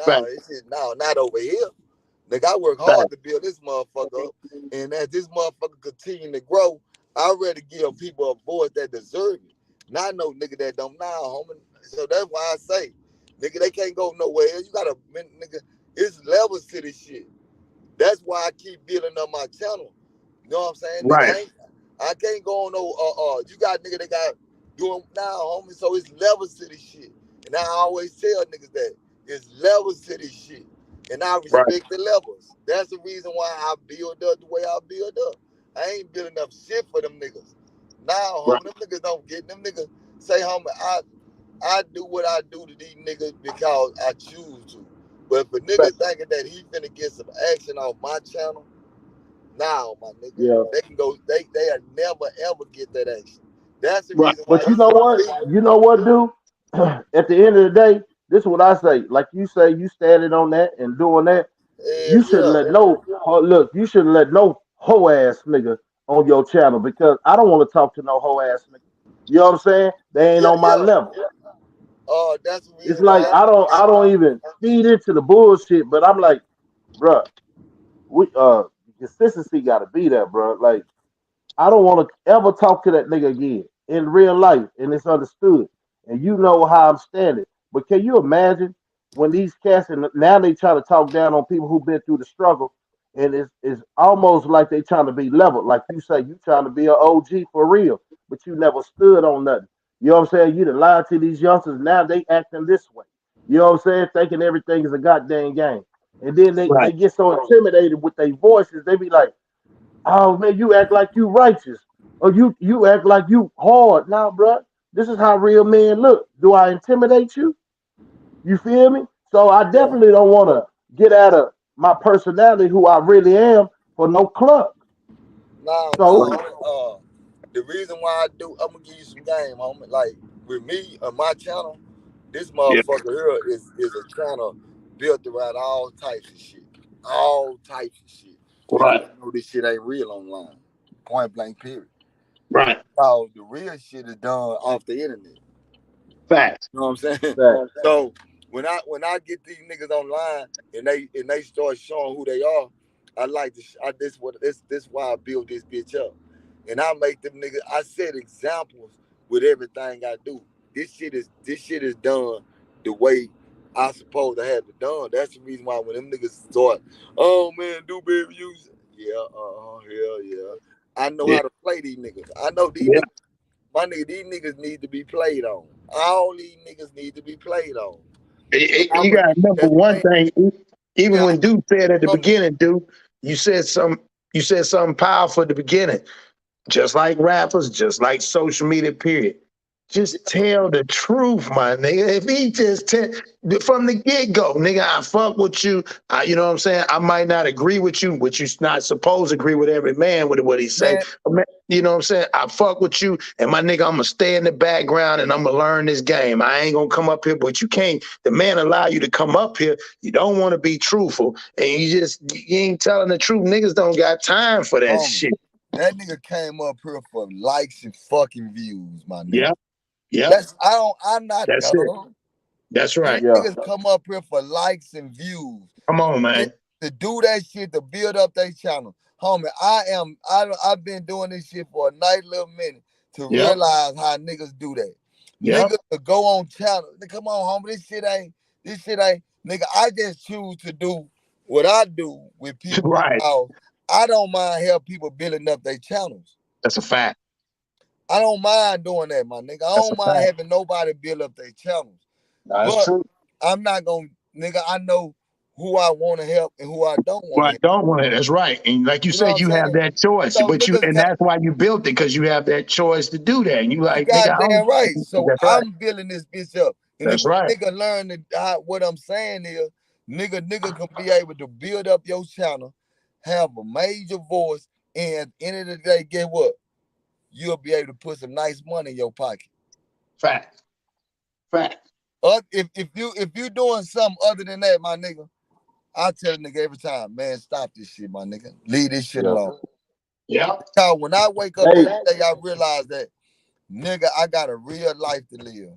Fact, It's just, not over here. Nigga, I work fact. hard to build this motherfucker up. And as this motherfucker continue to grow, I ready to give people a voice that deserve it. Not no nigga that don't homie. So that's why I say, nigga, they can't go nowhere. You gotta, nigga, it's levels to this shit. That's why I keep building up my channel. You know what I'm saying? Nigga, Right. I can't go on no you got nigga that got doing now, homie. So it's levels to this shit. And I always tell niggas that it's levels to this shit. And I Right. respect the levels. That's the reason why I build up the way I build up. I ain't building up shit for them niggas. Now, Right. homie, them niggas don't get them niggas say, homie, I do what I do to these niggas because I choose to. But if a Fact. nigga thinking that he finna get some action off my channel, now my nigga, Yeah. they can go, they'll never ever get that action. That's the Right. reason why But you you know what? see You know what, dude? At the end of the day, this is what I say. Like you say, you standing on that and doing that. hell You shouldn't yeah. let no look. You shouldn't let no hoe ass nigga on your channel because I don't want to talk to no hoe ass nigga. You know what I'm saying? They ain't Yeah, on my yeah. level. That's the It's reason like why I don't even feed into the bullshit. But I'm like, bruh, we consistency got to be there, bruh. Like I don't want to ever talk to that nigga again in real life, and it's understood. And you know how I'm standing. But can you imagine when these cats and now they try to talk down on people who've been through the struggle, and it's almost like they trying to be leveled. Like you say, you trying to be an OG for real, but you never stood on nothing. You know what I'm saying? You done lied to these youngsters. Now they acting this way. You know what I'm saying? Thinking everything is a goddamn game. And then they Right. get so intimidated with their voices, they be like, oh man, you act like you righteous, or you act like you hard. Now, bro, this is how real men look. Do I intimidate you? You feel me? So I yeah. definitely don't want to get out of my personality, who I really am, for no cluck. So Homie. The reason why I do, I'm gonna give you some game, homie. Like with me on my channel, this Yeah. motherfucker here is a channel built around all types of shit. All types of shit. And I Right. know this shit ain't real online. Point blank period. Right. So the real shit is done off the internet. Fact. You know what I'm saying? that So when I get these niggas online and they start showing who they are, I like to this why I build this bitch up. And I make them niggas I set examples with everything I do. This shit is done the way I supposed to have it done. That's the reason why when them niggas start, oh man, do baby use yeah, hell yeah. I know Yeah. how to play these niggas. I know these Yeah. niggas my nigga, these niggas need to be played on. All these niggas need to be played on. And You I'm a, got to remember as a one man, thing. Even yeah, when Duke said at the I'm beginning, Duke, you said some. You said something powerful at the beginning. Just like rappers, just like social media, period. Just yeah, tell the truth, my nigga. If he just tell from the get go, nigga, I fuck with you. You know what I'm saying? I might not agree with you, but you're not supposed to agree with every man with what he say. man, You know what I'm saying? I fuck with you, and my nigga, I'm gonna stay in the background and I'm gonna learn this game. I ain't gonna come up here, but you can't. The man allow you to come up here. You don't want to be truthful, and you ain't telling the truth. Niggas don't got time for that homie. shit. That nigga came up here for likes and fucking views, my nigga. Yep, yep. I'm not That's it. dumb. That's These right. yeah, niggas come up here for likes and views. Come on, Shit, man. to do that shit to build up their channel. Homie, I've been doing this shit for a nice little minute to Yep, realize how niggas do that. yep. Niggas to go on channel. Come on, homie, this shit ain't nigga. I just choose to do what I do with people Right. because I don't mind help people building up their channels. That's a fact. I don't mind doing that, my nigga. I That's a don't mind fact. having nobody build up their channels. That's But true. I'm not gonna, nigga. I know. who I want to help and who I don't want Well, to I help. don't want it. That's right. And like you You know what said, I'm you have saying? that choice, So but niggas and got that's why you built it, because you have that choice to do that. And you you like, nigga, I don't. goddamn right. So That's right. I'm building this bitch up. And if That's right. nigga learn what I'm saying is, nigga can be able to build up your channel, have a major voice, and at the end of the day, guess what? You'll be able to put some nice money in your pocket. Fact. Fact. If you doing something other than that, my nigga, I tell a nigga every time, man, stop this shit, my nigga. Leave this shit Yeah. alone. Yep. Because when I wake up Hey, every day, I realize that, nigga, I got a real life to live.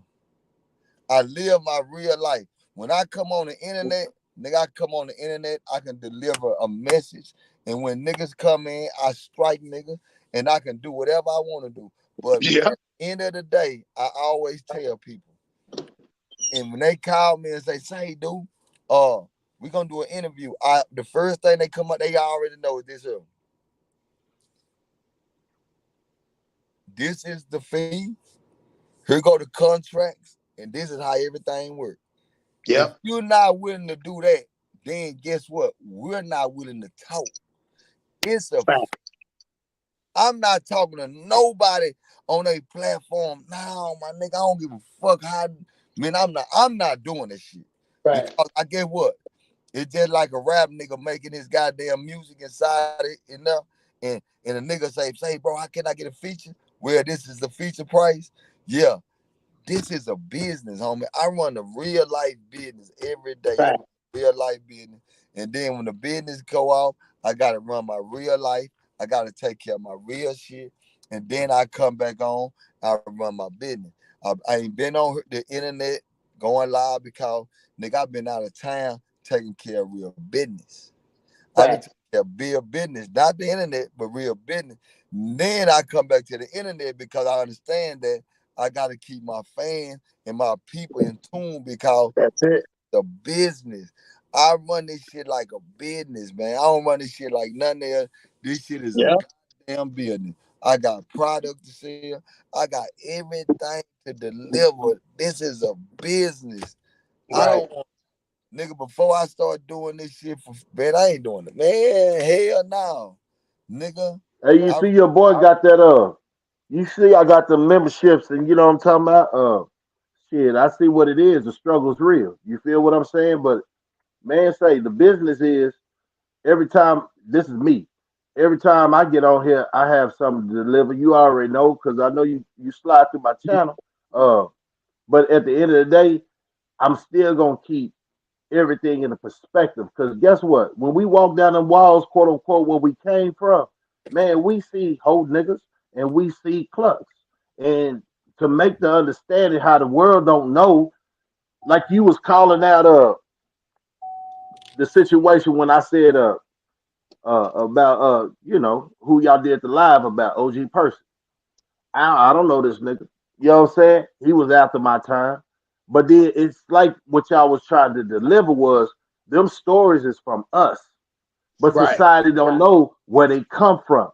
I live my real life. When I come on the internet, nigga, I can deliver a message. And when niggas come in, I strike nigga, and I can do whatever I want to do. But Yeah. at the end of the day, I always tell people, and when they call me and say, dude, we gonna do an interview. The first thing they come up, they already know is this here. This is the fee. Here go the contracts, and this is how everything works. If Yep. you're not willing to do that, then guess what? We're not willing to talk. It's a. Fact. I'm not talking to nobody on a platform. No, my nigga, I don't give a fuck how. Man, I'm not doing this shit Right. because I get what. It's just like a rap nigga making his goddamn music inside it, and a nigga say, bro, how can I get a feature? Well, this is the feature price. Yeah, this is a business, homie. I run a real life business every day. I run Fact. a real life business. And then when the business go off, I gotta run my real life. I gotta take care of my real shit. And then I come back on, I run my business. I ain't been on the internet going live because nigga, I've been out of town taking care of real business. I've been Fact. taking care of real business, not the internet, but real business. Then I come back to the internet because I understand that I got to keep my fans and my people in tune because That's it. the business. I run this shit like a business, man. I don't run this shit like nothing else. This shit is a Yep. goddamn business. I got product to sell. I got everything to deliver. This is a business. I Right. don't want, nigga, before I start doing this shit for, man, I ain't doing it. Man, hell no. Nigga, hey, you I see your boy got that you see I got the memberships and you know what I'm talking about? Shit, I see what it is. The struggle's real. You feel what I'm saying? But man, say the business is every time this is me. Every time I get on here, I have something to deliver. You already know because I know you slide through my channel. Uh, but at the end of the day, I'm still gonna keep everything in a perspective. Because guess what? When we walk down the walls, quote unquote, where we came from, man, we see whole niggas and we see clucks. And to make the understanding how the world don't know, like you was calling out the situation when I said about you know who y'all did the live about OG Person. I don't know this nigga. You know what I'm saying? He was after my time. But then it's like what y'all was trying to deliver was them stories is from us. But Right. society don't know where they come from.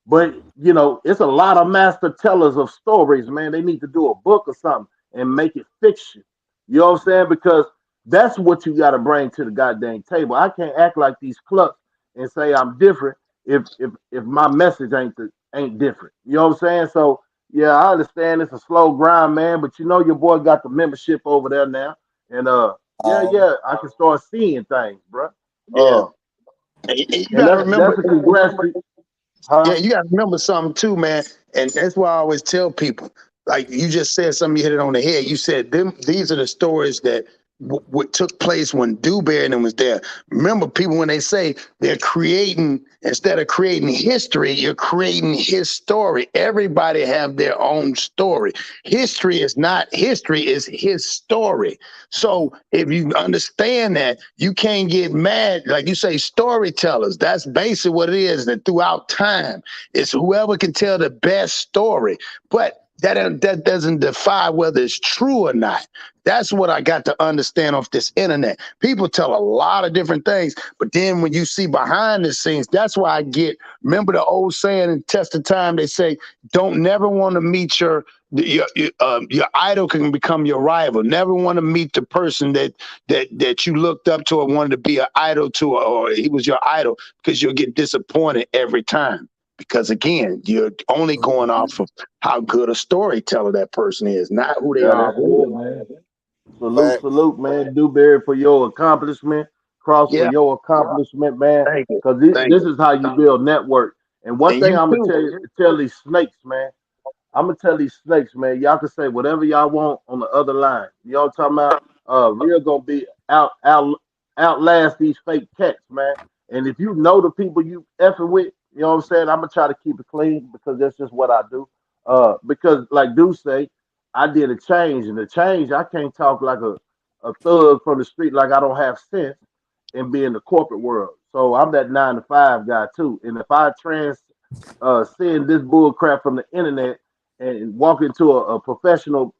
But you know, it's a lot of master tellers of stories, man. They need to do a book or something and make it fiction. You know what I'm saying? Because that's what you gotta bring to the goddamn table. I can't act like these clucks and say I'm different if my message ain't different. You know what I'm saying? So yeah, I understand it's a slow grind, man, but you know your boy got the membership over there now. And um, I can start seeing things, bro. Yeah. Uh And you and got to remember. that's a congrats to, Yeah, huh? you got to remember something too, man. And that's why I always tell people, like you just said something, you hit it on the head. You said these are the stories that what took place when Dewberry and them was there. Remember, people when they say they're creating, instead of creating history, you're creating his story. Everybody have their own story. History is not history; is his story. So if you understand that, you can't get mad. Like you say, storytellers, that's basically what it is. That throughout time, it's whoever can tell the best story. But that doesn't defy whether it's true or not. That's what I got to understand off this internet. People tell a lot of different things, but then when you see behind the scenes, that's why I get. Remember the old saying in Test of Time? They say, "Don't never want to meet your idol can become your rival. Never want to meet the person that you looked up to or wanted to be an idol to, or he was your idol, because you'll get disappointed every time." Because again, you're only going off of how good a storyteller that person is, not who they Yeah, are. that's good, man. Fact. Salute, man. Dewberry for your accomplishment. Cross for Yeah, your accomplishment, man. thank you, Because thank this you, is how you build network. And one and thing you I'm gonna too. tell these snakes, man. I'm gonna tell these snakes, man. Y'all can say whatever y'all want on the other line. You know what I'm talking about? We're gonna be outlast these fake cats, man. And if you know the people you effing with, you know what I'm saying. I'm gonna try to keep it clean because that's just what I do. Because like do say, I did a change, and the change I can't talk like a thug from the street like I don't have sense and be in the corporate world. So I'm that 9 to 5 guy too. And if I seeing this bull crap from the internet and walk into a professional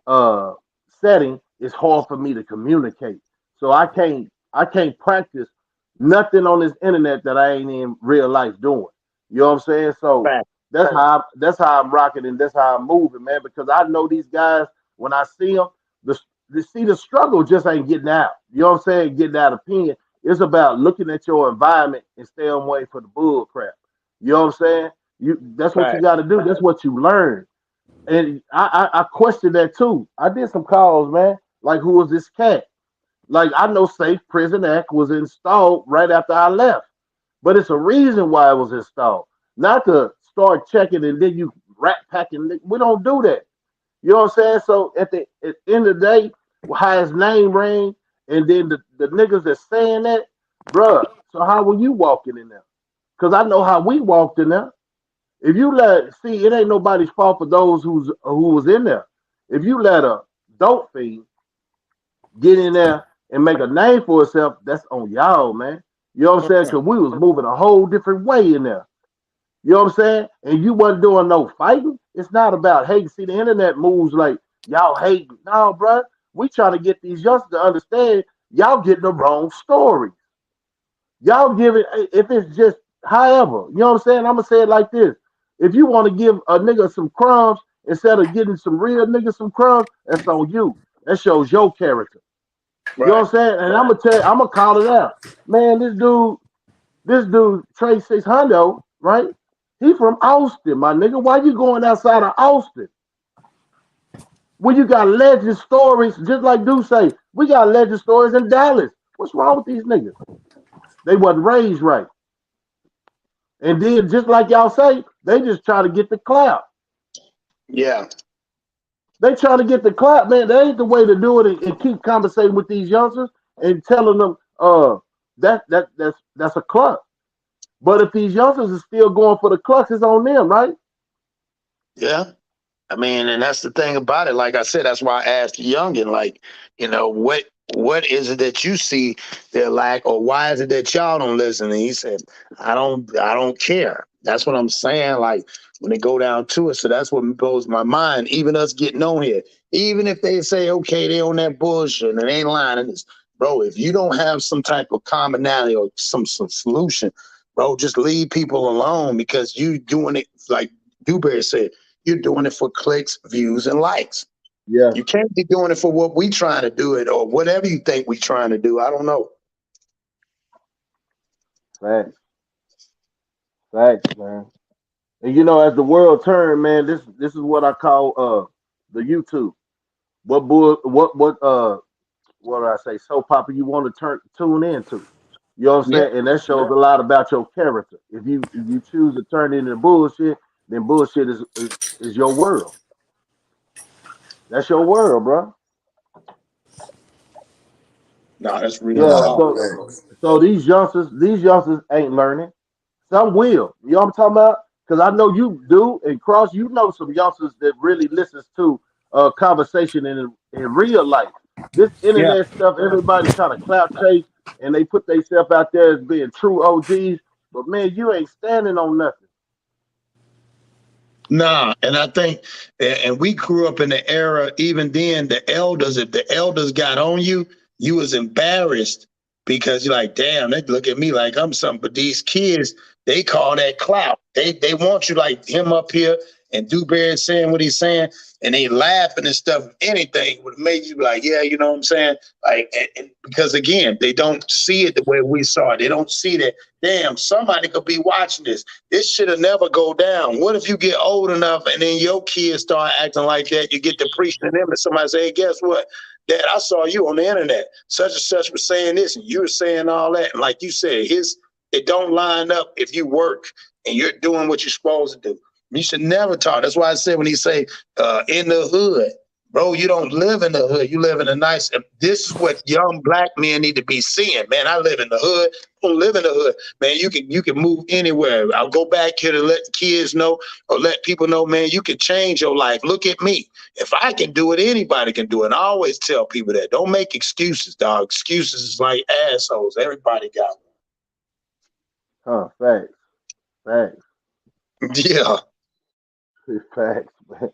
uh setting, it's hard for me to communicate. So I can't practice nothing on this internet that I ain't in real life doing. You know what I'm saying? So Fact, that's how I'm rocking and that's how I'm moving, man. Because I know these guys when I see them, the struggle just ain't getting out. You know what I'm saying? Getting out of opinion. It's about looking at your environment and stay away from the bull crap. You know what I'm saying? That's what you fact, got to do. That's what you learn. And I question that too. I did some calls, man. Like, who was this cat? Like, I know Safe Prison Act was installed right after I left, but it's a reason why it was installed, not to start checking and then you rat packing. We don't do that. You know what I'm saying? So at the end of the day, how his name rang, and then the niggas that's saying that, bruh. So how were you walking in there? Because I know how we walked in there. If you let see, it ain't nobody's fault for those who was in there. If you let a dope fiend get in there and make a name for itself, that's on y'all, man. You know what I'm saying? Because we was moving a whole different way in there. You know what I'm saying? And you wasn't doing no fighting. It's not about hate. See, the internet moves like y'all hate. No, bro. We trying to get these youngsters to understand y'all getting the wrong story. Y'all give it if it's just however, you know what I'm saying? I'm gonna say it like this. If you want to give a nigga some crumbs instead of getting some real niggas some crumbs, that's on you. That shows your character. You know right. what I'm saying? And I'm gonna call it out. Man, this dude, Trey 600, right? He from Austin, my nigga. Why you going outside of Austin? When you got legend stories, just like do say, we got legend stories in Dallas. What's wrong with these niggas? They wasn't raised right. And then, just like y'all say, they just try to get the clout. Yeah, They try to get the clout, man. That ain't the way to do it. And keep conversating with these youngsters and telling them, that's a cluck. But if these youngsters are still going for the clucks, it's on them, right? yeah. I mean, and that's the thing about it. Like I said, that's why I asked the youngin, like, what is it that you see they're like, or why is it that y'all don't listen? And he said, I don't care. That's what I'm saying. Like when they go down to it. So that's what blows my mind. Even us getting on here, even if they say, okay, they on that bullshit and they ain't lying. And it's, bro, if you don't have some type of commonality or some solution, bro, just leave people alone because you doing it like Dewberry said. You're doing it for clicks, views, and likes. Yeah, You can't be doing it for what we trying to do it or whatever you think we trying to do. I don't know. facts, facts, man. And as the world turn, man, this is what I call the YouTube. What bull, what do I say? Soap opera you want to tune into. You know what I'm Yeah, saying? And that shows a lot about your character. If you choose to turn into bullshit, then bullshit is your world. That's your world, bro. no, that's real Yeah. Nah, talk. So these youngsters ain't learning. Some will. You know what I'm talking about? Because I know you do, and Cross, you know some youngsters that really listens to conversation in real life. This Yeah, internet stuff, everybody trying to clout chase, and they put themselves out there as being true OGs. But man, you ain't standing on nothing. Nah, and I think, and we grew up in the era. Even then, the elders, if the elders got on you, you was embarrassed because you're like, damn, they look at me like I'm something. But these kids, they call that clout. They want you like him up here and Dewberry saying what he's saying, and they laughing and stuff. Anything would make you like, yeah, you know what I'm saying? Like, and because again, they don't see it the way we saw it. They don't see that. Damn, somebody could be watching this. This should have never go down. What if you get old enough and then your kids start acting like that? You get to preaching to them and somebody say, hey, guess what? Dad, I saw you on the internet. Such and such was saying this and you were saying all that. And like you said, it don't line up if you work and you're doing what you're supposed to do. You should never talk. That's why I said when he say in the hood, bro, you don't live in the hood. You live in a nice. This is what young black men need to be seeing. Man, I live in the hood. I don't live in the hood. Man, you can move anywhere. I'll go back here to let kids know or let people know, man, you can change your life. Look at me. If I can do it, anybody can do it. And I always tell people that. Don't make excuses, dog. Excuses is like assholes. Everybody got Huh? Facts. Facts. one. Yeah. Facts, man.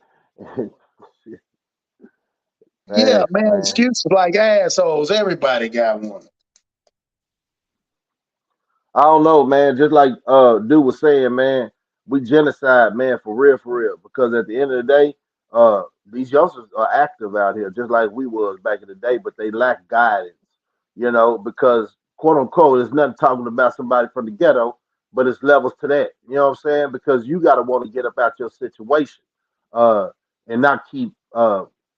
Yeah, Facts, man. man. Excuses like assholes. Everybody got one. I don't know, man. Just like dude was saying, man, we genocide, man, for real. Because at the end of the day, these youngsters are active out here, just like we was back in the day, but they lack guidance, because quote unquote, there's nothing talking about somebody from the ghetto, but it's levels to that. You know what I'm saying? Because you gotta want to get up out your situation, uh, and not keep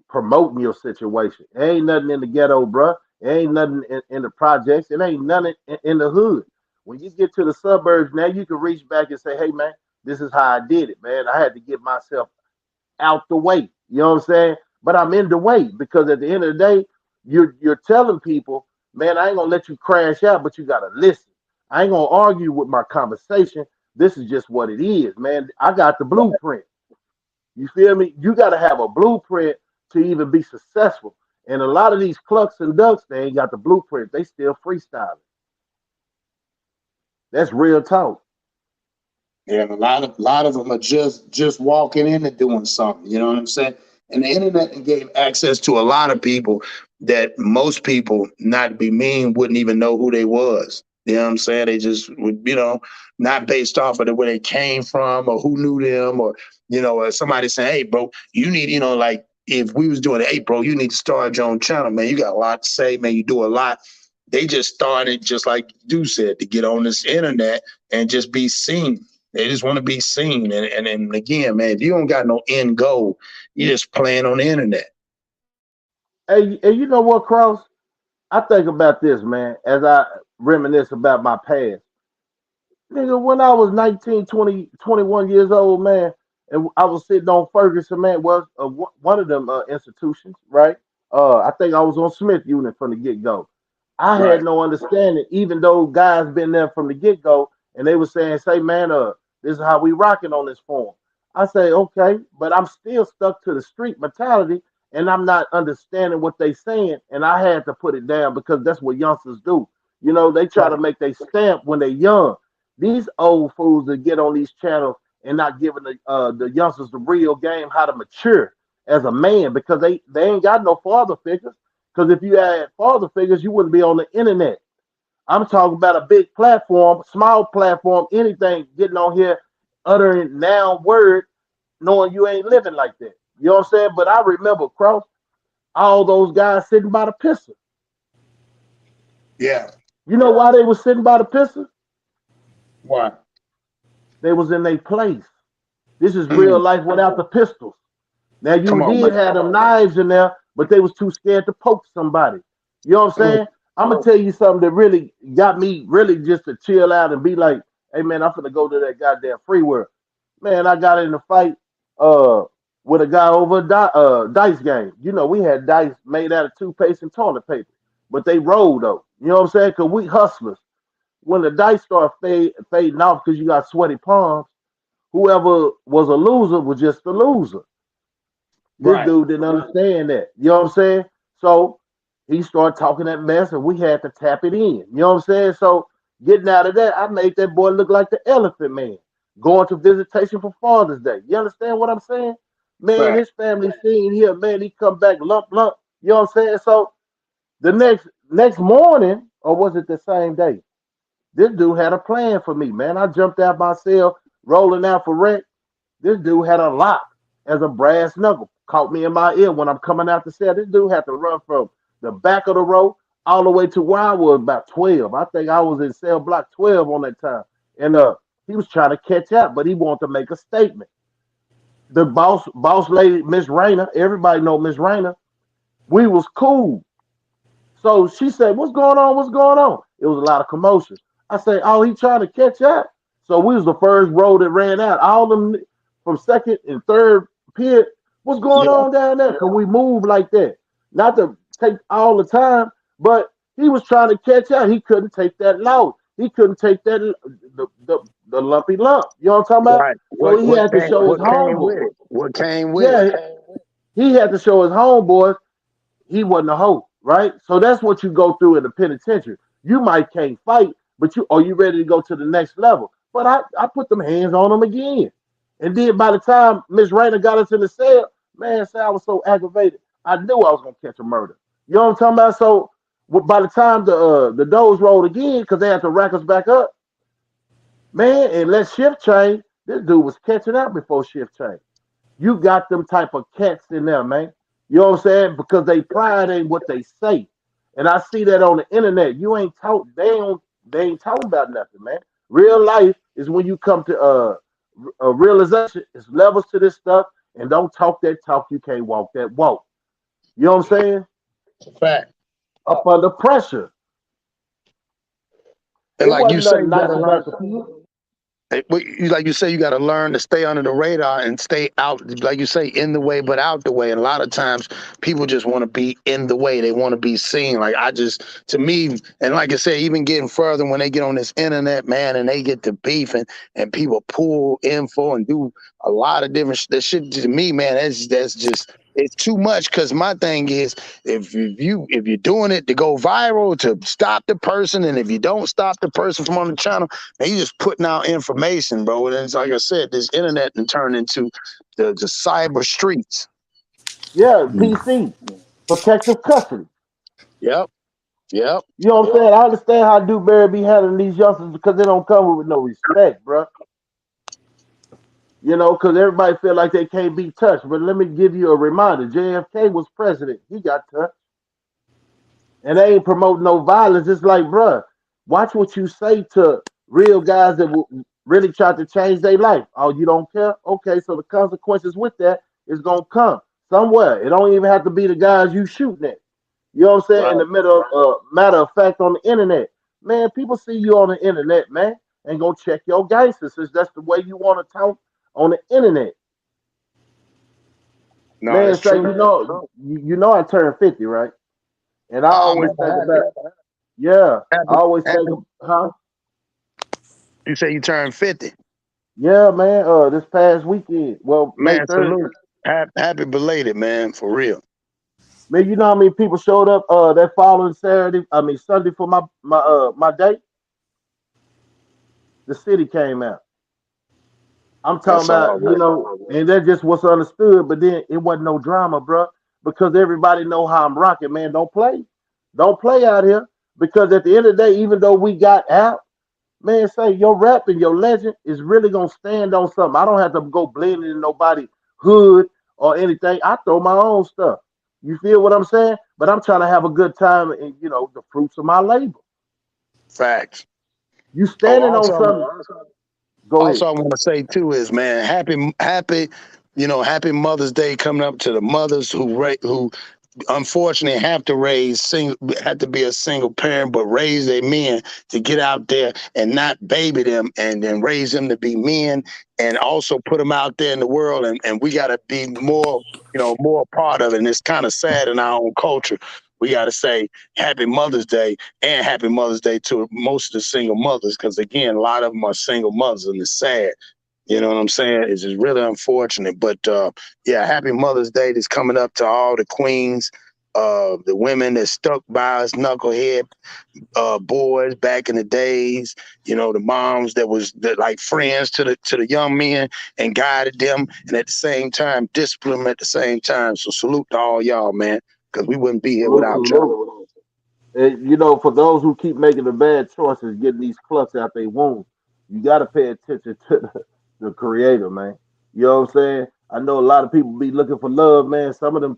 promoting your situation. It ain't nothing in the ghetto, bruh. It ain't nothing in the projects. It ain't nothing in the hood. When you get to the suburbs, now you can reach back and say, hey, man, this is how I did it, man. I had to get myself out the way. You know what I'm saying? But I'm in the way because at the end of the day, you're telling people, man, I ain't gonna let you crash out, but you gotta listen. I ain't gonna argue with my conversation. This is just what it is, man. I got the blueprint. You feel me? You gotta have a blueprint to even be successful. And a lot of these clucks and ducks, they ain't got the blueprint. They still freestyling. That's real talk. Yeah, and a lot of them are just walking in and doing something. You know what I'm saying? And the internet gave access to a lot of people that most people, not to be mean, wouldn't even know who they was. You know what I'm saying? They just would, not based off of where they came from or who knew them or, somebody saying, hey, bro, you need, like if we was doing, hey, bro, you need to start your own channel, man. You got a lot to say, man. You do a lot. They just started, just like you said, to get on this internet and just be seen. They just want to be seen. And again, man, if you don't got no end goal, you're just playing on the internet. Hey, and you know what, Cross? I think about this, man, as I reminisce about my past. Nigga, when I was 19, 20, 21 years old, man, and I was sitting on Ferguson, man, was one of them institutions, right? I think I was on Smith unit from the get go. I had Right. no understanding, even though guys been there from the get go, and they were saying, "Say, man, this is how we rocking on this form." I say, "Okay," but I'm still stuck to the street mentality, and I'm not understanding what they saying, and I had to put it down because that's what youngsters do. They try to Right. make they stamp when they young. These old fools that get on these channels and not giving the youngsters the real game how to mature as a man because they ain't got no father figures. Because if you had father figures, you wouldn't be on the internet. I'm talking about a big platform, small platform, anything getting on here, uttering noun word, knowing you ain't living like that. You know what I'm saying? But I remember Cross, all those guys sitting by the pistol. Yeah. You know why they was sitting by the pistol? Why? They was in their place. This is real Mm. life without the pistols. Now you Come on, did man. have them knives in there, but they was too scared to poke somebody. You know what I'm Mm. saying? I'm gonna tell you something that really got me really just to chill out and be like, hey man, I'm gonna go to that goddamn free world. Man, I got in a fight uh with a guy over a dice game. We had dice made out of toothpaste and toilet paper, but they rolled though. You know what I'm saying? Cause we hustlers. When the dice start fading off because you got sweaty palms, whoever was a loser was just a loser. This Right. dude didn't understand that. You know what I'm saying? So he started talking that mess and we had to tap it in. You know what I'm saying? So getting out of that, I made that boy look like the elephant man. going to visitation for Father's Day. You understand what I'm saying? Man, Right. his family seen him, man, he come back lump. You know what I'm saying? So the next morning, or was it the same day? This dude had a plan for me, man. I jumped out myself, rolling out for rent. This dude had a lock as a brass knuckle. Caught me in my ear when I'm coming out the cell. This dude had to run from the back of the row all the way to where I was about 12. I think I was in cell block 12 on that time. And he was trying to catch up, but he wanted to make a statement. The boss lady, Miss Rayner, everybody know Miss Rayner. We was cool. So she said, "What's going on? What's going on?" It was a lot of commotion. I said, "Oh, he trying to catch up." So we was the first row that ran out. All them from second and third pit. What's going Yeah. on down there? Cause we move like that. Not to take all the time, but he was trying to catch up. He couldn't take that load. He couldn't take that the lumpy lump. You know what I'm talking about? Right. So he had to show his What came with homeboy. it? What came with it? Yeah, he had to show his homeboy he wasn't a hoe, right? So that's what you go through in the penitentiary. You might can't fight, but you ready to go to the next level. But I put them hands on him again. And then by the time Miss Rayner got us in the cell, man, say I was so aggravated. I knew I was gonna catch a murder. You know what I'm talking about? So by the time the doors rolled again, because they had to rack us back up, man, and let shift change, this dude was catching up before shift change. You got them type of cats in there, man. You know what I'm saying? Because they pride ain't what they say. And I see that on the internet. You ain't talk they ain't talking about nothing, man. Real life is when you come to a realization, it's levels to this stuff, and don't talk that talk, you can't walk that walk. You know what I'm saying? Fact. Up under pressure. And It like you wasn't say, nothing you nice gotta learn. about the people. Like you say, you got to learn to stay under the radar and stay out, like you say, in the way but out the way. And a lot of times, people just want to be in the way. They want to be seen. Like to me, and like I said, even getting further when they get on this internet, man, and they get to beefing and people pull info and do a lot of different that shit. To me, man, that's just it's too much. Because my thing is, if you're doing it to go viral to stop the person, and if you don't stop the person from on the channel. And you just putting out information, bro. And it's like I said, this internet and turned into the cyber streets. Yeah, PC, protective custody. Yep, yep. You know what I'm saying? I understand how Dewberry be handling these youngsters because they don't come with no respect, bro. You know, because everybody feel like they can't be touched. But let me give you a reminder: JFK was president. He got touched, and they ain't promoting no violence. It's like, bro, watch what you say to real guys that will really try to change their life. Oh, you don't care? Okay, so the consequences with that is gonna come somewhere. It don't even have to be the guys you shooting at. You know what I'm saying? Right. In the middle, matter of fact, on the internet, man, people see you on the internet, man, and go check your gangsters. Since that's the way you want to talk on the internet, No, man. it's Say, true. you know, I turned 50, right? And I Oh always man, think about, yeah, I happy, always think, happy. huh? You say you turned 50, Yeah, man. This past weekend, well, May man. 30th, Salute. Happy belated, man. For real. man. You know how many people showed up that following Saturday? I mean Sunday for my date. The city came out. I'm talking That's about, all right. and that's just what's understood. But then it wasn't no drama, bro, because everybody know how I'm rocking, man. Don't play out here. Because at the end of the day, even though we got out, man, say your rap and your legend is really gonna stand on something. I don't have to go blending in nobody hood or anything. I throw my own stuff. You feel what I'm saying? But I'm trying to have a good time and the fruits of my labor. Facts. You Oh, standing on something. Go ahead. also, I want to say too is, man, happy, happy Mother's Day coming up to the mothers who unfortunately have to be a single parent, but raise their men to get out there and not baby them and then raise them to be men and also put them out there in the world. And we got to be more, more part of it. And it's kind of sad in our own culture. We got to say happy Mother's Day and happy Mother's Day to most of the single mothers. Because again, a lot of them are single mothers and it's sad. You know what I'm saying? It's just really unfortunate. But yeah, happy Mother's Day that's coming up to all the queens. the women that stuck by us, knucklehead boys back in the days, the moms that like friends to the young men and guided them, and at the same time discipline them at the same time. So salute to all y'all, man, because we wouldn't be here Salute, without y'all. salute. And for those who keep making the bad choices, getting these clucks out their wounds, you got to pay attention to the creator, man. You know what I'm saying? I know a lot of people be looking for love, man. Some of them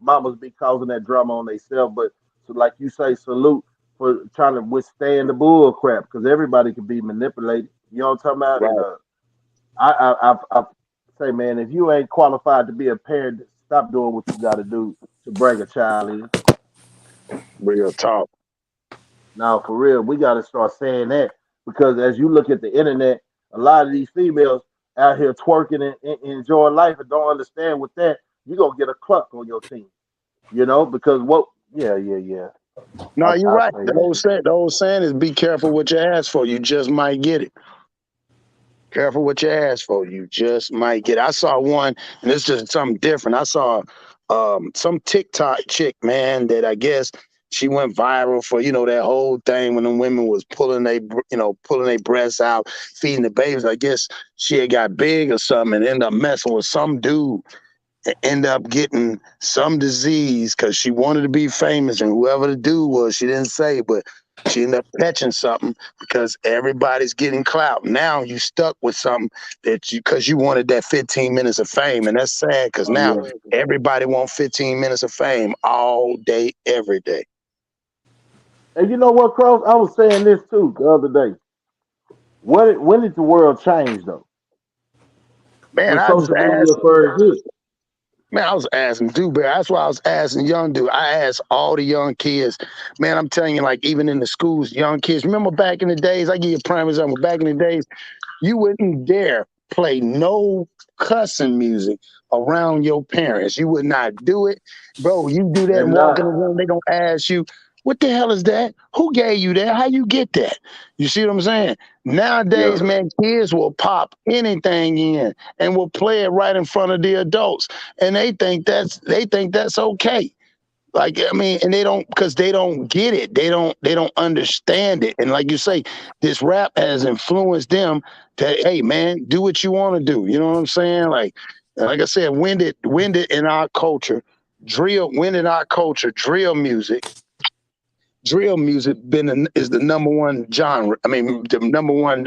mamas be causing that drama on themselves, but so like you say, salute for trying to withstand the bull crap because everybody can be manipulated. You know what I'm talking about? And Right. I say, man, if you ain't qualified to be a parent, stop doing what you got to do to bring a child in. Real talk. Now, for real, we got to start saying that because as you look at the internet, a lot of these females out here twerking and enjoying life and don't understand with that, you're going to get a cluck on your team, because what? Yeah, yeah, yeah. No, you're I right. say that. The old saying is be careful what you ask for. You just might get it. Careful what you ask for. You just might get it. I saw one, and it's just something different. I saw some TikTok chick, man, that I guess she went viral for, that whole thing when the women was pulling their breasts out, feeding the babies. I guess she had got big or something and ended up messing with some dude, end up getting some disease because she wanted to be famous, and whoever the dude was, she didn't say, but she ended up catching something because everybody's getting clout. Now you stuck with something because you wanted that 15 minutes of fame, and that's sad because Oh, now yeah. everybody wants 15 minutes of fame all day, every day. And you know what, Cross? I was saying this too the other day. When did the world change, though? Man, When I just social media asked. first hit. Man, I was asking dude, that's why I was asking young dude. I asked all the young kids. Man, I'm telling you, like even in the schools, young kids. Remember back in the days? I give you a prime example. Back in the days, you wouldn't dare play no cussing music around your parents. You would not do it. Bro, you do that and And walk in the not, room, they gonna ask you, what the hell is that? Who gave you that? How you get that? You see what I'm saying? yeah. Nowadays, man, kids will pop anything in and will play it right in front of the adults. And they think that's okay. Like I mean, and they don't because they don't get it. They don't understand it. And like you say, this rap has influenced them to hey man, do what you want to do. You know what I'm saying? Like I said, when did in our culture drill music is the number one genre. I mean, the number one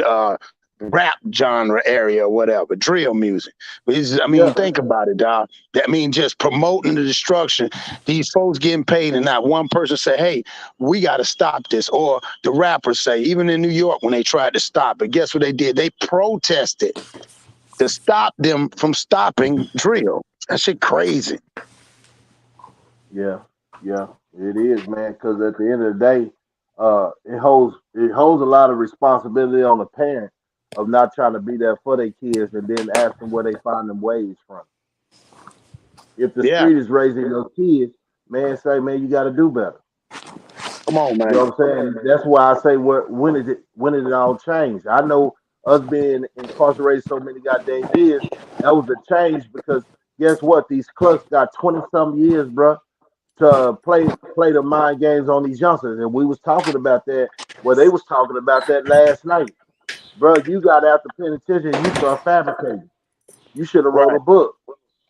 rap genre area or whatever. Drill music. I mean, Yeah. think about it, dog. That means just promoting the destruction. These folks getting paid, and not one person say, "Hey, we got to stop this." Or the rappers say, even in New York when they tried to stop it, guess what they did? They protested to stop them from stopping drill. That shit crazy. Yeah, yeah, it is, man. Because at the end of the day, it holds a lot of responsibility on the parent of not trying to be there for their kids and then ask them where they find them ways from. If the Yeah, street is raising your kids, man, say, man, you got to do better. come on, You man. know what I'm saying? That's why I say, when did it all change? I know us being incarcerated so many goddamn years, that was a change because guess what? These clucks got 20 some years, bro, to play the mind games on these youngsters. And we was talking about that. Well, they was talking about that last night. Bro, you got out the penitentiary, you start fabricating. You should have wrote Right, a book,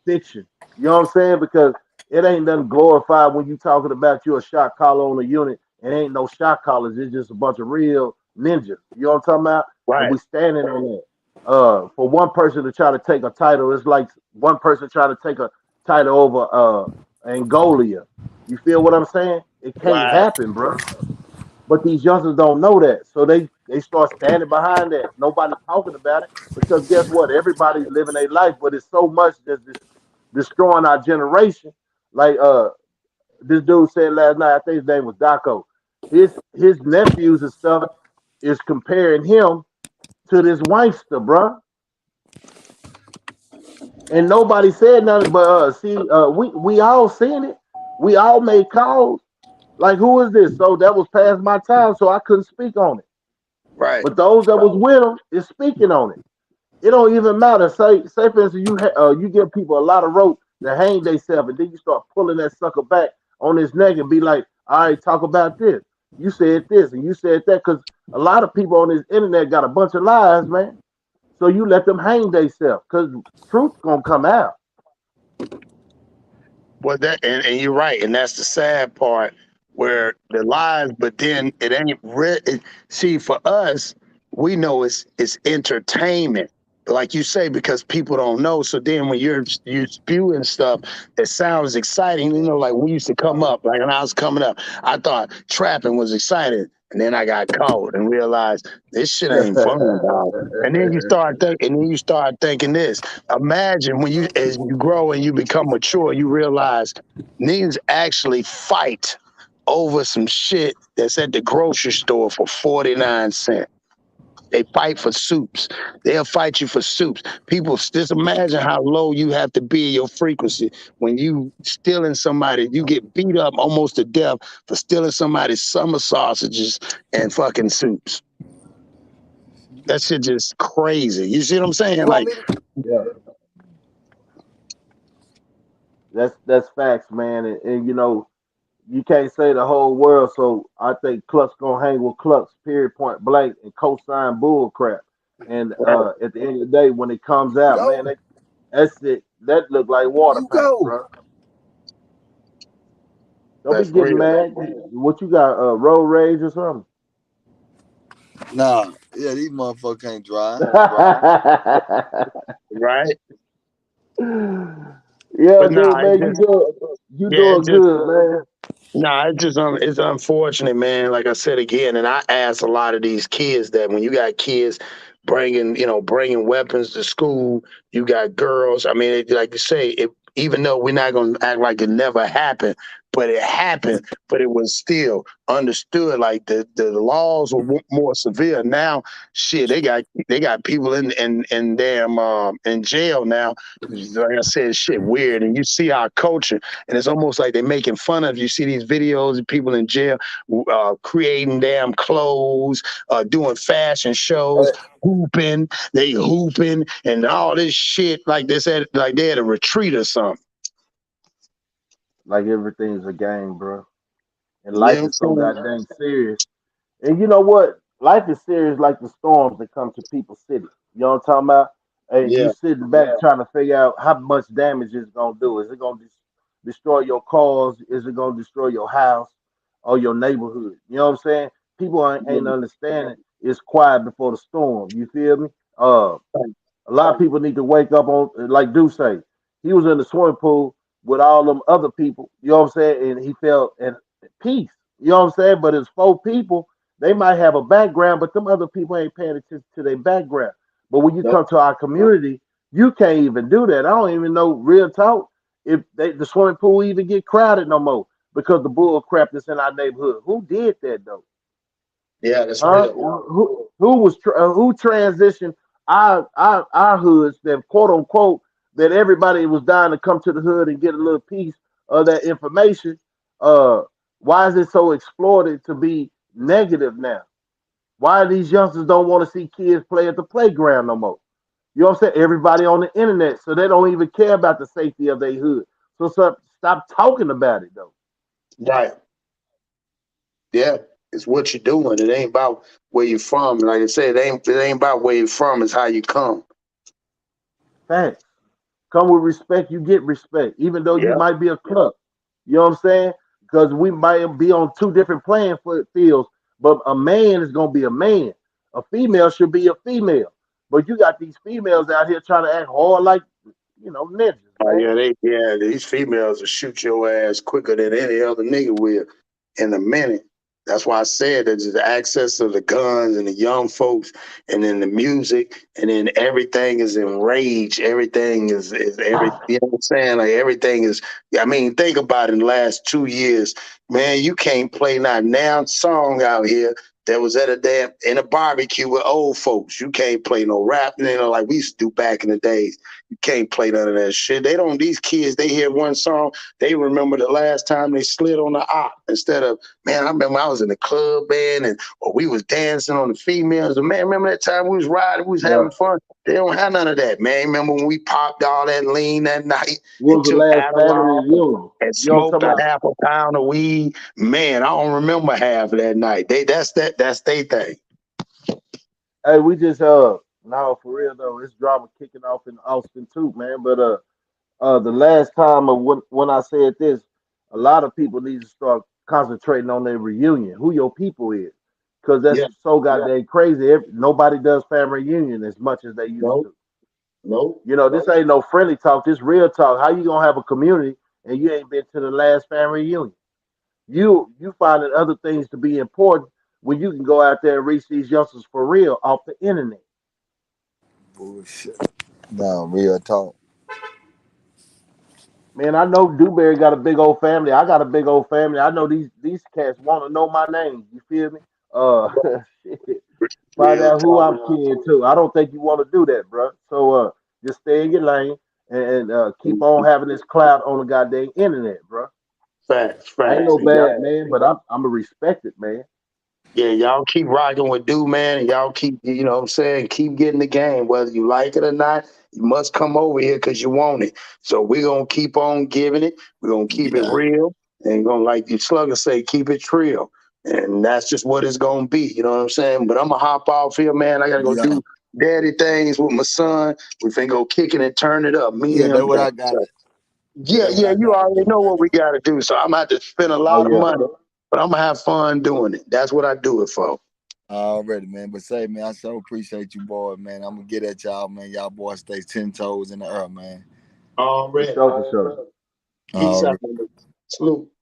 fiction. You know what I'm saying? Because it ain't nothing glorified when you talking about you a shot caller on a unit and ain't no shot callers. It's just a bunch of real ninjas. You know what I'm talking about? And right, we standing on that. For one person to try to take a title, it's like one person trying to take a title over Angolia. You feel what I'm saying? It can't right, happen, bro. But these youngsters don't know that, so they start standing behind that. Nobody talking about it because guess what? Everybody's living their life, but it's so much that's destroying our generation. Like this dude said last night, I think his name was Daco. His nephews and stuff is comparing him to this wankster, bro. And nobody said nothing. But see, we all seen it. We all made calls. Like, who is this? So that was past my time, so I couldn't speak on it. right, But those that was with him is speaking on it. It don't even matter. Say for instance, you give people a lot of rope to hang themselves, and then you start pulling that sucker back. on his neck and be like, all right, talk about this. You said this and you said that. Because a lot of people on this internet got a bunch of lies, man. So you let them hang themselves because truth gonna come out. Well, that and you're right, and that's the sad part where the lies, but then it ain't see, for us, we know it's entertainment, like you say, because people don't know. So then when you spewing stuff that sounds exciting, like we used to come up, like when I was coming up, I thought trapping was exciting, and then I got caught and realized this shit ain't fun, dog. And then you start thinking this. Imagine when as you grow and you become mature, you realize niggas actually fight over some shit that's at the grocery store for 49 cents. They fight for soups. They'll fight you for soups. People, just imagine how low you have to be in your frequency when you stealing somebody. You get beat up almost to death for stealing somebody's summer sausages and fucking soups. That shit just crazy. You see what I'm saying? You want Like, me to? Yeah, that's facts, man. And you can't say the whole world. So I think Cluck's gonna hang with Clucks, period, point blank, and co-sign bull crap. And at the end of the day, when it comes out, man, Go. that's it. That look like water You paint, go. bro. Don't be that's getting real. mad. What you got? Road rage or something? Nah, yeah, these motherfuckers can't drive. Right? Yeah, But dude, nah, it man, just, you yeah, it doing just, good, man. nah, it's just, it's unfortunate, man. Like I said again, and I ask a lot of these kids that when you got kids bringing weapons to school, you got girls. I mean, like you say, even though we're not gonna act like it never happened, but it happened. But it was still understood. Like the laws were more severe. Now, shit, they got people in damn in jail now. Like I said, shit weird, and you see our culture. And it's almost like they're making fun of you. See these videos of people in jail creating damn clothes, doing fashion shows, hooping, they hooping, and all this shit like this, like they at a retreat or something. Like everything's a game, bro. And You life know is what so I'm saying? goddamn serious. And you know what? Life is serious like the storms that come to people's city. You know what I'm talking about? And you Yeah, sitting back trying to figure out how much damage it's gonna do. Is it gonna destroy your cars? Is it gonna destroy your house or your neighborhood? You know what I'm saying? People ain't understanding. It's quiet before the storm. You feel me? A lot of people need to wake up on, like Do say, he was in the swimming pool with all them other people. You know what I'm saying? And he felt at peace. You know what I'm saying? But it's 4 people. They might have a background, but them other people ain't paying attention to their background. But when you yep, come to our community, you can't even do that. I don't even know, real talk, if the swimming pool even get crowded no more because the bull crap that's in our neighborhood. Who did that though? yeah, that's Huh? real. Who transitioned our hoods that quote unquote that everybody was dying to come to the hood and get a little piece of that information? Uh, why is it so exploited to be negative now? Why these youngsters don't want to see kids play at the playground no more? You know what I'm saying? Everybody on the internet, so they don't even care about the safety of their hood. So stop talking about it though. Right. Yeah, it's what you're doing. It ain't about where you're from. Like I said, it ain't about where you're from. It's how you come. Facts. Come with respect, you get respect, even though you Yeah. might be a club. You know what I'm saying? Because we might be on 2 different playing fields, but a man is gonna be a man. A female should be a female. But you got these females out here trying to act hard like ninjas, Oh man. yeah, these females will shoot your ass quicker than any other nigga will in a minute. That's why I said that the access to the guns and the young folks, and then the music, and then everything is in rage. Everything is every. You know what I'm saying? Like everything is. I mean, think about it. In the last 2 years, man, you can't play not now song out here that was at a damn in a barbecue with old folks. You can't play no rap, like we used to do back in the days. You can't play none of that shit. They don't. These kids, they hear one song, they remember the last time they slid on the op instead of, man, I remember I was in the club band or we was dancing on the females. And man, remember that time we was riding, we was Yeah, having fun. They don't have none of that, man. Remember when we popped all that lean that night What and was the took last family Adderall reunion? and You know what I'm smoked a talking about? half a pound of weed? Man, I don't remember half of that night. That's their thing. Hey, we just no, for real though, it's drama kicking off in Austin too, man. But the last time of when I said this, a lot of people need to start concentrating on their reunion, who your people is, because that's Yeah, so goddamn crazy. Nobody does family reunion as much as they used no, to. no. You know, this ain't no friendly talk. This real talk. How you gonna have a community and you ain't been to the last family reunion? You finding other things to be important when you can go out there and reach these youngsters for real off the internet. Bullshit. No, real talk. Man, I know Dewberry got a big old family. I got a big old family. I know these cats want to know my name. You feel me? Uh, shit. Find Real out who talk. I'm kin to. I don't think you want to do that, bro. So just stay in your lane and keep on having this clout on the goddamn internet, bro. Facts, I ain't facts. no And y'all, bad man, but I'm a respected man. yeah, y'all keep rocking with Dude, man, and y'all keep, you know what I'm saying, keep getting the game. Whether you like it or not, you must come over here because you want it. So we're going to keep on giving it. We're going to keep it Yeah. real. And going to, like your slugger say, keep it trill. And that's just what it's going to be. You know what I'm saying? But I'm going to hop off here, man. I got to go Yeah. do daddy things with my son. We finna go kick it and turn it up. Me Yeah, and that's him. what I got So, it. yeah, That's what yeah, I you gotta already do, know man. what we got to do. So I'm going to have to spend a Oh lot of yeah. money, but I'm going to have fun doing it. That's what I do it for. Already, man. But say, man, I so appreciate you, boy, man. I'm gonna get at y'all, man. Y'all boys stay 10 toes in the earth, man. For Already. sure, for sure. Peace Already. out. Salute.